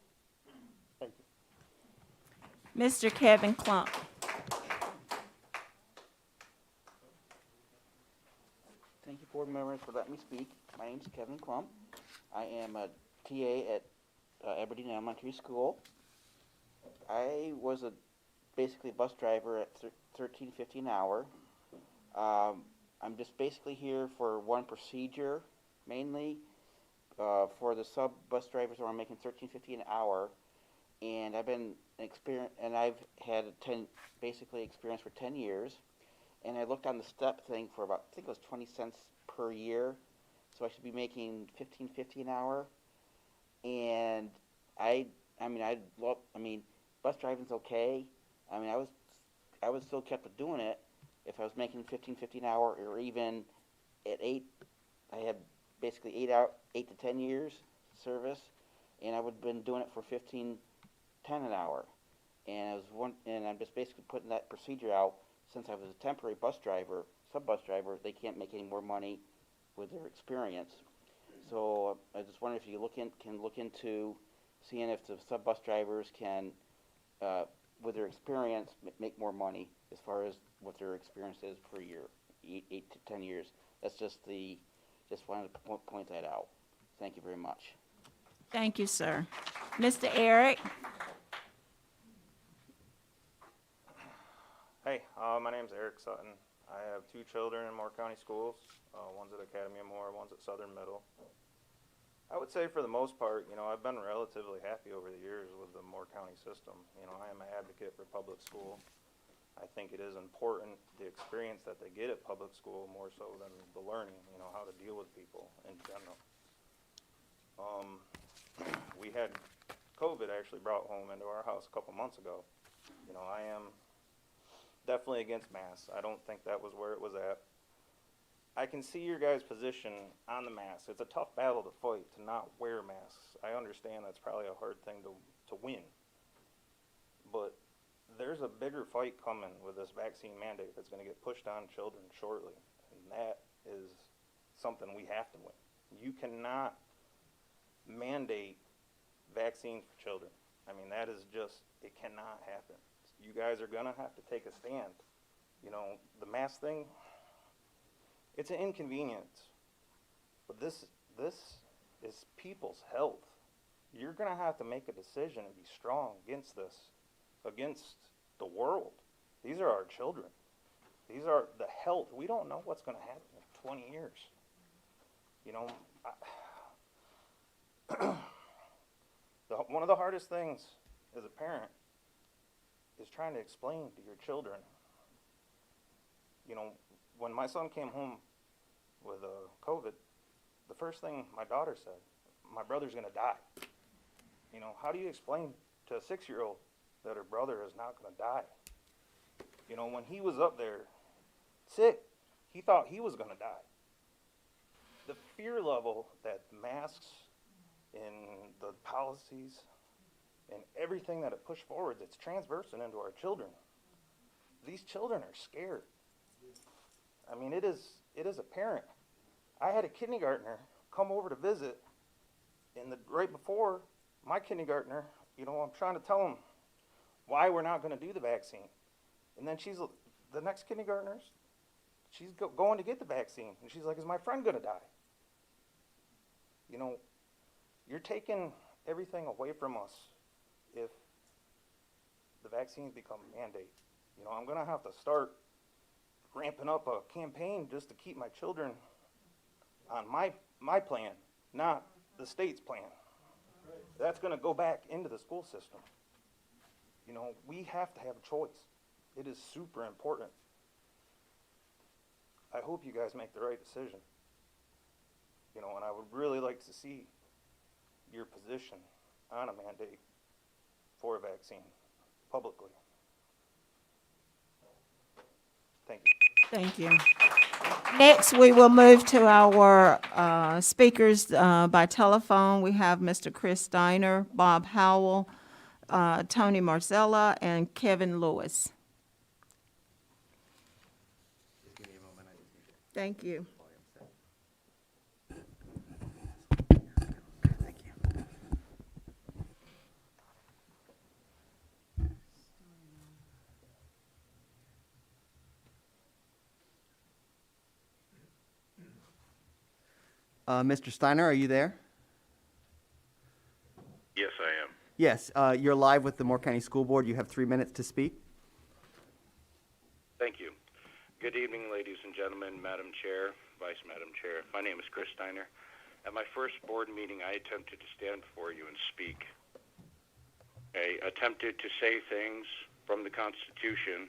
C: Thank you.
B: Mr. Kevin Klump.
S: Thank you, board members, for letting me speak. My name is Kevin Klump. I am a TA at Aberdeen Elementary School. I was basically a bus driver at $13.50 an hour. I'm just basically here for one procedure, mainly for the sub bus drivers who are making $13.50 an hour, and I've had basically experience for 10 years, and I looked on the step thing for about, I think it was 20 cents per year, so I should be making $15.50 an hour, and bus driving's okay. I would still kept doing it if I was making $15.50 an hour, or even at 8. I had basically 8 to 10 years service, and I would have been doing it for $15.10 an hour. And I'm just basically putting that procedure out since I was a temporary bus driver, sub bus driver. They can't make any more money with their experience. So I just wonder if you can look into seeing if the sub bus drivers can, with their experience, make more money as far as what their experience is per year, 8 to 10 years. That's just wanted to point that out. Thank you very much.
B: Thank you, sir. Mr. Eric?
W: Hey, my name's Eric Sutton. I have 2 children in Moore County Schools. One's at Academy of Moore, one's at Southern Middle. I would say for the most part, I've been relatively happy over the years with the Moore County system. I am an advocate for public school. I think it is important, the experience that they get at public school, more so than the learning, how to deal with people in general. We had COVID actually brought home into our house a couple months ago. I am definitely against masks. I don't think that was where it was at. I can see your guys' position on the masks. It's a tough battle to fight to not wear masks. I understand that's probably a hard thing to win. But there's a bigger fight coming with this vaccine mandate that's going to get pushed on children shortly. And that is something we have to win. You cannot mandate vaccines for children. That is just, it cannot happen. You guys are going to have to take a stand. The mask thing, it's an inconvenience. But this is people's health. You're gonna have to make a decision and be strong against this, against the world. These are our children. These are the health. We don't know what's gonna happen in 20 years. You know, one of the hardest things as a parent is trying to explain to your children. You know, when my son came home with COVID, the first thing my daughter said, my brother's gonna die. You know, how do you explain to a 6-year-old that her brother is not gonna die? You know, when he was up there sick, he thought he was gonna die. The fear level that masks and the policies and everything that it pushed forward, that's transversing into our children. These children are scared. I mean, it is a parent. I had a kindergartner come over to visit, and right before my kindergartner, you know, I'm trying to tell him why we're not going to do the vaccine. And then the next kindergartners, she's going to get the vaccine. And she's like, is my friend going to die? You know, you're taking everything away from us if the vaccines become a mandate. You know, I'm going to have to start ramping up a campaign just to keep my children on my plan, not the state's plan. That's going to go back into the school system. You know, we have to have a choice. It is super important. I hope you guys make the right decision. You know, and I would really like to see your position on a mandate for a vaccine publicly. Thank you.
B: Thank you. Next, we will move to our speakers by telephone. We have Mr. Chris Steiner, Bob Howell, Tony Marzella, and Kevin Lewis. Thank you.
H: Mr. Steiner, are you there?
K: Yes, I am.
H: Yes, you're live with the Moore County School Board. You have 3 minutes to speak.
K: Thank you. Good evening, ladies and gentlemen, Madam Chair, Vice Madam Chair. My name is Chris Steiner. At my first board meeting, I attempted to stand before you and speak. I attempted to say things from the Constitution,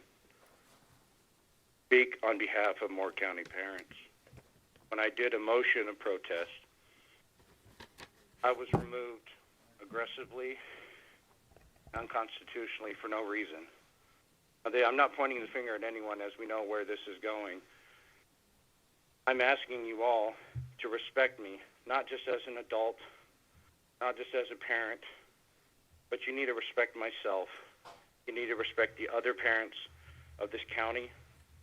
K: speak on behalf of Moore County parents. When I did a motion of protest, I was removed aggressively, unconstitutionally, for no reason. I'm not pointing the finger at anyone, as we know where this is going. I'm asking you all to respect me, not just as an adult, not just as a parent, but you need to respect myself. You need to respect the other parents of this county,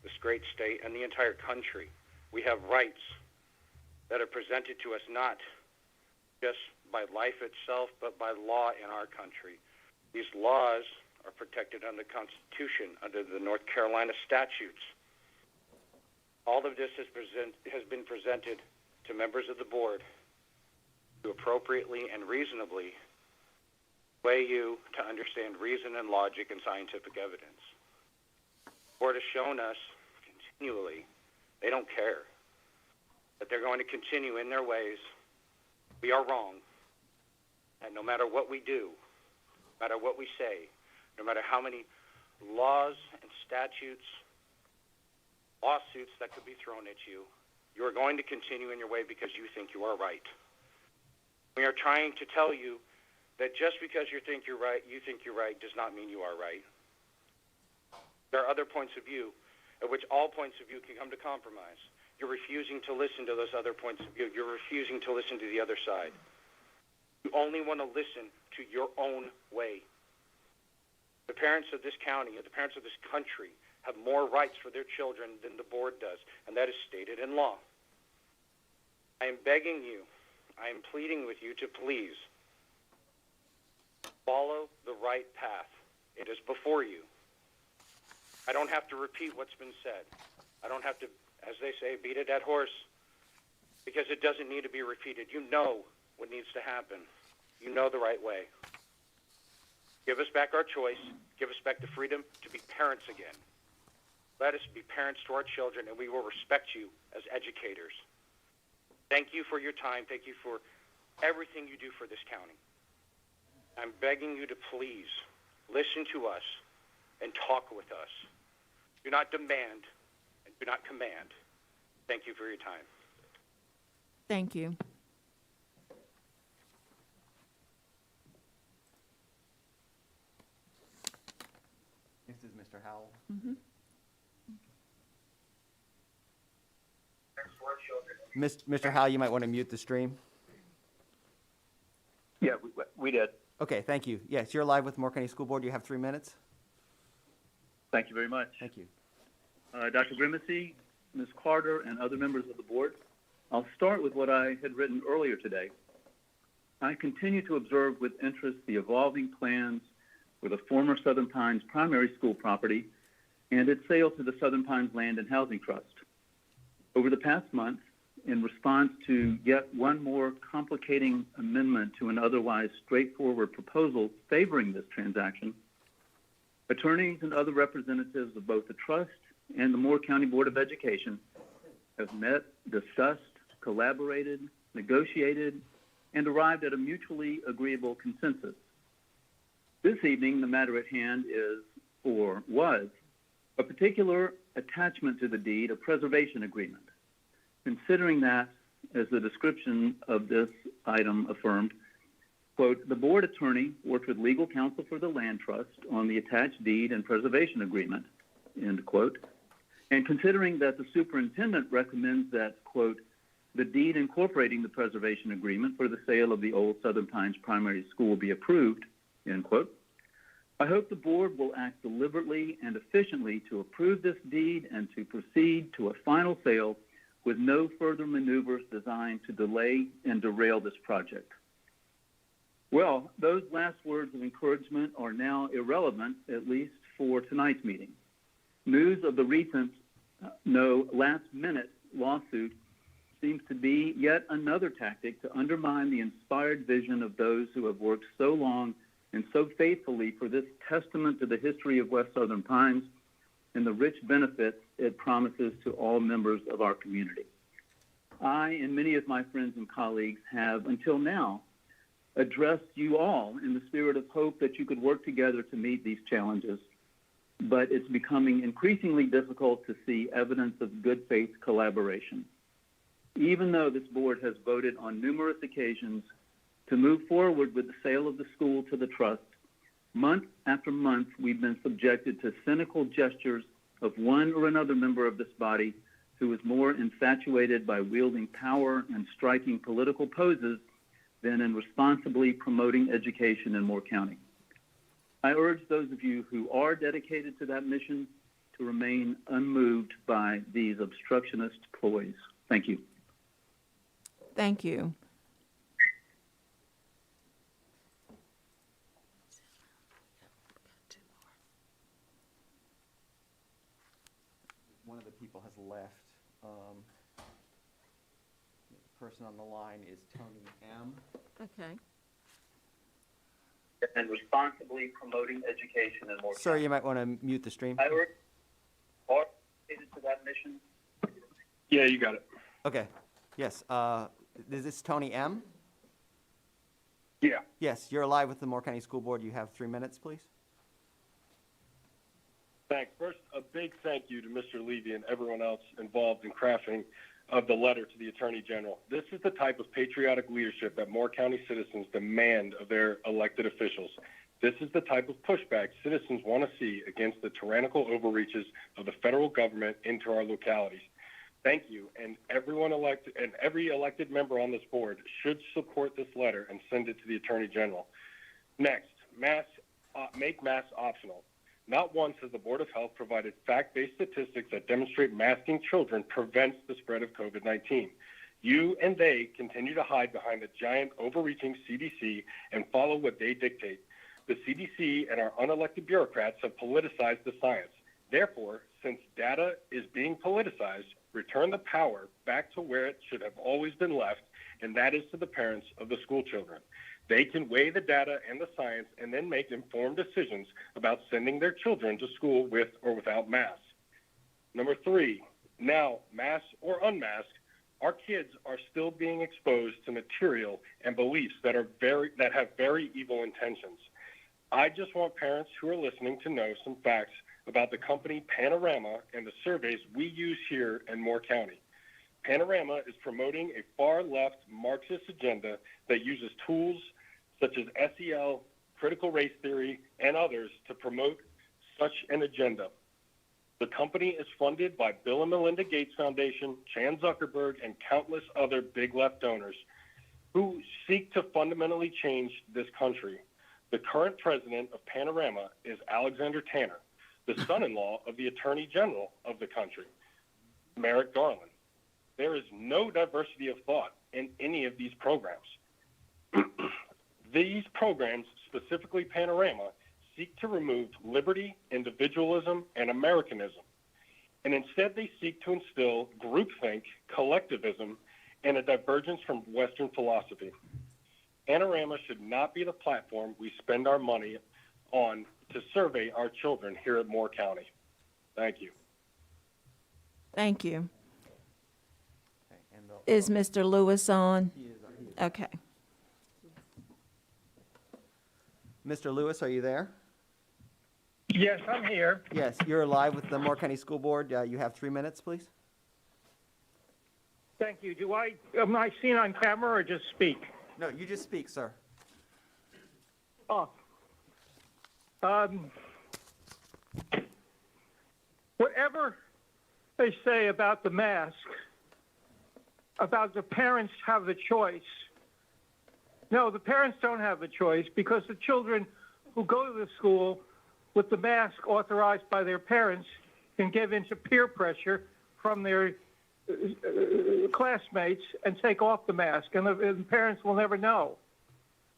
K: this great state, and the entire country. We have rights that are presented to us not just by life itself, but by law in our country. These laws are protected under the Constitution, under the North Carolina statutes. All of this has been presented to members of the board to appropriately and reasonably weigh you to understand reason and logic and scientific evidence. The board has shown us continually they don't care, that they're going to continue in their ways. We are wrong. And no matter what we do, no matter what we say, no matter how many laws and statutes, lawsuits that could be thrown at you, you are going to continue in your way because you think you are right. We are trying to tell you that just because you think you're right, does not mean you are right. There are other points of view at which all points of view can come to compromise. You're refusing to listen to those other points of view. You're refusing to listen to the other side. You only want to listen to your own way. The parents of this county, or the parents of this country, have more rights for their children than the board does, and that is stated in law. I am begging you, I am pleading with you to please follow the right path. It is before you. I don't have to repeat what's been said. I don't have to, as they say, beat a dead horse, because it doesn't need to be repeated. You know what needs to happen. You know the right way. Give us back our choice. Give us back the freedom to be parents again. Let us be parents to our children, and we will respect you as educators. Thank you for your time. Thank you for everything you do for this county. I'm begging you to please listen to us and talk with us. Do not demand and do not command. Thank you for your time.
B: Thank you.
H: Next is Mr. Howell. Mr. Howell, you might want to mute the stream.
L: Yeah, we did.
H: Okay, thank you. Yes, you're live with Moore County School Board. You have 3 minutes.
L: Thank you very much.
H: Thank you.
L: Dr. Grimacy, Ms. Carter, and other members of the board, I'll start with what I had written earlier today. I continue to observe with interest the evolving plans for the former Southern Pines primary school property and its sale to the Southern Pines Land and Housing Trust. Over the past month, in response to yet one more complicating amendment to an otherwise straightforward proposal favoring this transaction, attorneys and other representatives of both the trust and the Moore County Board of Education have met, discussed, collaborated, negotiated, and arrived at a mutually agreeable consensus. This evening, the matter at hand is, or was, a particular attachment to the deed, a preservation agreement. Considering that, as the description of this item affirmed, quote, the board attorney worked with legal counsel for the land trust on the attached deed and preservation agreement, end quote, and considering that the superintendent recommends that, quote, the deed incorporating the preservation agreement for the sale of the old Southern Pines primary school be approved, end quote, I hope the board will act deliberately and efficiently to approve this deed and to proceed to a final sale with no further maneuvers designed to delay and derail this project. Well, those last words of encouragement are now irrelevant, at least for tonight's meeting. News of the recent, last-minute lawsuit seems to be yet another tactic to undermine the inspired vision of those who have worked so long and so faithfully for this testament to the history of West Southern Pines and the rich benefits it promises to all members of our community. I and many of my friends and colleagues have, until now, addressed you all in the spirit of hope that you could work together to meet these challenges, but it's becoming increasingly difficult to see evidence of good faith collaboration. Even though this board has voted on numerous occasions to move forward with the sale of the school to the trust, month after month, we've been subjected to cynical gestures of one or another member of this body who is more infatuated by wielding power and striking political poses than in responsibly promoting education in Moore County. I urge those of you who are dedicated to that mission to remain unmoved by these obstructionist ploys. Thank you.
B: Thank you.
H: One of the people has left. The person on the line is Tony M.
B: Okay.
L: And responsibly promoting education in Moore
H: Sir, you might want to mute the stream.
L: I urge all related to that mission. Yeah, you got it.
H: Okay. Yes. Is this Tony M?
L: Yeah.
H: Yes, you're live with the Moore County School Board. You have 3 minutes, please.
Q: Thanks. First, a big thank you to Mr. Levy and everyone else involved in crafting of the letter to the Attorney General. This is the type of patriotic leadership that Moore County citizens demand of their elected officials. This is the type of pushback citizens want to see against the tyrannical overreaches of the federal government into our localities. Thank you, and everyone elected and every elected member on this board should support this letter and send it to the Attorney General. Next, make masks optional. Not once has the Board of Health provided fact-based statistics that demonstrate masking children prevents the spread of COVID-19. You and they continue to hide behind the giant overreaching CDC and follow what they dictate. The CDC and our unelected bureaucrats have politicized the science. Therefore, since data is being politicized, return the power back to where it should have always been left, and that is to the parents of the school children. They can weigh the data and the science and then make informed decisions about sending their children to school with or without masks. Number 3, now, masked or unmasked, our kids are still being exposed to material and beliefs that have very evil intentions. I just want parents who are listening to know some facts about the company Panorama and the surveys we use here in Moore County. Panorama is promoting a far-left Marxist agenda that uses tools such as SEL, critical race theory, and others to promote such an agenda. The company is funded by Bill and Melinda Gates Foundation, Chan Zuckerberg, and countless other big left donors who seek to fundamentally change this country. The current president of Panorama is Alexander Tanner, the son-in-law of the Attorney General of the country, Merrick Garland. There is no diversity of thought in any of these programs. These programs, specifically Panorama, seek to remove liberty, individualism, and Americanism. And instead they seek to instill groupthink, collectivism, and a divergence from Western philosophy. Panorama should not be the platform we spend our money on to survey our children here at Moore County. Thank you.
B: Thank you. Is Mr. Lewis on? Okay.
H: Mr. Lewis, are you there?
M: Yes, I'm here.
H: Yes, you're live with the Moore County School Board. You have 3 minutes, please.
M: Thank you. Am I seen on camera or just speak?
H: No, you just speak, sir.
M: Oh. Whatever they say about the mask, about the parents have the choice. No, the parents don't have the choice because the children who go to the school with the mask authorized by their parents can give into peer pressure from their classmates and take off the mask, and the parents will never know.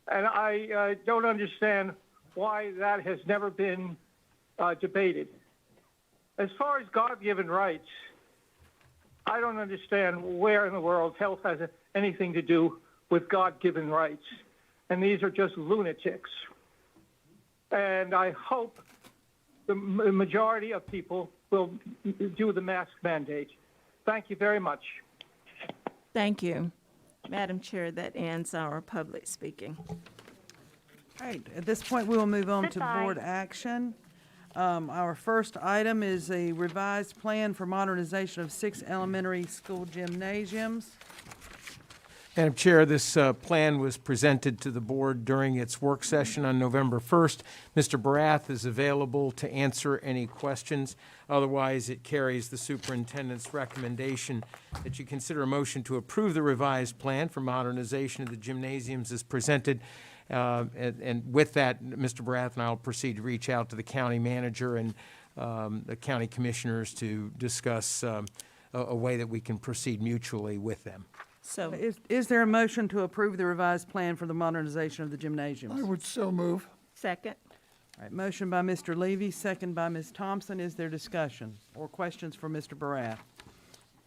M: And I don't understand why that has never been debated. As far as God-given rights, I don't understand where in the world health has anything to do with God-given rights. And these are just lunatics. And I hope the majority of people will do the mask mandate. Thank you very much.
B: Thank you. Madam Chair, that ends our public speaking.
A: All right, at this point, we will move on to board action. Our first item is a revised plan for modernization of 6 elementary school gymnasiums.
U: Madam Chair, this plan was presented to the board during its work session on November 1st. Mr. Barath is available to answer any questions. Otherwise, it carries the superintendent's recommendation that you consider a motion to approve the revised plan for modernization of the gymnasiums as presented. And with that, Mr. Barath and I will proceed to reach out to the county manager and the county commissioners to discuss a way that we can proceed mutually with them.
B: So,
A: Is there a motion to approve the revised plan for the modernization of the gymnasiums?
O: I would so move.
B: second.
A: All right, motion by Mr. Levy, second by Ms. Thompson. Is there discussion or questions for Mr. Barath?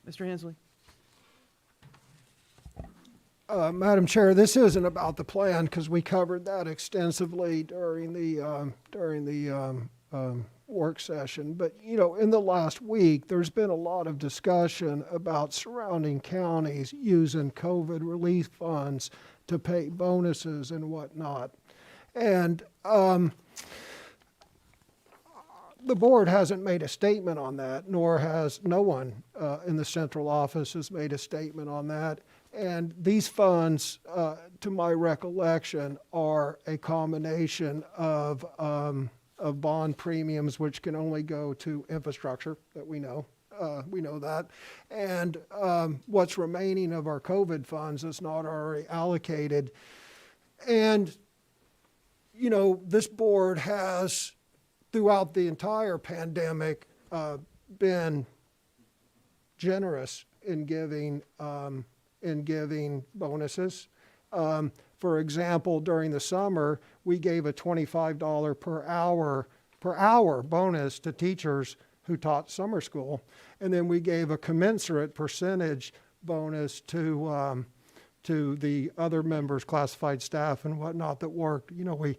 A: Mr. Hensley?
F: Madam Chair, this isn't about the plan because we covered that extensively during the work session. But, you know, in the last week, there's been a lot of discussion about surrounding counties using COVID relief funds to pay bonuses and whatnot. And the board hasn't made a statement on that, nor has no one in the central office has made a statement on that. And these funds, to my recollection, are a combination of bond premiums, which can only go to infrastructure, that we know that, and what's remaining of our COVID funds is not already allocated. And, you know, this board has, throughout the entire pandemic, been generous in giving bonuses. For example, during the summer, we gave a $25 per hour bonus to teachers who taught summer school. And then we gave a commensurate percentage bonus to the other members, classified staff and whatnot that worked. You know, we,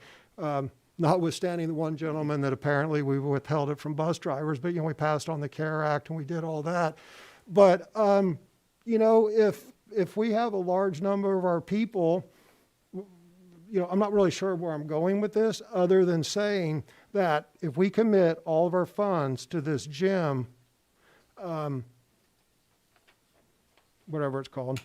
F: notwithstanding the one gentleman that apparently we withheld it from bus drivers, but, you know, we passed on the CARE Act and we did all that. But, you know, if we have a large number of our people, you know, I'm not really sure where I'm going with this, other than saying that if we commit all of our funds to this gym, whatever it's called,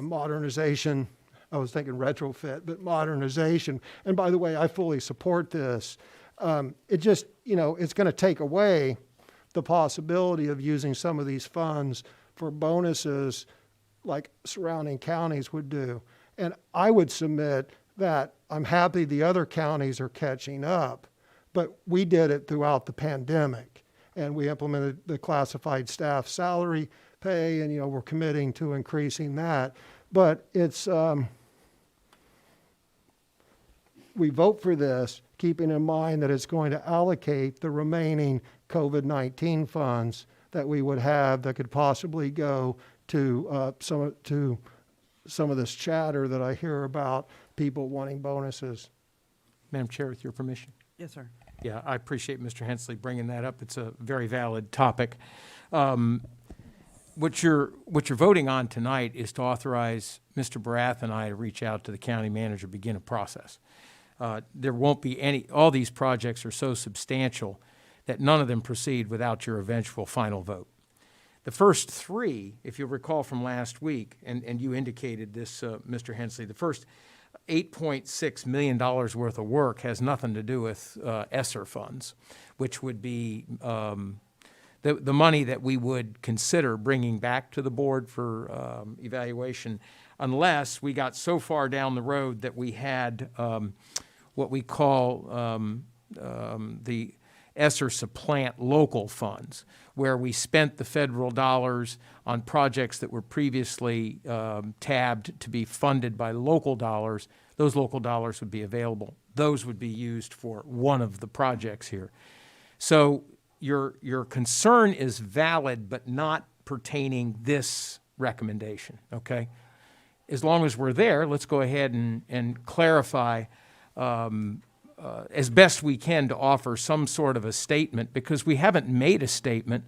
F: modernization, I was thinking retrofit, but modernization. And by the way, I fully support this. It just, you know, it's going to take away the possibility of using some of these funds for bonuses like surrounding counties would do. And I would submit that I'm happy the other counties are catching up, but we did it throughout the pandemic. And we implemented the classified staff salary pay, and, you know, we're committing to increasing that. But it's, we vote for this, keeping in mind that it's going to allocate the remaining COVID-19 funds that we would have that could possibly go to some of this chatter that I hear about people wanting bonuses.
U: Madam Chair, with your permission.
A: Yes, sir.
U: Yeah, I appreciate Mr. Hensley bringing that up. It's a very valid topic. What you're voting on tonight is to authorize Mr. Barath and I to reach out to the county manager, begin a process. There won't be any, all these projects are so substantial that none of them proceed without your eventual final vote. The first three, if you'll recall from last week, and you indicated this, Mr. Hensley, the first $8.6 million worth of work has nothing to do with ESSER funds, which would be the money that we would consider bringing back to the board for evaluation, unless we got so far down the road that we had what we call the ESSER supplant local funds, where we spent the federal dollars on projects that were previously tabbed to be funded by local dollars. Those local dollars would be available. Those would be used for one of the projects here. So your concern is valid, but not pertaining this recommendation, okay? As long as we're there, let's go ahead and clarify as best we can to offer some sort of a statement, because we haven't made a statement,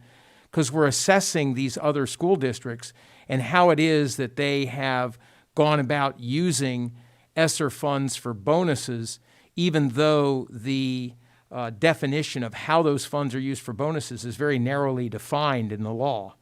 U: because we're assessing these other school districts and how it is that they have gone about using ESSER funds for bonuses, even though the definition of how those funds are used for bonuses is very narrowly defined in the law.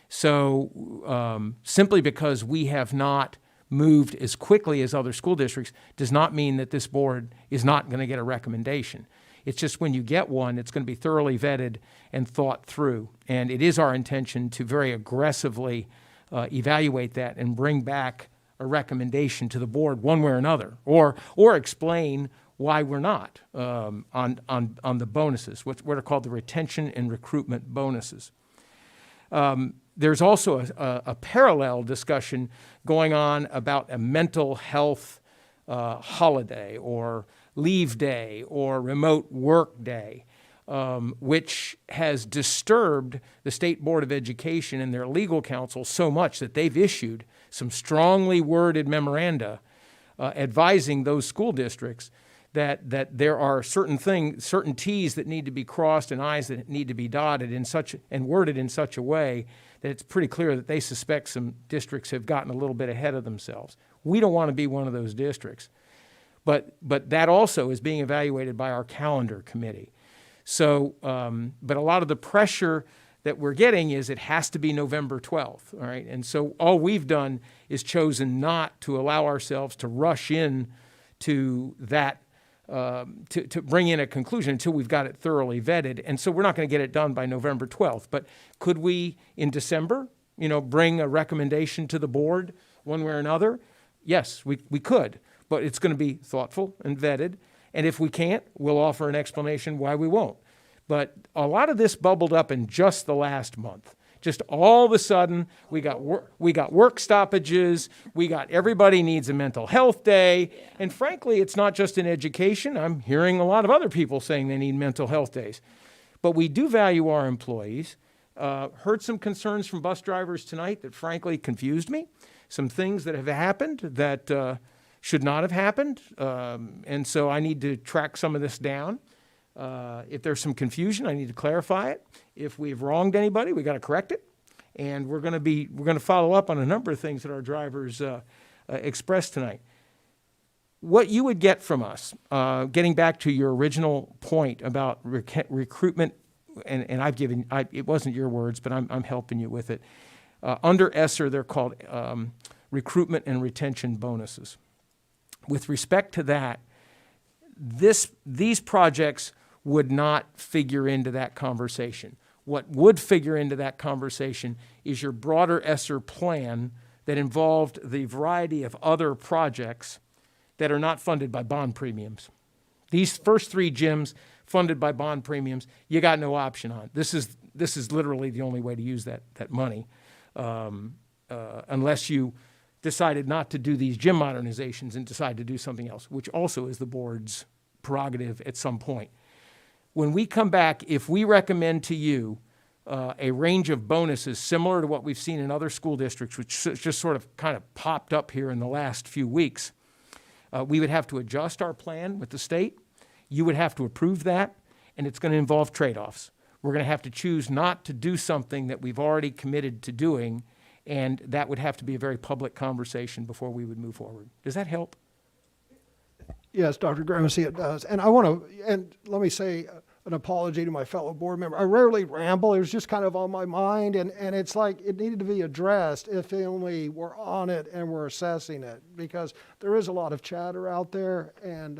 U: So simply because we have not moved as quickly as other school districts does not mean that this board is not going to get a recommendation. It's just when you get one, it's going to be thoroughly vetted and thought through. And it is our intention to very aggressively evaluate that and bring back a recommendation to the board one way or another, or explain why we're not on the bonuses, what are called the retention and recruitment bonuses. There's also a parallel discussion going on about a mental health holiday or leave day or remote work day, which has disturbed the State Board of Education and their legal counsel so much that they've issued some strongly worded memoranda advising those school districts that there are certain T's that need to be crossed and I's that need to be dotted and worded in such a way that it's pretty clear that they suspect some districts have gotten a little bit ahead of themselves. We don't want to be one of those districts. But that also is being evaluated by our calendar committee. So, but a lot of the pressure that we're getting is it has to be November 12th, all right? And so all we've done is chosen not to allow ourselves to rush in to that, to bring in a conclusion until we've got it thoroughly vetted. And so we're not going to get it done by November 12th. But could we, in December, bring a recommendation to the board one way or another? Yes, we could. But it's going to be thoughtful and vetted. And if we can't, we'll offer an explanation why we won't. But a lot of this bubbled up in just the last month. Just all of a sudden, we got work stoppages. We got everybody needs a mental health day. And frankly, it's not just in education. I'm hearing a lot of other people saying they need mental health days. But we do value our employees. Heard some concerns from bus drivers tonight that frankly confused me. Some things that have happened that should not have happened. And so I need to track some of this down. If there's some confusion, I need to clarify it. If we've wronged anybody, we got to correct it. And we're going to follow up on a number of things that our drivers expressed tonight. What you would get from us, getting back to your original point about recruitment, and it wasn't your words, but I'm helping you with it. Under ESSER, they're called recruitment and retention bonuses. With respect to that, these projects would not figure into that conversation. What would figure into that conversation is your broader ESSER plan that involved the variety of other projects that are not funded by bond premiums. These first 3 gyms funded by bond premiums, you got no option on. This is literally the only way to use that money, unless you decided not to do these gym modernizations and decide to do something else, which also is the board's prerogative at some point. When we come back, if we recommend to you a range of bonuses similar to what we've seen in other school districts, which just sort of kind of popped up here in the last few weeks, we would have to adjust our plan with the state. You would have to approve that, and it's going to involve trade-offs. We're going to have to choose not to do something that we've already committed to doing, and that would have to be a very public conversation before we would move forward. Does that help?
F: Yes, Dr. Grimacy, it does. And let me say an apology to my fellow board member. I rarely ramble. It was just kind of on my mind, and it's like it needed to be addressed if only we're on it and we're assessing it, because there is a lot of chatter out there, and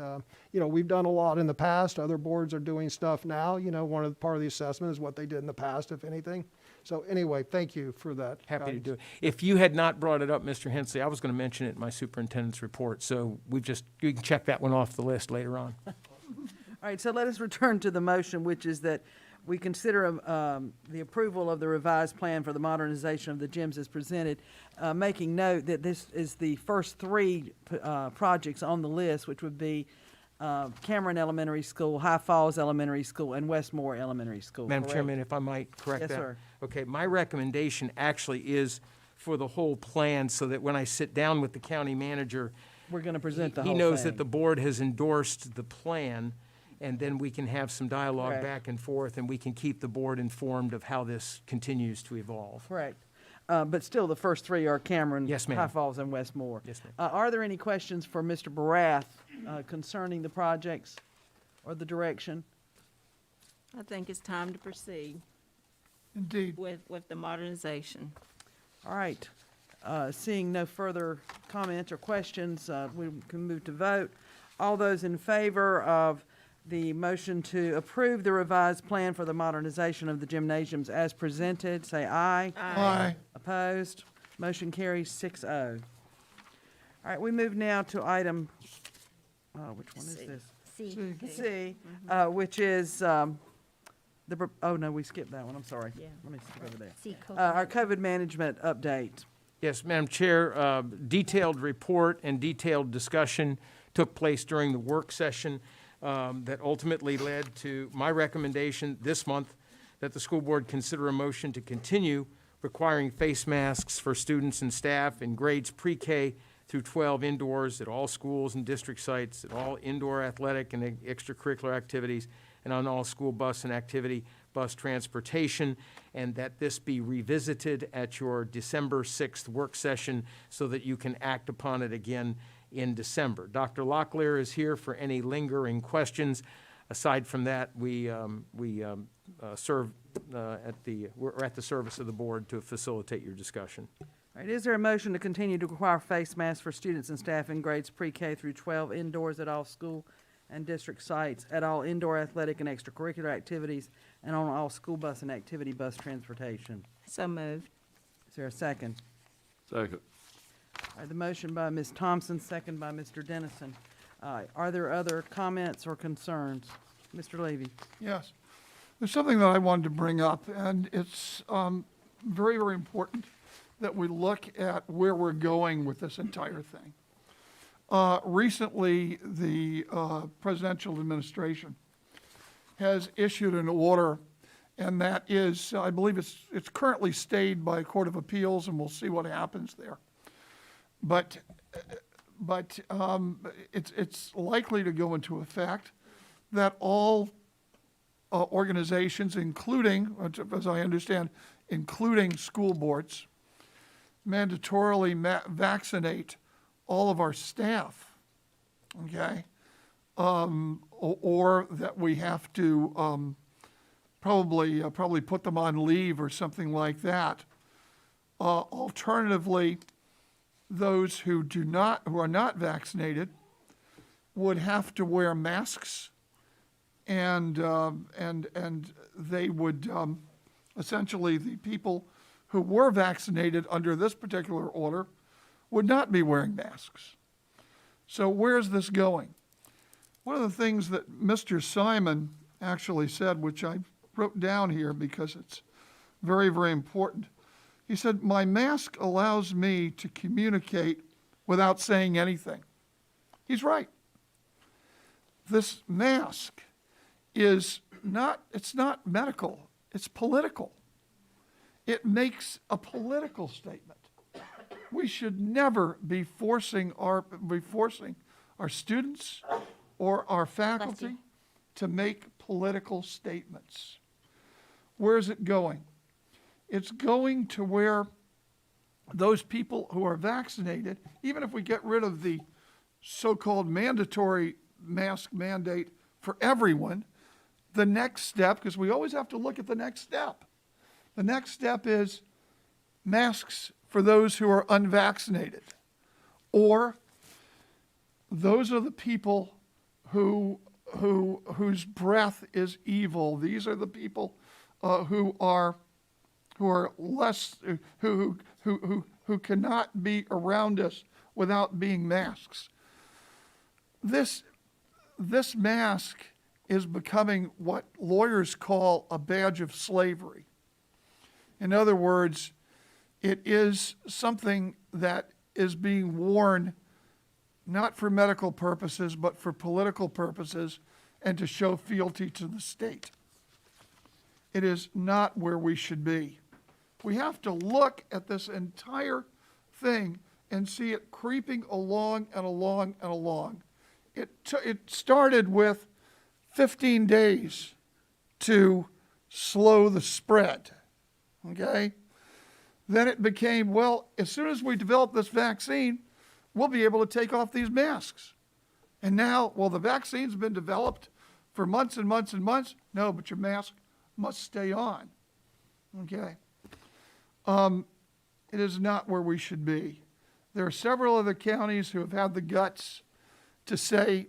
F: we've done a lot in the past. Other boards are doing stuff now. Part of the assessment is what they did in the past, if anything. So anyway, thank you for that.
U: Happy to do it. If you had not brought it up, Mr. Hensley, I was going to mention it in my superintendent's report. So you can check that one off the list later on.
A: All right, so let us return to the motion, which is that we consider the approval of the revised plan for the modernization of the gyms as presented, making note that this is the first 3 projects on the list, which would be Cameron Elementary School, High Falls Elementary School, and Westmore Elementary School.
U: Madam Chairman, if I might correct that.
A: Yes, sir.
U: Okay, my recommendation actually is for the whole plan, so that when I sit down with the county manager,
A: we're going to present the whole
U: thing. He knows
A: thing.
U: that the board has endorsed the plan, and then we can have some dialogue
A: Correct.
U: back and forth, and we can keep the board informed of how this continues to evolve.
A: Correct. But still, the first 3 are Cameron,
U: Yes, ma'am.
A: High Falls, and Westmore.
U: Yes, ma'am.
A: Are there any questions for Mr. Barath concerning the projects or the direction?
B: I think it's time to proceed
O: Indeed.
B: with the modernization.
A: All right. Seeing no further comments or questions, we can move to vote. All those in favor of the motion to approve the revised plan for the modernization of the gymnasiums as presented, say aye.
O: Aye.
A: Opposed? Motion carries 6-0. All right, we move now to item, which one is this? C, which is we skipped that one, I'm sorry.
N: Yeah.
A: Let me skip over there.
N: C,
A: Our COVID management update.
U: Yes, Madam Chair, detailed report and detailed discussion took place during the work session that ultimately led to my recommendation this month that the school board consider a motion to continue requiring face masks for students and staff in grades pre-K through 12 indoors at all schools and district sites, at all indoor athletic and extracurricular activities, and on all school bus and activity bus transportation, and that this be revisited at your December 6th work session so that you can act upon it again in December. Dr. Locklear is here for any lingering questions. Aside from that, we're at the service of the board to facilitate your discussion.
A: All right, is there a motion to continue to require face masks for students and staff in grades pre-K through 12 indoors at all school and district sites, at all indoor athletic and extracurricular activities, and on all school bus and activity bus transportation?
B: So moved.
A: Is there a second?
E: Second.
A: All right, the motion by Ms. Thompson, second by Mr. Dennison. Are there other comments or concerns? Mr. Levy?
O: Yes. There's something that I wanted to bring up, and it's very, very important that we look at where we're going with this entire thing. Recently, the presidential administration has issued an order And that is, I believe it's currently stayed by Court of Appeals, and we'll see what happens there. But it's likely to go into effect that all organizations, including, as I understand, including school boards, mandatorily vaccinate all of our staff, okay? Or that we have to probably put them on leave or something like that. Alternatively, those who are not vaccinated would have to wear masks, and they would essentially, the people who were vaccinated under this particular order would not be wearing masks. So where's this going? One of the things that Mr. Simon actually said, which I wrote down here because it's very, very important. He said, "My mask allows me to communicate without saying anything." He's right. This mask it's not medical, it's political. It makes a political statement. We should never be forcing our students or our faculty to make political statements. Where is it going? It's going to where those people who are vaccinated, even if we get rid of the so-called mandatory mask mandate for everyone, the next step, because we always have to look at the next step. The next step is masks for those who are unvaccinated, or those are the people whose breath is evil. These are the people who are less who cannot be around us without being masks. This mask is becoming what lawyers call a badge of slavery. In other words, it is something that is being worn not for medical purposes, but for political purposes and to show fealty to the state. It is not where we should be. We have to look at this entire thing and see it creeping along and along and along. It started with 15 days to slow the spread, okay? Then it became, well, as soon as we develop this vaccine, we'll be able to take off these masks. And now, well, the vaccine's been developed for months and months and months. No, but your mask must stay on, okay? It is not where we should be. There are several other counties who have had the guts to say,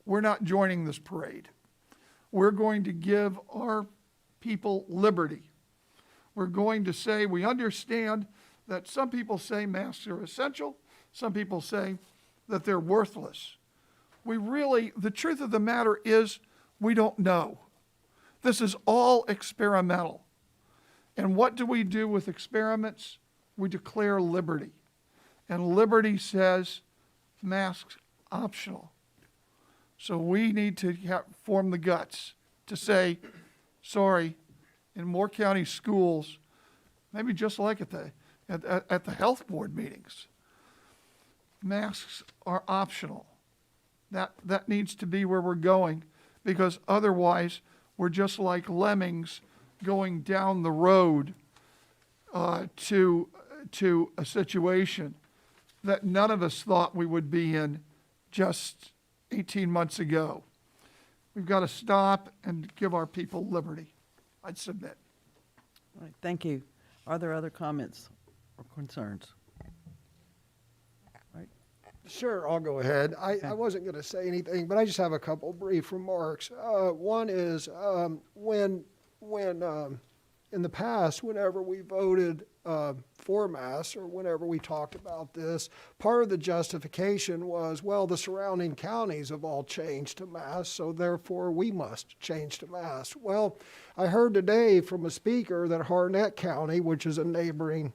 O: we're not joining this parade. We're going to give our people liberty. We're going to say, we understand that some people say masks are essential. Some people say that they're worthless. The truth of the matter is, we don't know. This is all experimental. And what do we do with experiments? We declare liberty. And liberty says masks optional. So we need to form the guts to say, sorry, in Moore County schools, maybe just like at the health board meetings, masks are optional. That needs to be where we're going, because otherwise we're just like lemmings going down the road to a situation that none of us thought we would be in just 18 months ago. We've got to stop and give our people liberty. I'd submit.
A: All right, thank you. Are there other comments or concerns?
F: Sure, I'll go ahead. I wasn't going to say anything, but I just have a couple brief remarks. One is when in the past, whenever we voted for masks or whenever we talked about this, part of the justification was, well, the surrounding counties have all changed to masks, so therefore we must change to masks. Well, I heard today from a speaker that Harnett County, which is a neighboring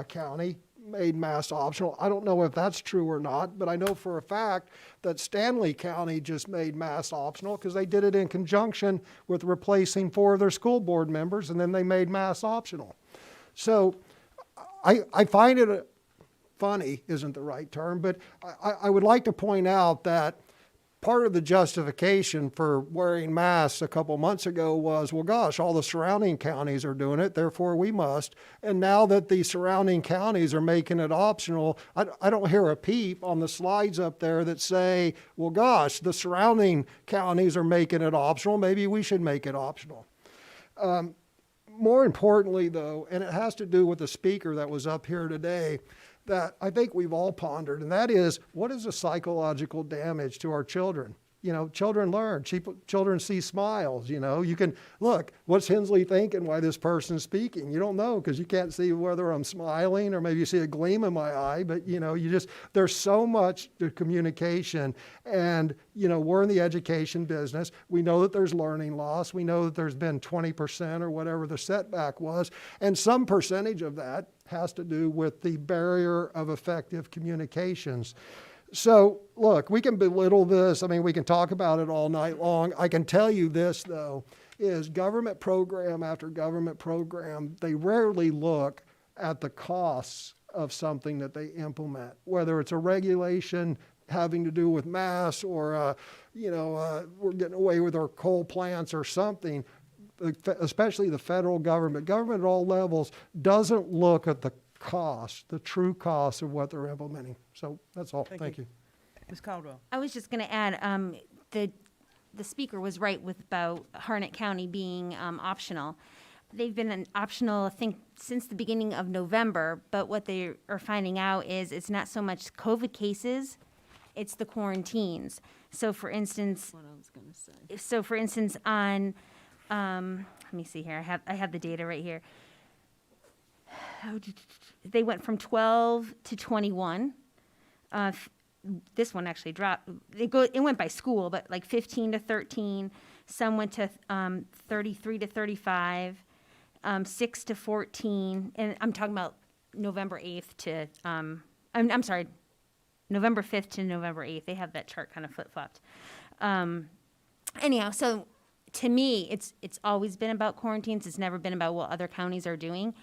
F: county, made masks optional. I don't know if that's true or not, but I know for a fact that Stanley County just made masks optional because they did it in conjunction with replacing 4 of their school board members, and then they made masks optional. So I find it funny, isn't the right term, but I would like to point out that part of the justification for wearing masks a couple months ago was, well, gosh, all the surrounding counties are doing it, therefore we must. And now that the surrounding counties are making it optional, I don't hear a peep on the slides up there that say, well, gosh, the surrounding counties are making it optional, maybe we should make it optional. More importantly, though, and it has to do with the speaker that was up here today, that I think we've all pondered, and that is, what is the psychological damage to our children? You know, children learn. Children see smiles, you know. You can, look, what's Hensley thinking while this person's speaking? You don't know because you can't see whether I'm smiling or maybe you see a gleam in my eye, but, you know, there's so much to communication. And, you know, we're in the education business. We know that there's learning loss. We know that there's been 20% or whatever the setback was. And some percentage of that has to do with the barrier of effective communications. So, look, we can belittle this. I mean, we can talk about it all night long. I can tell you this, though, is government program after government program, they rarely look at the costs of something that they implement, whether it's a regulation having to do with masks or, we're getting away with our coal plants or something. Especially the federal government at all levels doesn't look at the cost, the true cost of what they're implementing. So that's all. Thank you.
A: Ms. Caldwell.
N: I was just going to add, the speaker was right about Harnett County being optional. They've been an optional, I think, since the beginning of November, but what they are finding out is it's not so much COVID cases, it's the quarantines. So for instance, on, let me see here, I have the data right here. They went from 12 to 21. This one actually dropped. It went by school, but like 15 to 13. Some went to 33 to 35, 6 to 14, and I'm talking about November 8th to I'm sorry, November 5th to November 8th. They have that chart kind of flip-flopped. Anyhow, so to me, it's always been about quarantines. It's never been about what other counties are doing.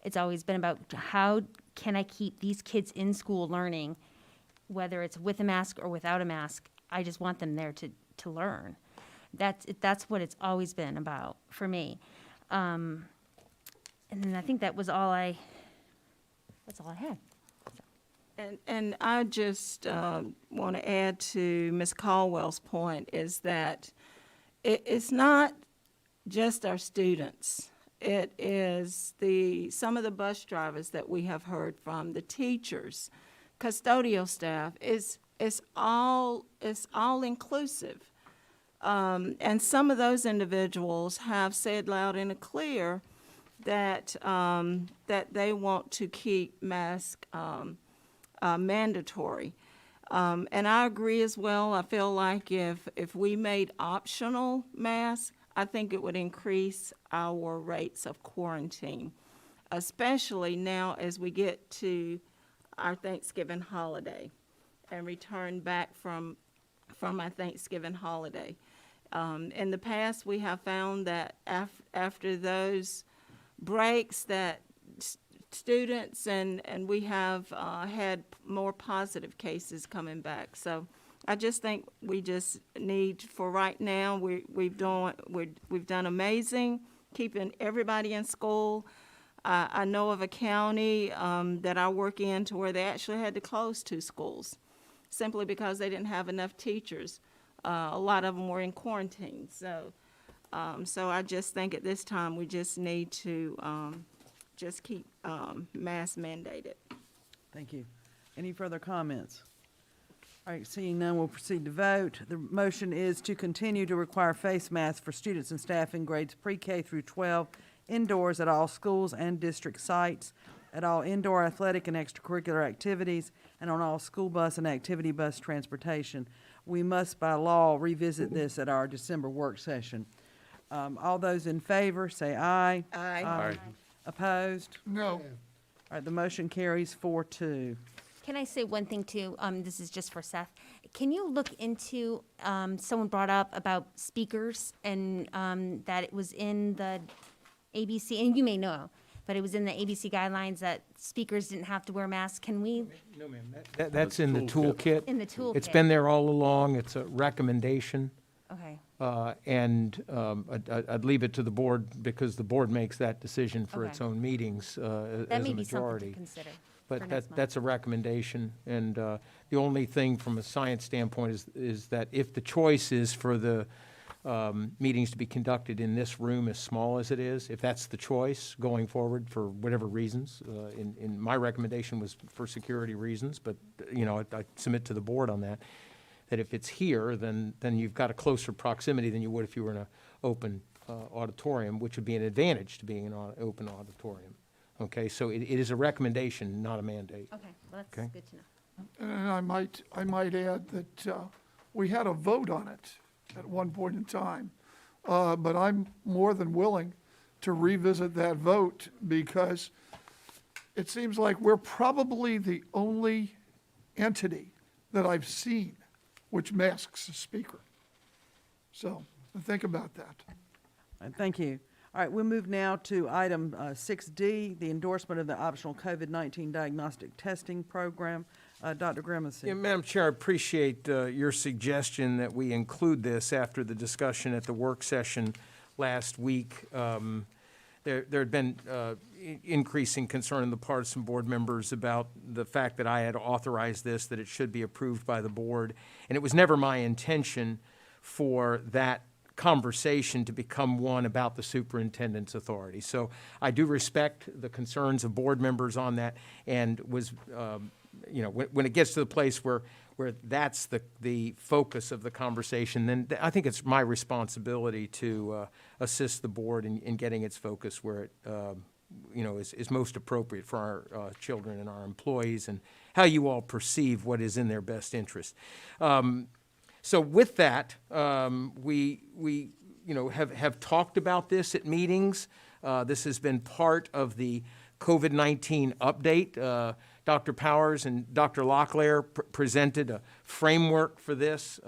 N: It's always been about how can I keep these kids in school learning, whether it's with a mask or without a mask. I just want them there to learn. That's what it's always been about for me. And then I think that's all I had.
B: And I just want to add to Ms. Caldwell's point is that it's not just our students. It is some of the bus drivers that we have heard from, the teachers, custodial staff. It's all inclusive. And some of those individuals have said loud and clear that they want to keep masks mandatory. And I agree as well. I feel like if we made optional masks, I think it would increase our rates of quarantine, especially now as we get to our Thanksgiving holiday and return back from our Thanksgiving holiday. In the past, we have found that after those breaks that students and we have had more positive cases coming back. So I just think we just need, for right now, we've done amazing keeping everybody in school. I know of a county that I work in to where they actually had to close 2 schools simply because they didn't have enough teachers. A lot of them were in quarantine. So I just think at this time we just need to just keep mask mandated.
A: Thank you. Any further comments? All right, seeing none, we'll proceed to vote. The motion is to continue to require face masks for students and staff in grades pre-K through 12 indoors at all schools and district sites, at all indoor athletic and extracurricular activities, and on all school bus and activity bus transportation. We must, by law, revisit this at our December work session. All those in favor, say aye.
B: Aye.
A: Opposed?
O: No.
A: All All right, the motion carries 4-2.
N: Can I say one thing too? This is just for Seth. Can you look into, someone brought up about speakers and, that it was in the ABC, and you may know, but it was in the ABC guidelines that speakers didn't have to wear masks. Can we?
U: No, ma'am. That's in the toolkit.
N: In the toolkit.
U: It's been there all along. It's a recommendation.
N: Okay.
U: I'd leave it to the board because the board makes that decision for its
N: Okay.
U: own meetings
N: That
U: as
N: may
U: a
N: be something to
U: majority.
N: consider
U: But
N: for next month.
U: that's a recommendation, and the only thing from a science standpoint is that if the choice is for the meetings to be conducted in this room as small as it is, if that's the choice going forward for whatever reasons, in my recommendation was for security reasons, but, you know, I submit to the board on that, that if it's here, then you've got a closer proximity than you would if you were in an open auditorium, which would be an advantage to being in an open auditorium. Okay, so it is a recommendation, not a mandate.
N: Okay, well, that's
U: Okay.
N: good to know.
O: And I might add that we had a vote on it at one point in time. But I'm more than willing to revisit that vote because it seems like we're probably the only entity that I've seen which masks a speaker. So think about that.
A: All right, thank you. All right, we'll move now to item 6D, the endorsement of the optional COVID-19 diagnostic testing program. Dr. Grimison.
U: Yeah, Madam Chair, I appreciate your suggestion that we include this after the discussion at the work session last week. There had been increasing concern on the part of some board members about the fact that I had authorized this, that it should be approved by the board. And it was never my intention for that conversation to become one about the superintendent's authority. So I do respect the concerns of board members on that, and was, you know, when it gets to the place where that's the focus of the conversation, then I think it's my responsibility to assist the board in getting its focus where it, you know, is most appropriate for our children and our employees, and how you all perceive what is in their best interest. So with that, we you know have talked about this at meetings. This has been part of the COVID-19 update. Dr. Powers and Dr. Locklear presented a framework for this.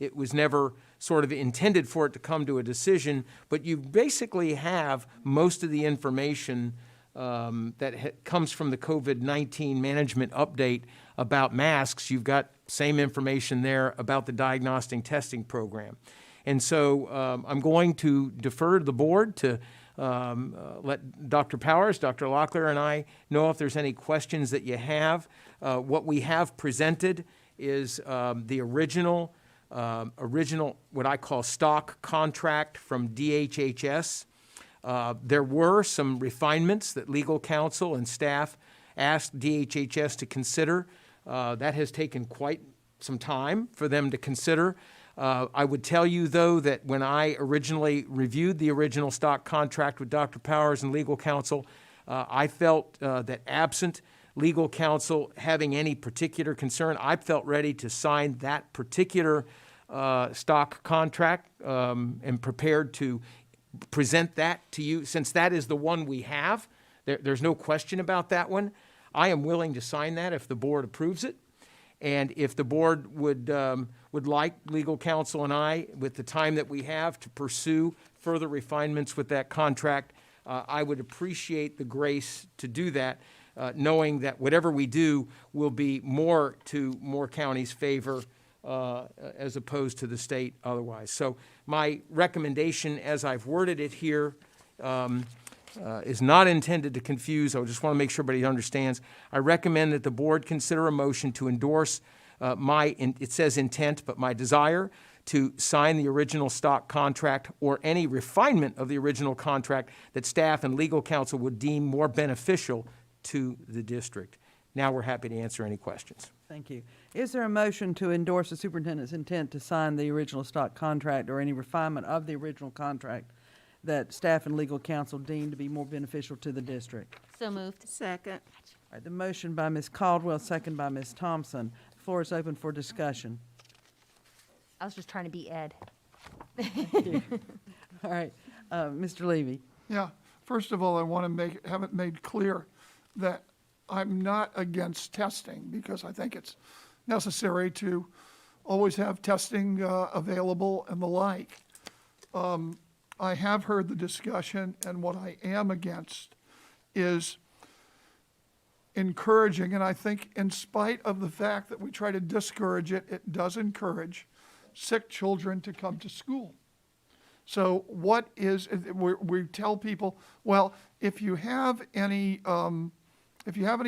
U: It was never sort of intended for it to come to a decision, but you basically have most of the information that comes from the COVID-19 management update about masks. You've got same information there about the diagnostic testing program. And so I'm going to defer to the board to let Dr. Powers, Dr. Locklear, and I know if there's any questions that you have. What we have presented is the original, what I call stock contract from DHHS. There were some refinements that legal counsel and staff asked DHHS to consider. That has taken quite some time for them to consider. I would tell you, though, that when I originally reviewed the original stock contract with Dr. Powers and legal counsel, I felt that absent legal counsel having any particular concern, I felt ready to sign that particular stock contract and prepared to present that to you. Since that is the one we have, there's no question about that one. I am willing to sign that if the board approves it. And if the board would like legal counsel and I, with the time that we have, to pursue further refinements with that contract, I would appreciate the grace to do that, knowing that whatever we do will be more to Moore County's favor as opposed to the state otherwise. So my recommendation, as I've worded it here, is not intended to confuse. I just want to make sure everybody understands. I recommend that the board consider a motion to endorse it says intent, but my desire to sign the original stock contract or any refinement of the original contract that staff and legal counsel would deem more beneficial to the district. Now we're happy to answer any questions.
A: Thank you. Is there a motion to endorse the superintendent's intent to sign the original stock contract or any refinement of the original contract that staff and legal counsel deem to be more beneficial to the district?
N: So moved.
B: Second.
A: All right, the motion by Ms. Caldwell, second by Ms. Thompson. The floor is open for discussion.
N: I was just trying to be Ed.
A: All right, Mr. Levy.
O: Yeah, first of all, I want to have it made clear that I'm not against testing because I think it's necessary to always have testing available and the like. I have heard the discussion, and what I am against is encouraging, and I think in spite of the fact that we try to discourage it, it does encourage sick children to come to school. So what is, we tell people, well, if you have any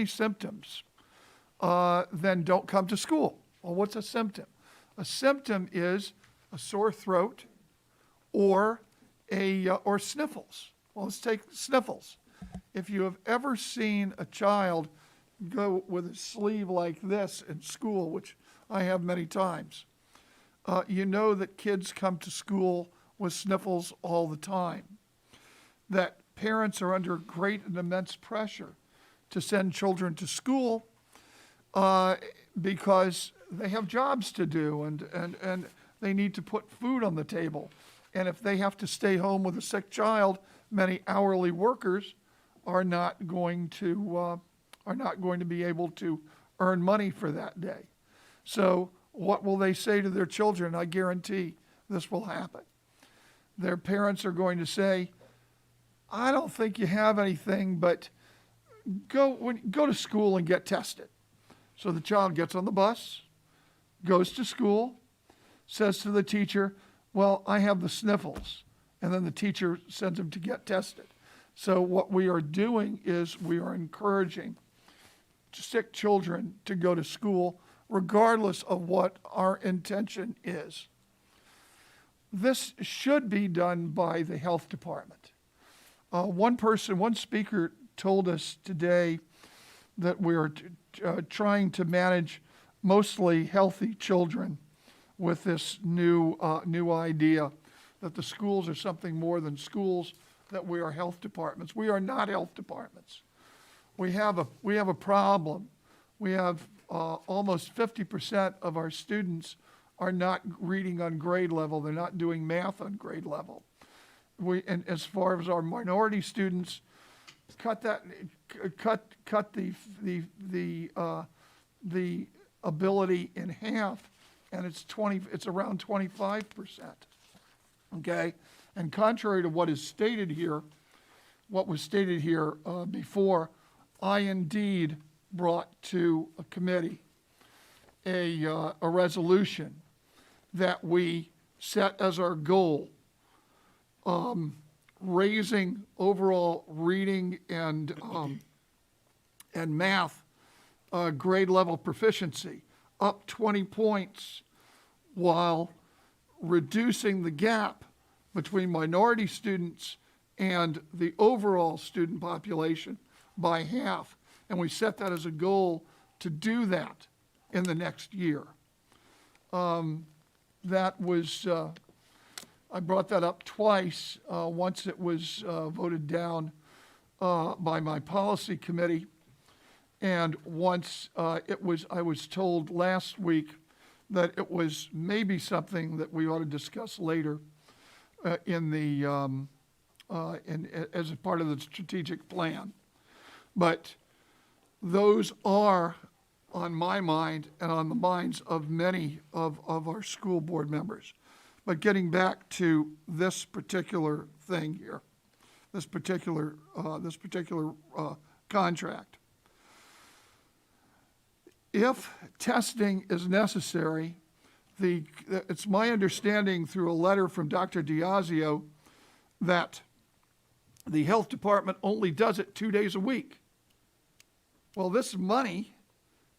O: symptoms, then don't come to school. Well, what's a symptom? A symptom is a sore throat or or sniffles. Well, let's take sniffles. If you have ever seen a child go with a sleeve like this in school, which I have many times, you know that kids come to school with sniffles all the time, that parents are under great and immense pressure to send children to school because they have jobs to do and they need to put food on the table. And if they have to stay home with a sick child, many hourly workers are not going to be able to earn money for that day. So what will they say to their children? I guarantee this will happen. Their parents are going to say, I don't think you have anything, but go to school and get tested. So the child gets on the bus, goes to school, says to the teacher, well, I have the sniffles. And then the teacher sends him to get tested. So what we are doing is we are encouraging sick children to go to school regardless of what our intention is. This should be done by the health department. One speaker told us today that we are trying to manage mostly healthy children with this new idea that the schools are something more than schools, that we are health departments. We are not health departments. We have a problem. We have almost 50% of our students are not reading on grade level. They're not doing math on grade level. And as far as our minority students, cut the ability in half, and it's around 25%. Okay, and contrary to what was stated here before, I indeed brought to a committee a resolution that we set as our goal, raising overall reading and math grade level proficiency up 20 points while reducing the gap between minority students and the overall student population by half. And we set that as a goal to do that in the next year. That was, I brought that up twice. Once it was voted down by my policy committee, and once I was told last week that it was maybe something that we ought to discuss later as a part of the strategic plan. But those are on my mind and on the minds of many of our school board members. But getting back to this particular thing here, this particular contract. If testing is necessary, it's my understanding through a letter from Dr. Diazio that the health department only does it 2 days a week. Well, this money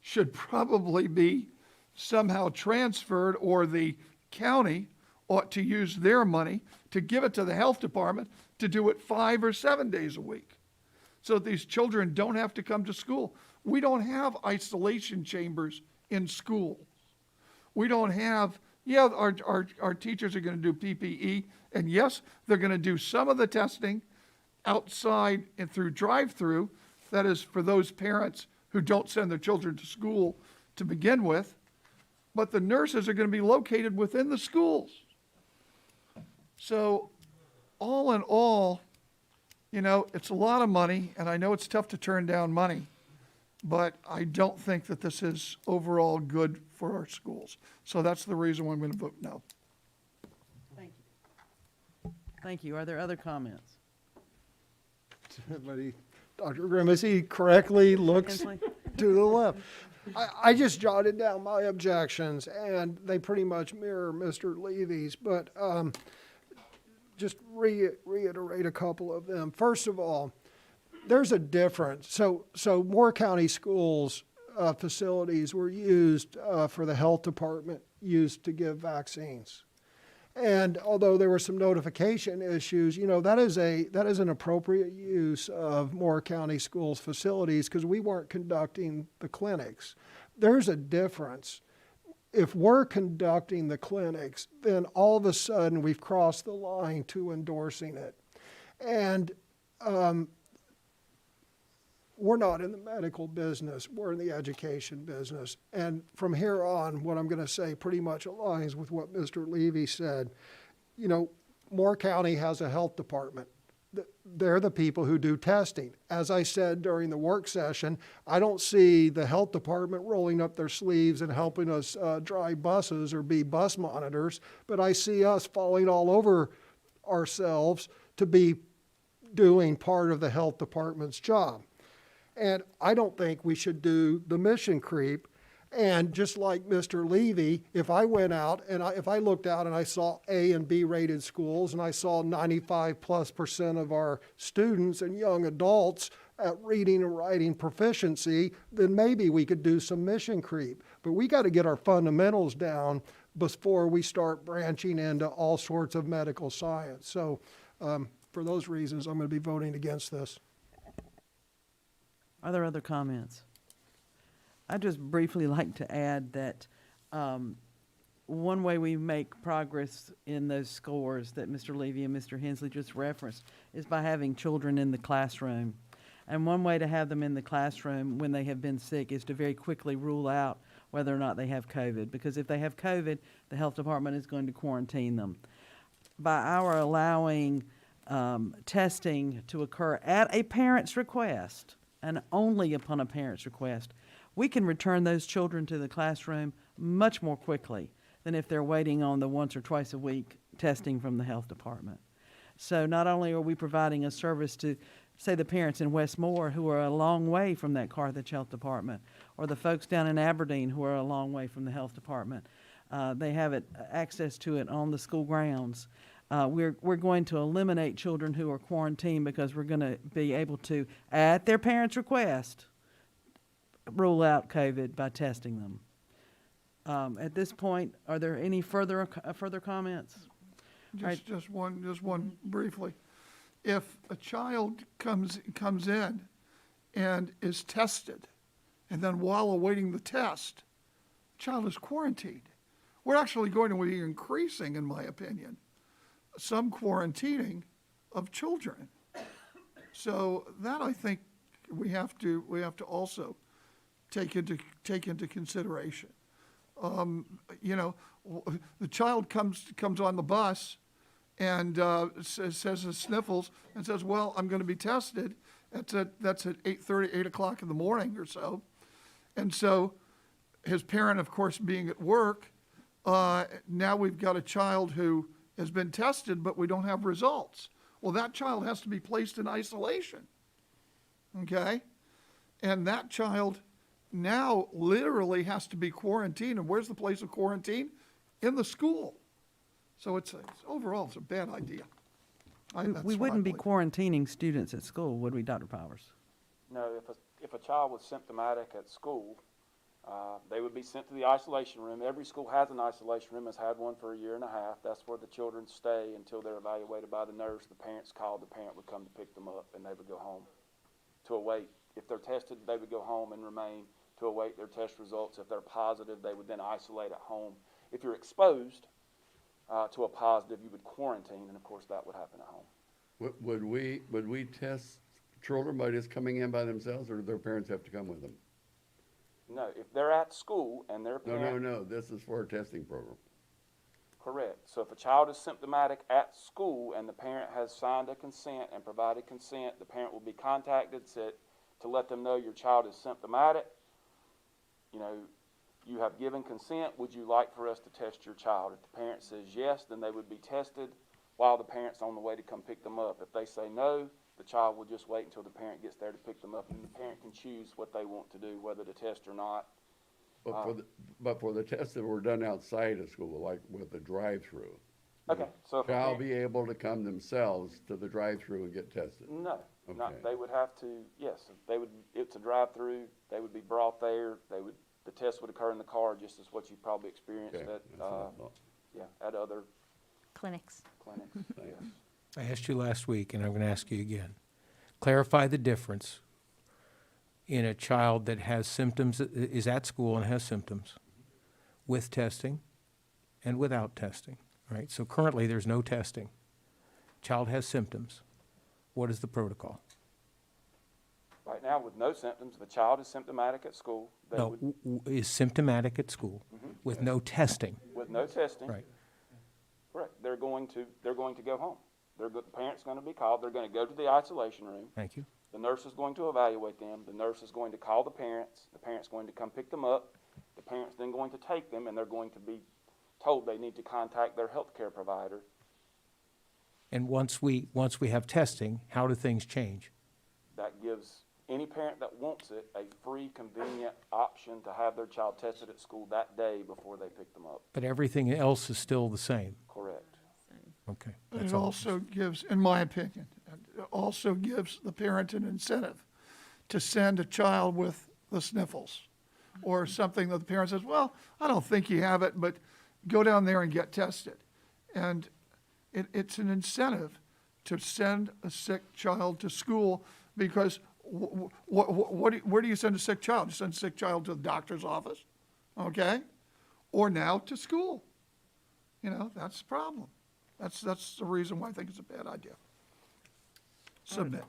O: should probably be somehow transferred, or the county ought to use their money to give it to the health department to do it 5 or 7 days a week, so that these children don't have to come to school. We don't have isolation chambers in schools. We don't have, our teachers are going to do PPE, and yes, they're going to do some of the testing outside and through drive-through. That is for those parents who don't send their children to school to begin with. But the nurses are going to be located within the schools. So all in all, You know, it's a lot of money, and I know it's tough to turn down money, but I don't think that this is overall good for our schools. So that's the reason why I'm going to vote no.
A: Thank you. Thank you. Are there other comments?
F: Somebody, Dr. Grimacey correctly looks
A: Hensley?
F: to the left. I just jotted down my objections, and they pretty much mirror Mr. Levy's, but just reiterate a couple of them. First of all, there's a difference. So Moore County Schools facilities were used for the health department, used to give vaccines. And although there were some notification issues, you know, that is an appropriate use of Moore County Schools facilities because we weren't conducting the clinics. There's a difference. If we're conducting the clinics, then all of a sudden we've crossed the line to endorsing it. And we're not in the medical business, we're in the education business. And from here on, what I'm going to say pretty much aligns with what Mr. Levy said. You know, Moore County has a health department. They're the people who do testing. As I said during the work session, I don't see the health department rolling up their sleeves and helping us drive buses or be bus monitors, but I see us falling all over ourselves to be doing part of the health department's job. And I don't think we should do the mission creep. And just like Mr. Levy, if I went out and if I looked out and I saw A and B rated schools and I saw 95+% of our students and young adults at reading and writing proficiency, then maybe we could do some mission creep. But we got to get our fundamentals down before we start branching into all sorts of medical science. So for those reasons, I'm going to be voting against this.
A: Are there other comments? I'd just briefly like to add that one way we make progress in those scores that Mr. Levy and Mr. Hensley just referenced is by having children in the classroom. And one way to have them in the classroom when they have been sick is to very quickly rule out whether or not they have COVID. Because if they have COVID, the health department is going to quarantine them. By our allowing testing to occur at a parent's request, and only upon a parent's request, we can return those children to the classroom much more quickly than if they're waiting on the once or twice a week testing from the health department. So not only are we providing a service to, say, the parents in Westmore who are a long way from that Carthage Health Department, or the folks down in Aberdeen who are a long way from the health department. They have access to it on the school grounds. We're going to eliminate children who are quarantined because we're going to be able to, at their parents' request, rule out COVID by testing them. At this point, are there any further comments?
O: Just one briefly. If a child comes in and is tested, and then while awaiting the test, the child is quarantined, we're actually going to be increasing, in my opinion, some quarantining of children. So that, I think, we have to also take into consideration. You know, the child comes on the bus and says his sniffles and says, "Well, I'm going to be tested." That's at 8:30, 8 o'clock in the morning or so, and so his parent, of course, being at work, now we've got a child who has been tested, but we don't have results. Well, that child has to be placed in isolation, okay? And that child now literally has to be quarantined. And where's the place of quarantine? In the school. So overall, it's a bad idea.
A: We wouldn't be quarantining students at school, would we, Dr. Powers?
D: No, if a child was symptomatic at school, they would be sent to the isolation room. Every school has an isolation room, has had one for a year and a half. That's where the children stay until they're evaluated by the nurse. The parents called, the parent would come to pick them up, and they would go home to await. If they're tested, they would go home and remain to await their test results. If they're positive, they would then isolate at home. If you're exposed to a positive, you would quarantine, and of course that would happen at home.
E: Would we test children by just coming in by themselves, or do their parents have to come with them?
D: No, if they're at school and their parent...
E: No, this is for a testing program.
D: Correct. So if a child is symptomatic at school and the parent has signed a consent and provided consent, the parent will be contacted to let them know your child is symptomatic. You know, you have given consent. Would you like for us to test your child? If the parent says yes, then they would be tested while the parent's on the way to come pick them up. If they say no, the child will just wait until the parent gets there to pick them up, and the parent can choose what they want to do, whether to test or not.
E: But for the tests that were done outside of school, like with the drive-through.
D: Okay, so if a
E: Shall
D: parent-
E: be able to come themselves to the drive-through and get tested?
D: No, not,
E: Okay.
D: they would have to, yes, they would, it's a drive-through, they would be brought there, the test would occur in the car, just as what you probably experienced
E: Okay,
D: at,
E: that's what I thought.
D: at other
N: Clinics.
D: clinics, yes.
U: I asked you last week, and I'm going to ask you again. Clarify the difference in a child that has symptoms, is at school and has symptoms, with testing and without testing, right? So currently, there's no testing. Child has symptoms. What is the protocol?
D: Right now, with no symptoms, if a child is symptomatic at school, they
U: No,
D: would,
U: is symptomatic at school with no testing.
D: with no testing.
U: Right.
D: Correct, they're going to go home. The parent's gonna be called, they're gonna go to the isolation room.
U: Thank you.
D: The nurse is going to evaluate them. The nurse is going to call the parents going to come pick them up. The parent's then going to take them, and they're going to be told they need to contact their healthcare provider.
U: And once we have testing, how do things change?
D: That gives any parent that wants it a free, convenient option to have their child tested at school that day before they pick them up.
U: But everything else is still the same.
D: Correct.
U: Okay.
O: But
U: that's
O: it
U: all.
O: also gives, in my opinion, it also gives the parent an incentive to send a child with the sniffles or something that the parent says, well, I don't think you have it, but go down there and get tested. And it's an incentive to send a sick child to school because where do you send a sick child? You send a sick child to the doctor's office, okay? Or now to school. You know, that's the problem. That's the reason why I think it's a bad idea. Submit.
A: All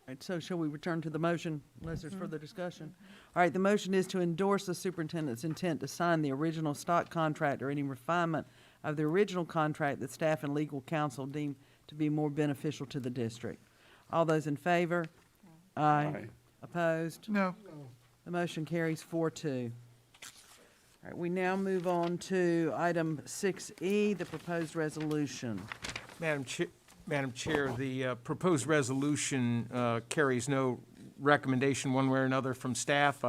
A: right, so shall we return to the motion unless there's further discussion? All right, the motion is to endorse the superintendent's intent to sign the original stock contract or any refinement of the original contract that staff and legal counsel deem to be more beneficial to the district. All those in favor? Aye. Opposed?
O: No.
A: The motion carries 4-2. All right, we now move on to item 6E, the proposed resolution.
U: Madam Chair, the proposed resolution carries no recommendation one way or another from staff.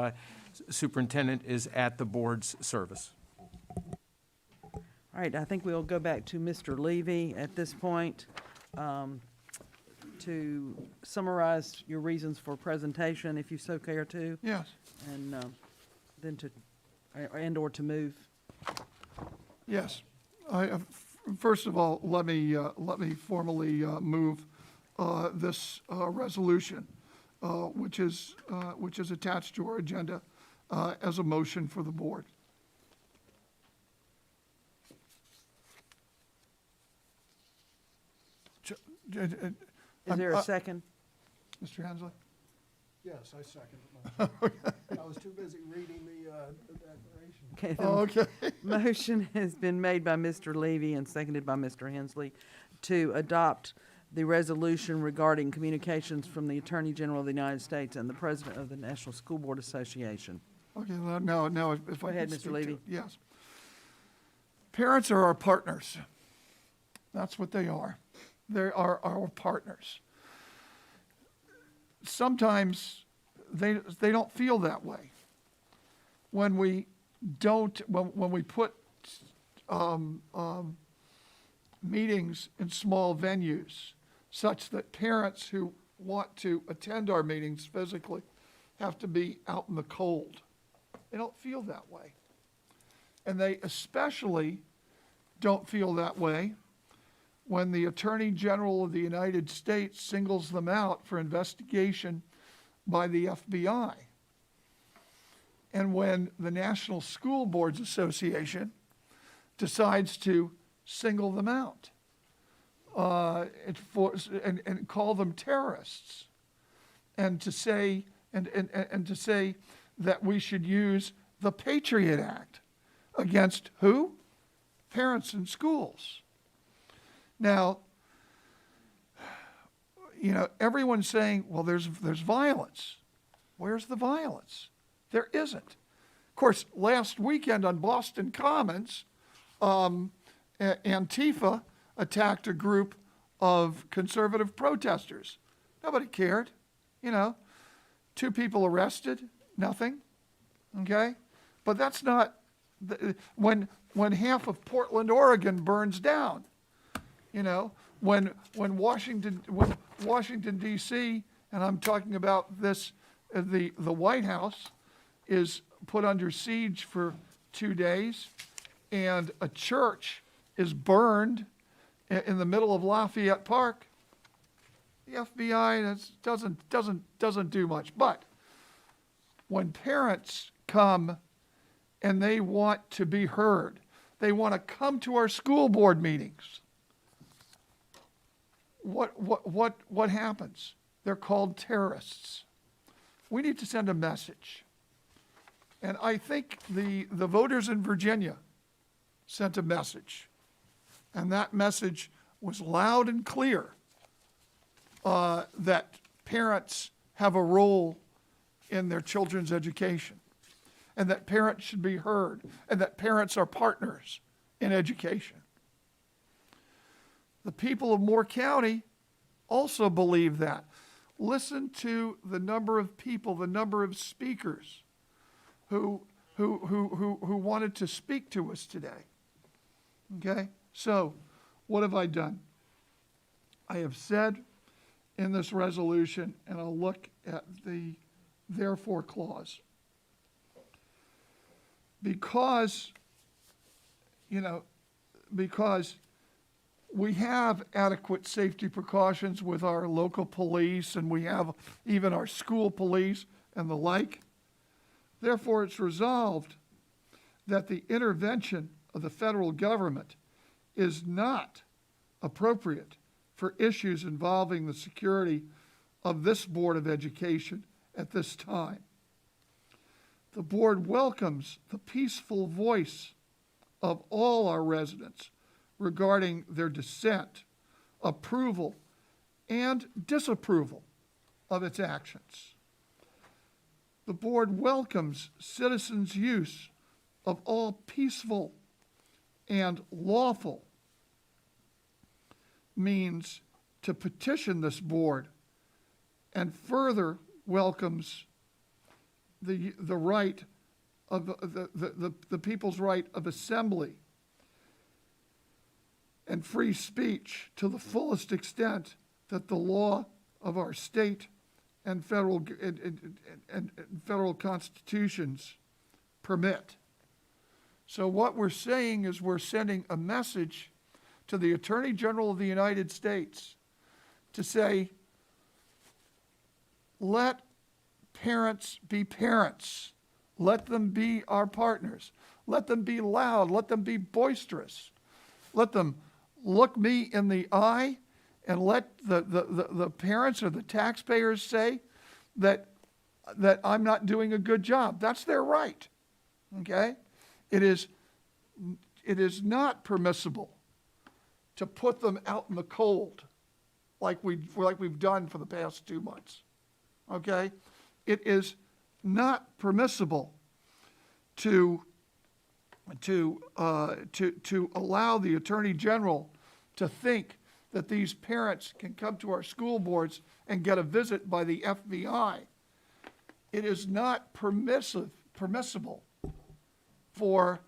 U: Superintendent is at the board's service.
A: All right, I think we'll go back to Mr. Levy at this point to summarize your reasons for presentation, if you so care to.
O: Yes.
A: And then or to move.
O: Yes. First of all, let me formally move this resolution, which is attached to our agenda as a motion for the board.
A: Is there a second?
O: Mr. Hensley?
F: Yes, I second it. I was too busy reading the declaration.
A: Okay.
O: Okay.
A: Motion has been made by Mr. Levy and seconded by Mr. Hensley to adopt the resolution regarding communications from the Attorney General of the United States and the President of the National School Board Association.
O: Okay, now if
A: Go
O: I
A: ahead,
O: can
A: Mr.
O: speak to
A: Levy.
O: it. Yes. Parents are our partners. That's what they are. They are our partners. Sometimes they don't feel that way. When we put meetings in small venues such that parents who want to attend our meetings physically have to be out in the cold. They don't feel that way. And they especially don't feel that way when the Attorney General of the United States singles them out for investigation by the FBI. And when the National School Boards Association decides to single them out and call them terrorists, and to say that we should use the Patriot Act against who? parents in schools. Now, you know, everyone's saying, well, there's violence. Where's the violence? There isn't. Of course, last weekend on Boston Commons, Antifa attacked a group of conservative protesters. Nobody cared, you know. 2 people arrested, nothing, okay? But that's not, when half of Portland, Oregon burns down, you know, when Washington, D.C., and I'm talking about this, the White House is put under siege for 2 days, and a church is burned in the middle of Lafayette Park, the FBI doesn't do much. But when parents come and they want to be heard, they want to come to our school board meetings, what happens? They're called terrorists. We need to send a message. And I think the voters in Virginia sent a message. And that message was loud and clear, that parents have a role in their children's education, and that parents should be heard, and that parents are partners in education. The people of Moore County also believe that. Listen to the number of people, the number of speakers who wanted to speak to us today. Okay? So, what have I done? I have said in this resolution, and I'll look at the therefore clause. Because we have adequate safety precautions with our local police, and we have even our school police and the like. Therefore, it's resolved that the intervention of the federal government is not appropriate for issues involving the security of this Board of Education at this time. The board welcomes the peaceful voice of all our residents regarding their dissent, approval, and disapproval of its actions. The board welcomes citizens' use of all peaceful and lawful means to petition this board, and further welcomes the right of the people's right of assembly and free speech to the fullest extent that the law of our state and federal constitutions permit. So what we're saying is we're sending a message to the Attorney General of the United States to say, let parents be parents. Let them be our partners. Let them be loud. Let them be boisterous. Let them look me in the eye and let the parents or the taxpayers say that I'm not doing a good job. That's their right, okay? It is not permissible to put them out in the cold like we've done for the past 2 months, okay? It is not permissible to allow the Attorney General to think that these parents can come to our school boards and get a visit by the FBI. It is not permissible for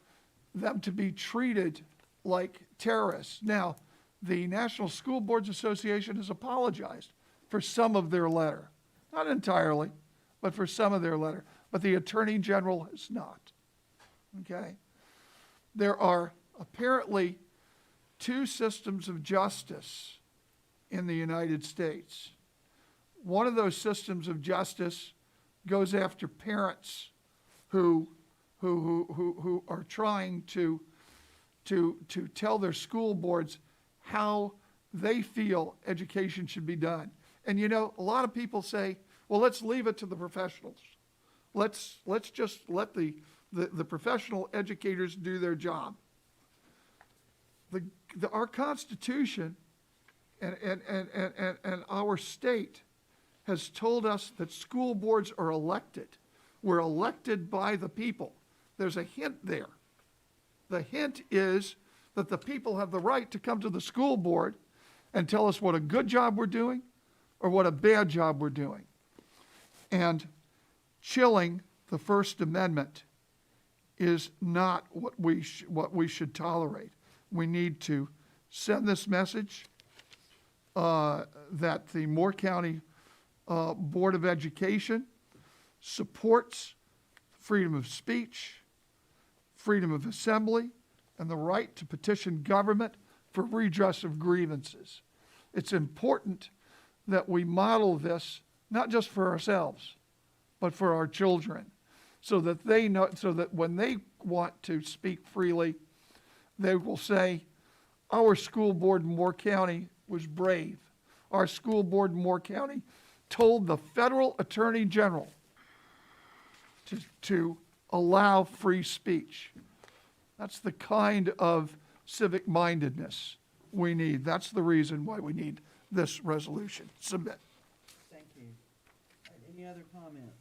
O: them to be treated like terrorists. Now, the National School Boards Association has apologized for some of their letter. Not entirely, but for some of their letter. But the Attorney General has not. Okay? There are apparently 2 systems of justice in the United States. One of those systems of justice goes after parents who are trying to tell their school boards how they feel education should be done. And you know, a lot of people say, well, let's leave it to the professionals. Let's just let the professional educators do their job. our Constitution and our state has told us that school boards are elected. We're elected by the people. There's a hint there. The hint is that the people have the right to come to the school board and tell us what a good job we're doing or what a bad job we're doing. And chilling the First Amendment is not what we should tolerate. We need to send this message that the Moore County Board of Education supports freedom of speech, freedom of assembly, and the right to petition government for redress of grievances. It's important that we model this not just for ourselves, but for our children, so that they know, so that when they want to speak freely, they will say, our school board in Moore County was brave. Our school board in Moore County told the federal attorney general to allow free speech. That's the kind of civic mindedness we need. That's the reason why we need this resolution. Submit.
A: Thank you. Any other comments?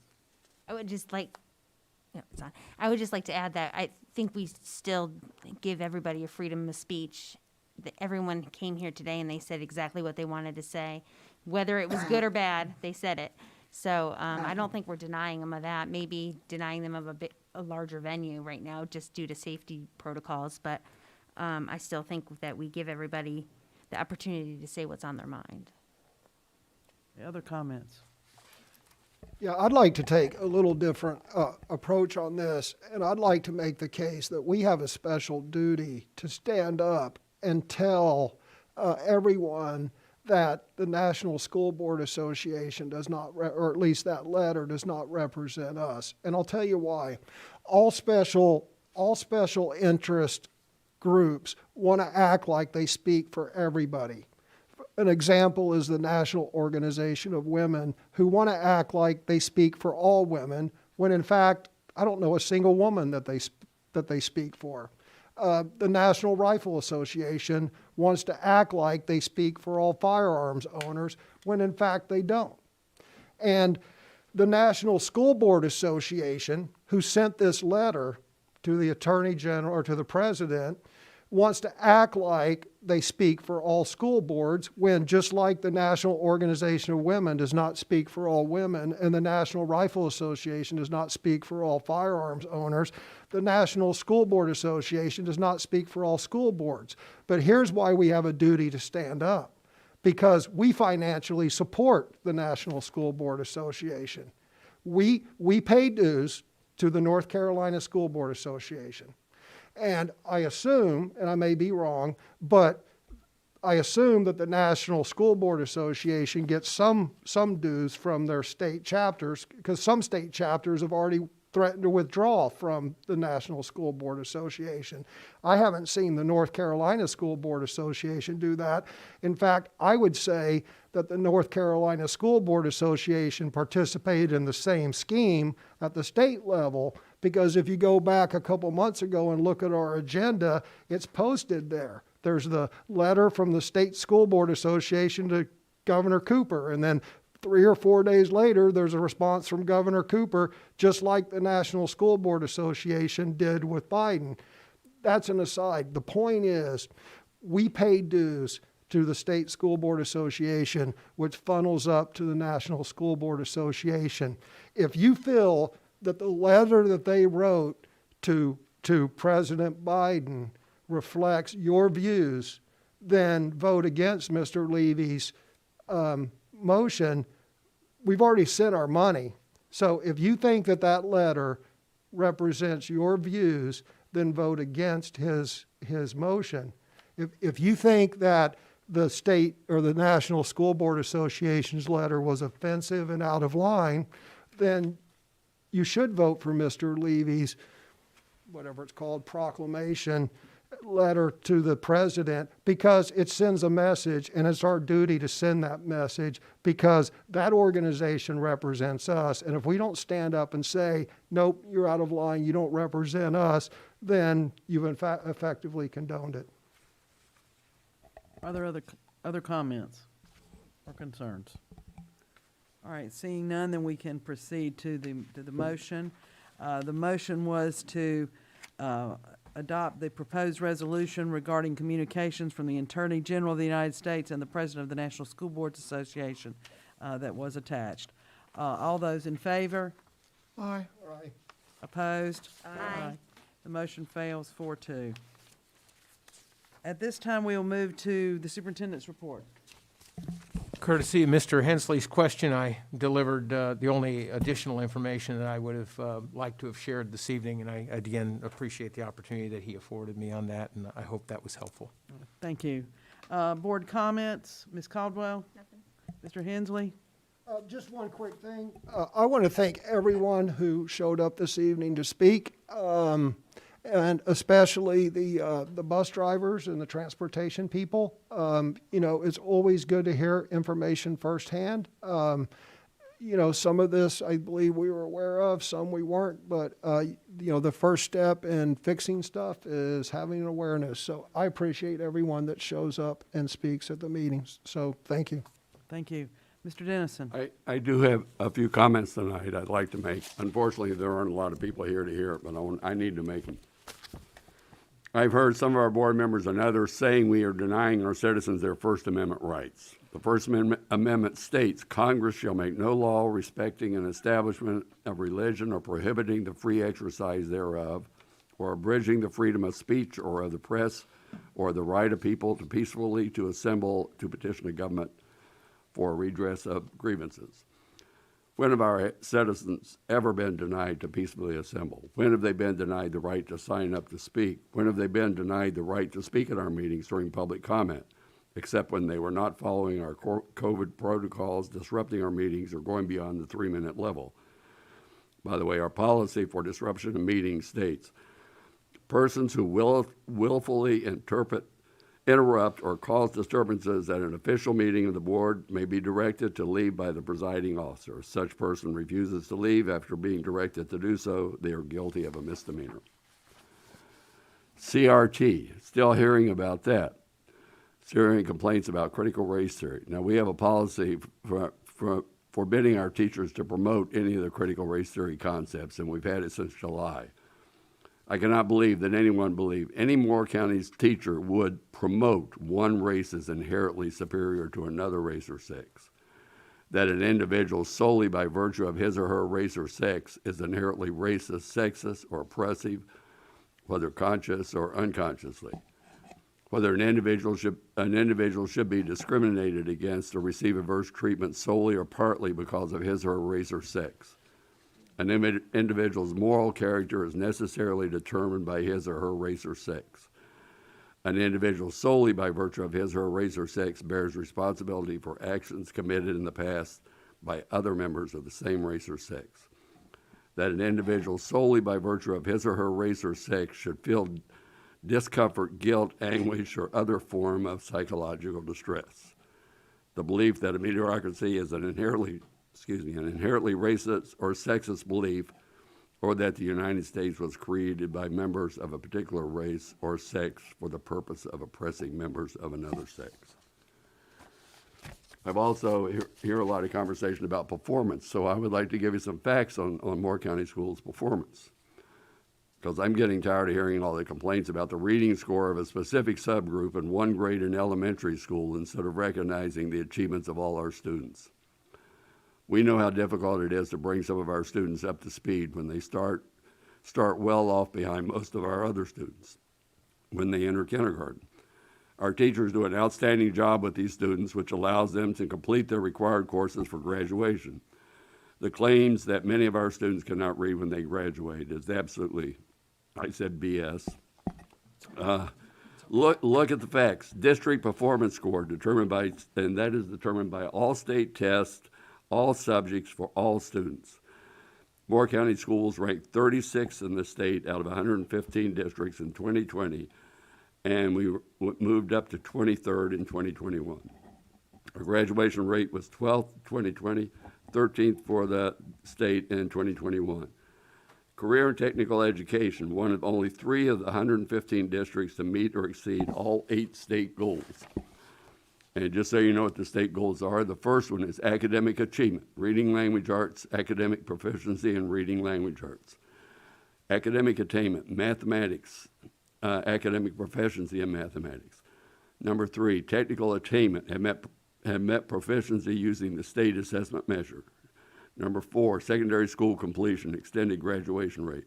N: I would just like, no, it's on. I would just like to add that I think we still give everybody a freedom of speech. That everyone came here today and they said exactly what they wanted to say. Whether it was good or bad, they said it. So I don't think we're denying them of that. Maybe denying them of a larger venue right now just due to safety protocols. But I still think that we give everybody the opportunity to say what's on their mind.
A: Any other comments?
F: Yeah, I'd like to take a little different approach on this, and I'd like to make the case that we have a special duty to stand up and tell everyone that the National School Board Association does not, or at least that letter does not represent us. And I'll tell you why. All special interest groups want to act like they speak for everybody. An example is the National Organization of Women, who want to act like they speak for all women, when in fact, I don't know a single woman that they speak for. The National Rifle Association wants to act like they speak for all firearms owners, when in fact they don't. And the National School Board Association, who sent this letter to the Attorney General or to the President, wants to act like they speak for all school boards, when just like the National Organization of Women does not speak for all women and the National Rifle Association does not speak for all firearms owners, the National School Board Association does not speak for all school boards. But here's why we have a duty to stand up. Because we financially support the National School Board Association. We pay dues to the North Carolina School Board Association. And I assume, and I may be wrong, but I assume that the National School Board Association gets some dues from their state chapters, because some state chapters have already threatened to withdraw from the National School Board Association. I haven't seen the North Carolina School Board Association do that. In fact, I would say that the North Carolina School Board Association participated in the same scheme at the state level, because if you go back a couple months ago and look at our agenda, it's posted there. There's the letter from the State School Board Association to Governor Cooper, and then 3 or 4 days later, there's a response from Governor Cooper, just like the National School Board Association did with Biden. That's an aside. The point is, we pay dues to the State School Board Association, which funnels up to the National School Board Association. If you feel that the letter that they wrote to President Biden reflects your views, then vote against Mr. Levy's motion. We've already sent our money. So if you think that that letter represents your views, then vote against his motion. If you think that the state or the National School Board Association's letter was offensive and out of line, then you should vote for Mr. Levy's, whatever it's called, proclamation letter to the president, because it sends a message, and it's our duty to send that message, because that organization represents us. And if we don't stand up and say, nope, you're out of line, you don't represent us, then you've effectively condoned it.
A: Are there other comments or concerns? All right, seeing none, then we can proceed to the motion. The motion was to adopt the proposed resolution regarding communications from the Attorney General of the United States and the President of the National School Boards Association that was attached. All those in favor?
O: Aye.
F: Aye.
A: Opposed? Aye. The motion fails 4-2. At this time, we will move to the superintendent's report.
U: Courtesy of Mr. Hensley's question, I delivered the only additional information that I would have liked to have shared this evening, and I again appreciate the opportunity that he afforded me on that, and I hope that was helpful.
A: Thank you. Board comments, Ms. Caldwell? Nothing. Mr. Hensley?
F: Just one quick thing. I want to thank everyone who showed up this evening to speak, and especially the bus drivers and the transportation people. You know, it's always good to hear information firsthand. You know, some of this I believe we were aware of, some we weren't, but, you know, the first step in fixing stuff is having an awareness. So I appreciate everyone that shows up and speaks at the meetings. So thank you.
A: Thank you. Mr. Dennison?
E: I do have a few comments tonight I'd like to make. Unfortunately, there aren't a lot of people here to hear it, but I need to make them. I've heard some of our board members and others saying we are denying our citizens their First Amendment rights. The First Amendment states Congress shall make no law respecting an establishment of religion or prohibiting the free exercise thereof, or abridging the freedom of speech or of the press, or the right of people to peacefully to assemble to petition the government for redress of grievances. When have our citizens ever been denied to peacefully assemble? When have they been denied the right to sign up to speak? When have they been denied the right to speak at our meetings during public comment, except when they were not following our COVID protocols, disrupting our meetings, or going beyond the 3-minute level? By the way, our policy for disruption of meetings states, persons who willfully interrupt or cause disturbances at an official meeting of the board may be directed to leave by the presiding officer. If such person refuses to leave after being directed to do so, they are guilty of a misdemeanor. CRT, still hearing about that. Still hearing complaints about critical race theory. Now, we have a policy for forbidding our teachers to promote any of the critical race theory concepts, and we've had it since July. I cannot believe that anyone believed any Moore County's teacher would promote one race as inherently superior to another race or sex. That an individual solely by virtue of his or her race or sex is inherently racist, sexist, or oppressive, whether conscious or unconsciously. Whether an individual should be discriminated against or receive adverse treatment solely or partly because of his or her race or sex. An individual's moral character is necessarily determined by his or her race or sex. An individual solely by virtue of his or her race or sex bears responsibility for actions committed in the past by other members of the same race or sex. That an individual solely by virtue of his or her race or sex should feel discomfort, guilt, anguish, or other form of psychological distress. The belief that a mediocrity is an inherently racist or sexist belief, or that the United States was created by members of a particular race or sex for the purpose of oppressing members of another sex. I've also hear a lot of conversation about performance, so I would like to give you some facts on Moore County Schools' performance, because I'm getting tired of hearing all the complaints about the reading score of a specific subgroup in one grade in elementary school instead of recognizing the achievements of all our students. We know how difficult it is to bring some of our students up to speed when they start well off behind most of our other students when they enter kindergarten. Our teachers do an outstanding job with these students, which allows them to complete their required courses for graduation. The claims that many of our students cannot read when they graduate is absolutely, I said BS. Look at the facts. District performance score determined by all state tests, all subjects for all students. Moore County Schools ranked 36th in the state out of 115 districts in 2020, and we moved up to 23rd in 2021. Our graduation rate was 12th in 2020, 13th for the state in 2021. Career and technical education, one of only 3 of the 115 districts to meet or exceed all 8 state goals. And just so you know what the state goals are, the first one is academic achievement, reading language arts, academic proficiency in reading language arts. Academic attainment, mathematics, academic proficiency in mathematics. Number 3, technical attainment, have met proficiency using the state assessment measure. Number 4, secondary school completion, extended graduation rate.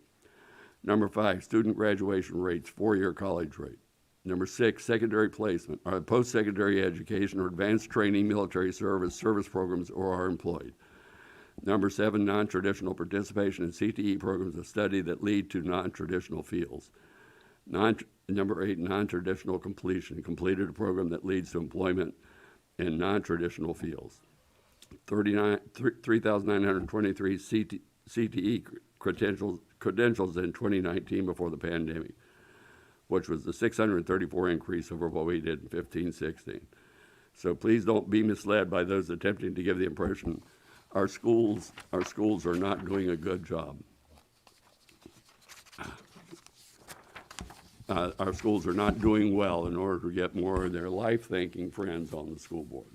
E: Number 5, student graduation rates, 4-year college rate. Number 6, secondary placement, or post-secondary education or advanced training, military service, service programs, or are employed. Number 7, non-traditional participation in CTE programs of study that lead to non-traditional fields. Number 8, non-traditional completion, completed a program that leads to employment in non-traditional fields. 3,923 CTE credentials in 2019 before the pandemic, which was the 634 increase over what we did in 15-16. So please don't be misled by those attempting to give the impression our schools are not doing a good job. Our schools are not doing well in order to get more of their life-thinking friends on the school board.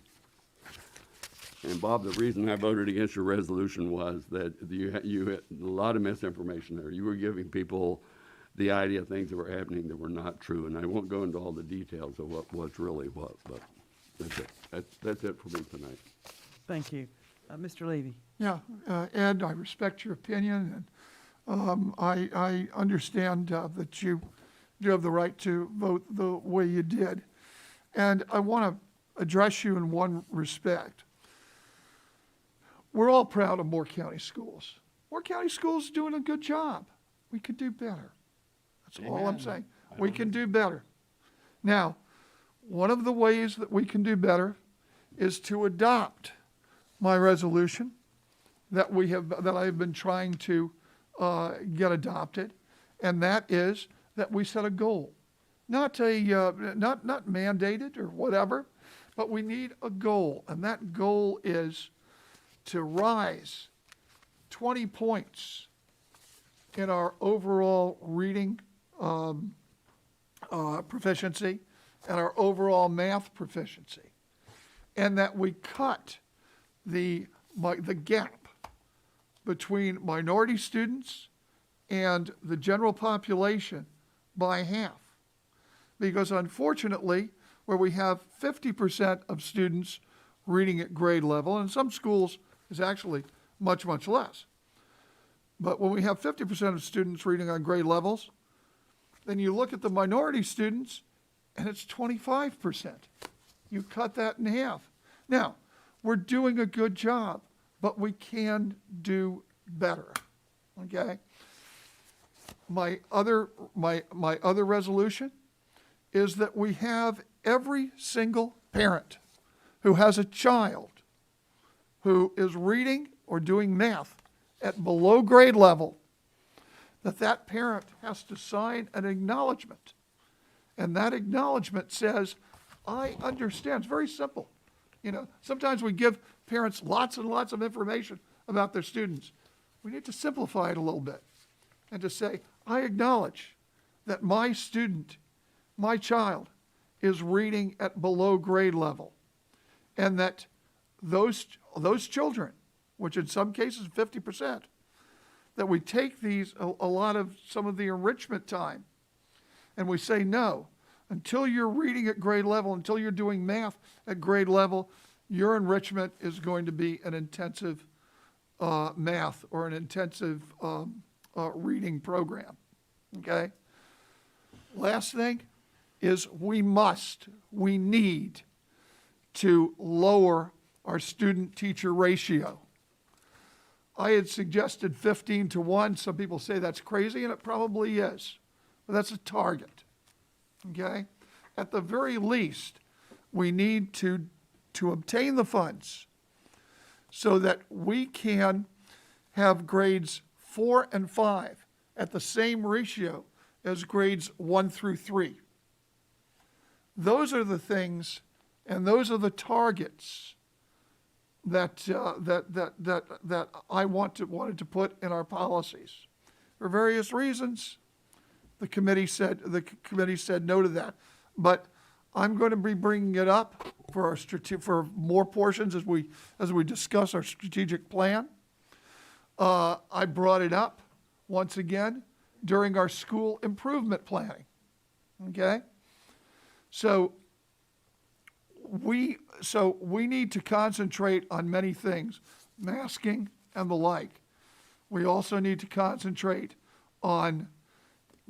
E: And Bob, the reason I voted against your resolution was that you had a lot of misinformation there. You were giving people the idea of things that were happening that were not true, and I won't go into all the details of what's really what, but that's it. That's it for me tonight.
A: Thank you. Mr. Levy.
O: Yeah, Ed, I respect your opinion, and I understand that you do have the right to vote the way you did. And I want to address you in one respect. We're all proud of Moore County Schools. Moore County Schools is doing a good job. We could do better. That's all I'm saying. We can do better. Now, one of the ways that we can do better is to adopt my resolution that I have been trying to get adopted, and that is that we set a goal, not mandated or whatever, but we need a goal, and that goal is to rise 20 points in our overall reading proficiency and our overall math proficiency, and that we cut the gap between minority students and the general population by half. Because unfortunately, where we have 50% of students reading at grade level, and some schools is actually much, much less. But when we have 50% of students reading on grade levels, then you look at the minority students and it's 25%. You cut that in half. Now, we're doing a good job, but we can do better, okay? My other resolution is that we have every single parent who has a child who is reading or doing math at below grade level, that parent has to sign an acknowledgement. And that acknowledgement says, I understand. It's very simple. You know, sometimes we give parents lots and lots of information about their students. We need to simplify it a little bit and to say, I acknowledge that my student, my child, is reading at below grade level, and that those children, which in some cases 50%, that we take some of the enrichment time, and we say, no, until you're reading at grade level, until you're doing math at grade level, your enrichment is going to be an intensive math or an intensive reading program, okay? Last thing is we need to lower our student-teacher ratio. I had suggested 15-1. Some people say that's crazy, and it probably is. But that's a target, okay? At the very least, we need to obtain the funds so that we can have grades 4 and 5 at the same ratio as grades 1 through 3. Those are the things, and those are the targets that I wanted to put in our policies. For various reasons, the committee said no to that. But I'm going to be bringing it up for more portions as we discuss our strategic plan. I brought it up once again during our school improvement planning. Okay? So we need to concentrate on many things, masking and the like. We also need to concentrate on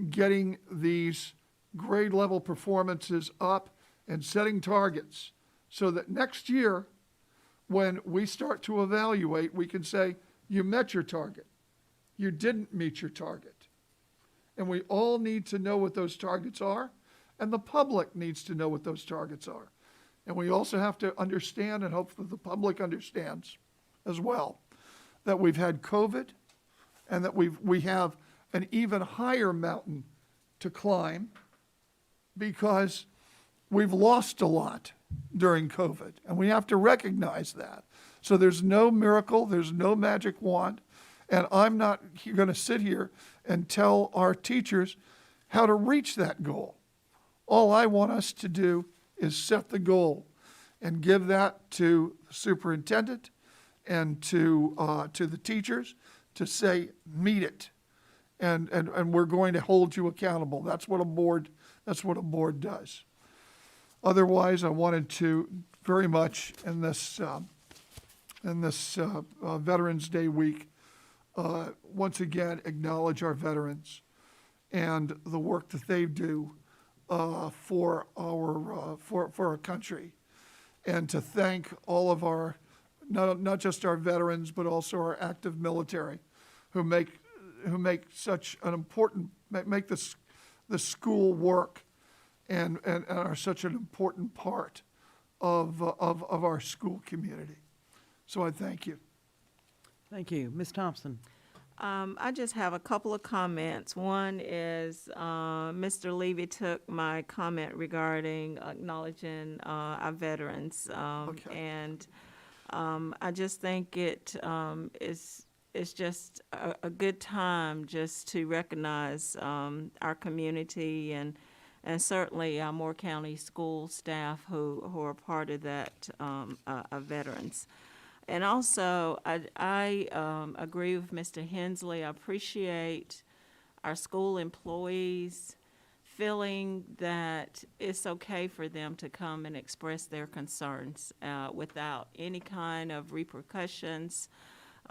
O: getting these grade level performances up and setting targets so that next year, when we start to evaluate, we can say, you met your target, you didn't meet your target. And we all need to know what those targets are, and the public needs to know what those targets are. And we also have to understand, and hopefully the public understands as well, that we've had COVID and that we have an even higher mountain to climb because we've lost a lot during COVID, and we have to recognize that. So there's no miracle, there's no magic wand, and I'm not going to sit here and tell our teachers how to reach that goal. All I want us to do is set the goal and give that to the superintendent and to the teachers to say, meet it. And we're going to hold you accountable. That's what a board does. Otherwise, I wanted to very much in this Veterans Day week, once again acknowledge our veterans and the work that they do for our country, and to thank all of our not just our veterans but also our active military who make such an important make the school work and are such an important part of our school community. So I thank you.
A: Thank you. Ms. Thompson.
B: I just have a couple of comments. One is Mr. Levy took my comment regarding acknowledging our veterans, and I just think it's just a good time just to recognize our community and certainly our Moore County school staff who are part of that, our veterans. And also, I agree with Mr. Hensley. I appreciate our school employees feeling that it's okay for them to come and express their concerns without any kind of repercussions.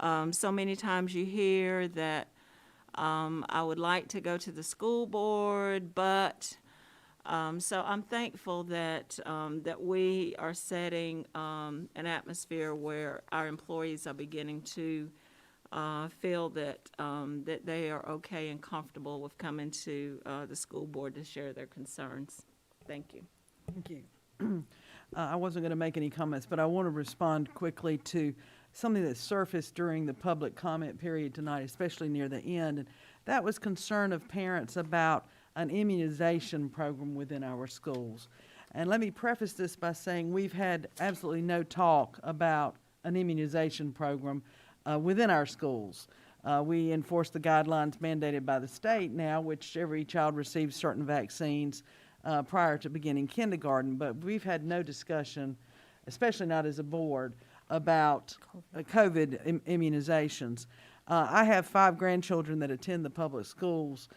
B: So many times you hear that I would like to go to the school board, but so I'm thankful that that we are setting an atmosphere where our employees are beginning to feel that that they are okay and comfortable with coming to the school board to share their concerns. Thank you.
A: Thank you. I wasn't going to make any comments, but I want to respond quickly to something that surfaced during the public comment period tonight, especially near the end, and that was concern of parents about an immunization program within our schools. And let me preface this by saying we've had absolutely no talk about an immunization program within our schools. We enforce the guidelines mandated by the state now, which every child receives certain vaccines prior to beginning kindergarten, but we've had no discussion, especially not as a board, about COVID immunizations. I have 5 grandchildren that attend the public schools.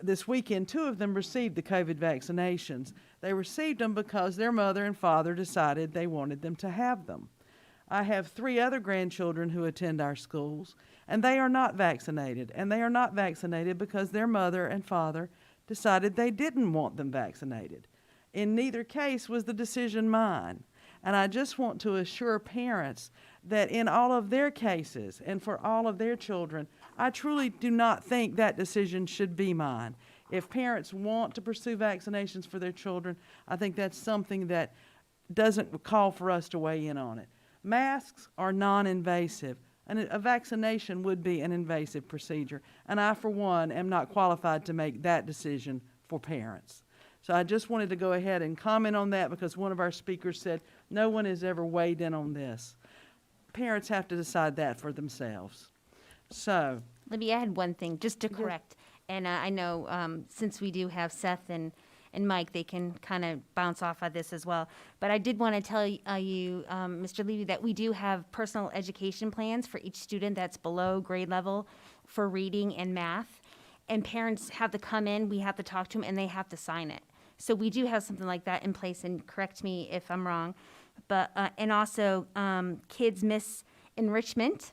A: This weekend, 2 of them received the COVID vaccinations. They received them because their mother and father decided they wanted them to have them. I have 3 other grandchildren who attend our schools, and they are not vaccinated. And they are not vaccinated because their mother and father decided they didn't want them vaccinated. In neither case was the decision mine. And I just want to assure parents that in all of their cases and for all of their children, I truly do not think that decision should be mine. If parents want to pursue vaccinations for their children, I think that's something that doesn't call for us to weigh in on it. Masks are non-invasive, and a vaccination would be an invasive procedure. And I, for one, am not qualified to make that decision for parents. So I just wanted to go ahead and comment on that because one of our speakers said, no one has ever weighed in on this. Parents have to decide that for themselves. So.
N: Let me add one thing, just to correct. And I know since we do have Seth and and Mike, they can kind of bounce off of this as well. But I did want to tell you, Mr. Levy, that we do have personal education plans for each student that's below grade level for reading and math. And parents have to come in, we have to talk to them, and they have to sign it. So we do have something like that in place, and correct me if I'm wrong. But, and also, kids miss enrichment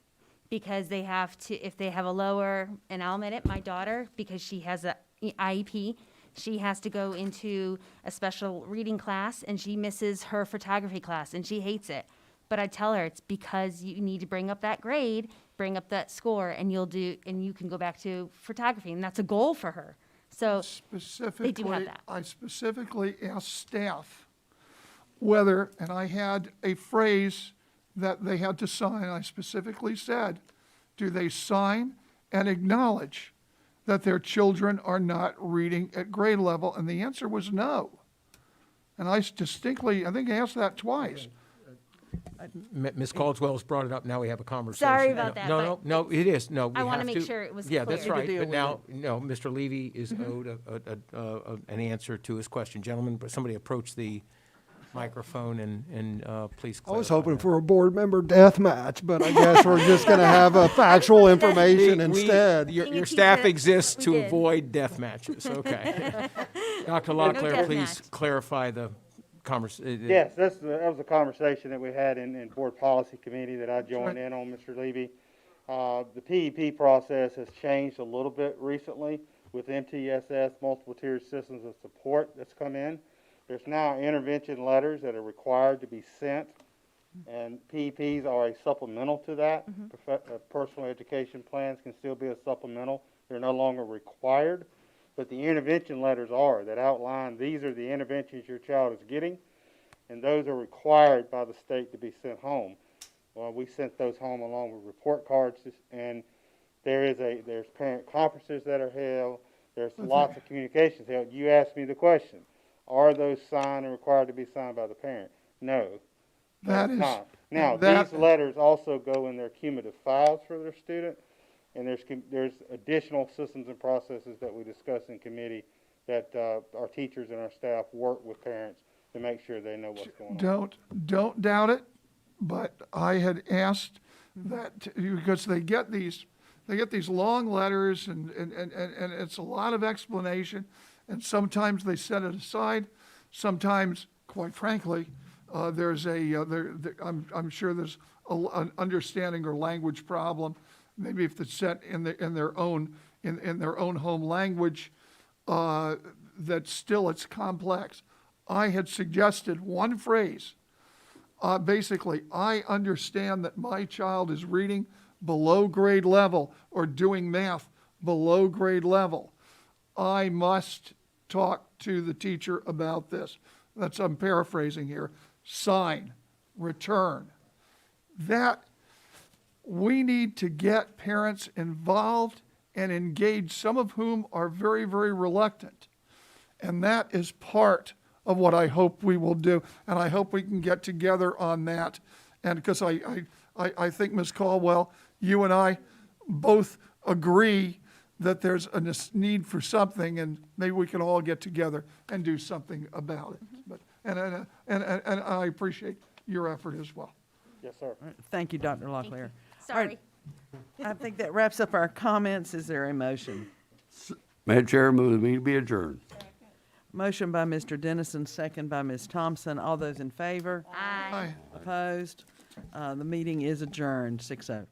N: because they have to, if they have a lower, and I'll admit it, my daughter, because she has a IEP, she has to go into a special reading class, and she misses her photography class, and she hates it. But I tell her, it's because you need to bring up that grade, bring up that score, and you can go back to photography, and that's a goal for her. So they do have that.
O: I specifically asked staff whether, and I had a phrase that they had to sign. I specifically said, do they sign and acknowledge that their children are not reading at grade level? And the answer was no. And I distinctly, I think I asked that twice.
U: Ms. Caldwell's brought it up, now we have a conversation.
N: Sorry about that,
U: No, it is, no, we
N: I wanna
U: have
N: make sure it was
U: Yeah, that's
N: clear.
U: right,
A: Deal
U: but
A: with
U: now, no, Mr. Levy is owed an answer to his question. Gentlemen, but somebody approach the microphone and please
F: I was
U: clarify
F: hoping
U: that.
F: for a board member death match, but I guess we're just gonna have a factual information instead.
U: Your staff exists
N: We
U: to
N: did.
U: avoid death matches, okay. Dr.
N: No
U: Locklear,
N: death
U: please
N: match.
U: clarify the conversation.
T: Yes, that was a conversation that we had in Board Policy Committee that I joined in on, Mr. Levy. The PEP process has changed a little bit recently with MTSS, multiple tier systems of support that's come in. There's now intervention letters that are required to be sent, and PEPs are a supplemental to that. Personal education plans can still be a supplemental. They're no longer required, but the intervention letters are, that outline these are the interventions your child is getting, and those are required by the state to be sent home. Well, we sent those home along with report cards, and there's parent conferences that are held. There's lots of communications held. You asked me the question, are those signed and required to be signed by the parent? No,
O: That
T: that's
O: is,
T: not. Now,
O: that-
T: these letters also go in their cumulative files for their student, and there's additional systems and processes that we discuss in committee that our teachers and our staff work with parents to make sure they know what's going on.
O: Don't doubt it, but I had asked that, because they get these long letters and it's a lot of explanation, and sometimes they set it aside. Sometimes, quite frankly, I'm sure there's an understanding or language problem. Maybe if it's set in their own home language, that still it's complex. I had suggested one phrase. Basically, I understand that my child is reading below grade level or doing math below grade level. I must talk to the teacher about this. I'm paraphrasing here. Sign, return. That we need to get parents involved and engaged, some of whom are very, very reluctant. And that is part of what I hope we will do. And I hope we can get together on that. And because I think, Ms. Caldwell, you and I both agree that there's a need for something, and maybe we can all get together and do something about it. But and I appreciate your effort as well.
T: Yes, sir.
A: All right, thank you, Dr. Locklear.
N: Sorry.
A: I think that wraps up our comments. Is there a motion?
E: Madam Chair, move the meeting be adjourned.
A: Motion by Mr. Dennison, second by Ms. Thompson. All those in favor?
N: Aye.
A: Opposed? The meeting is adjourned, 6-0.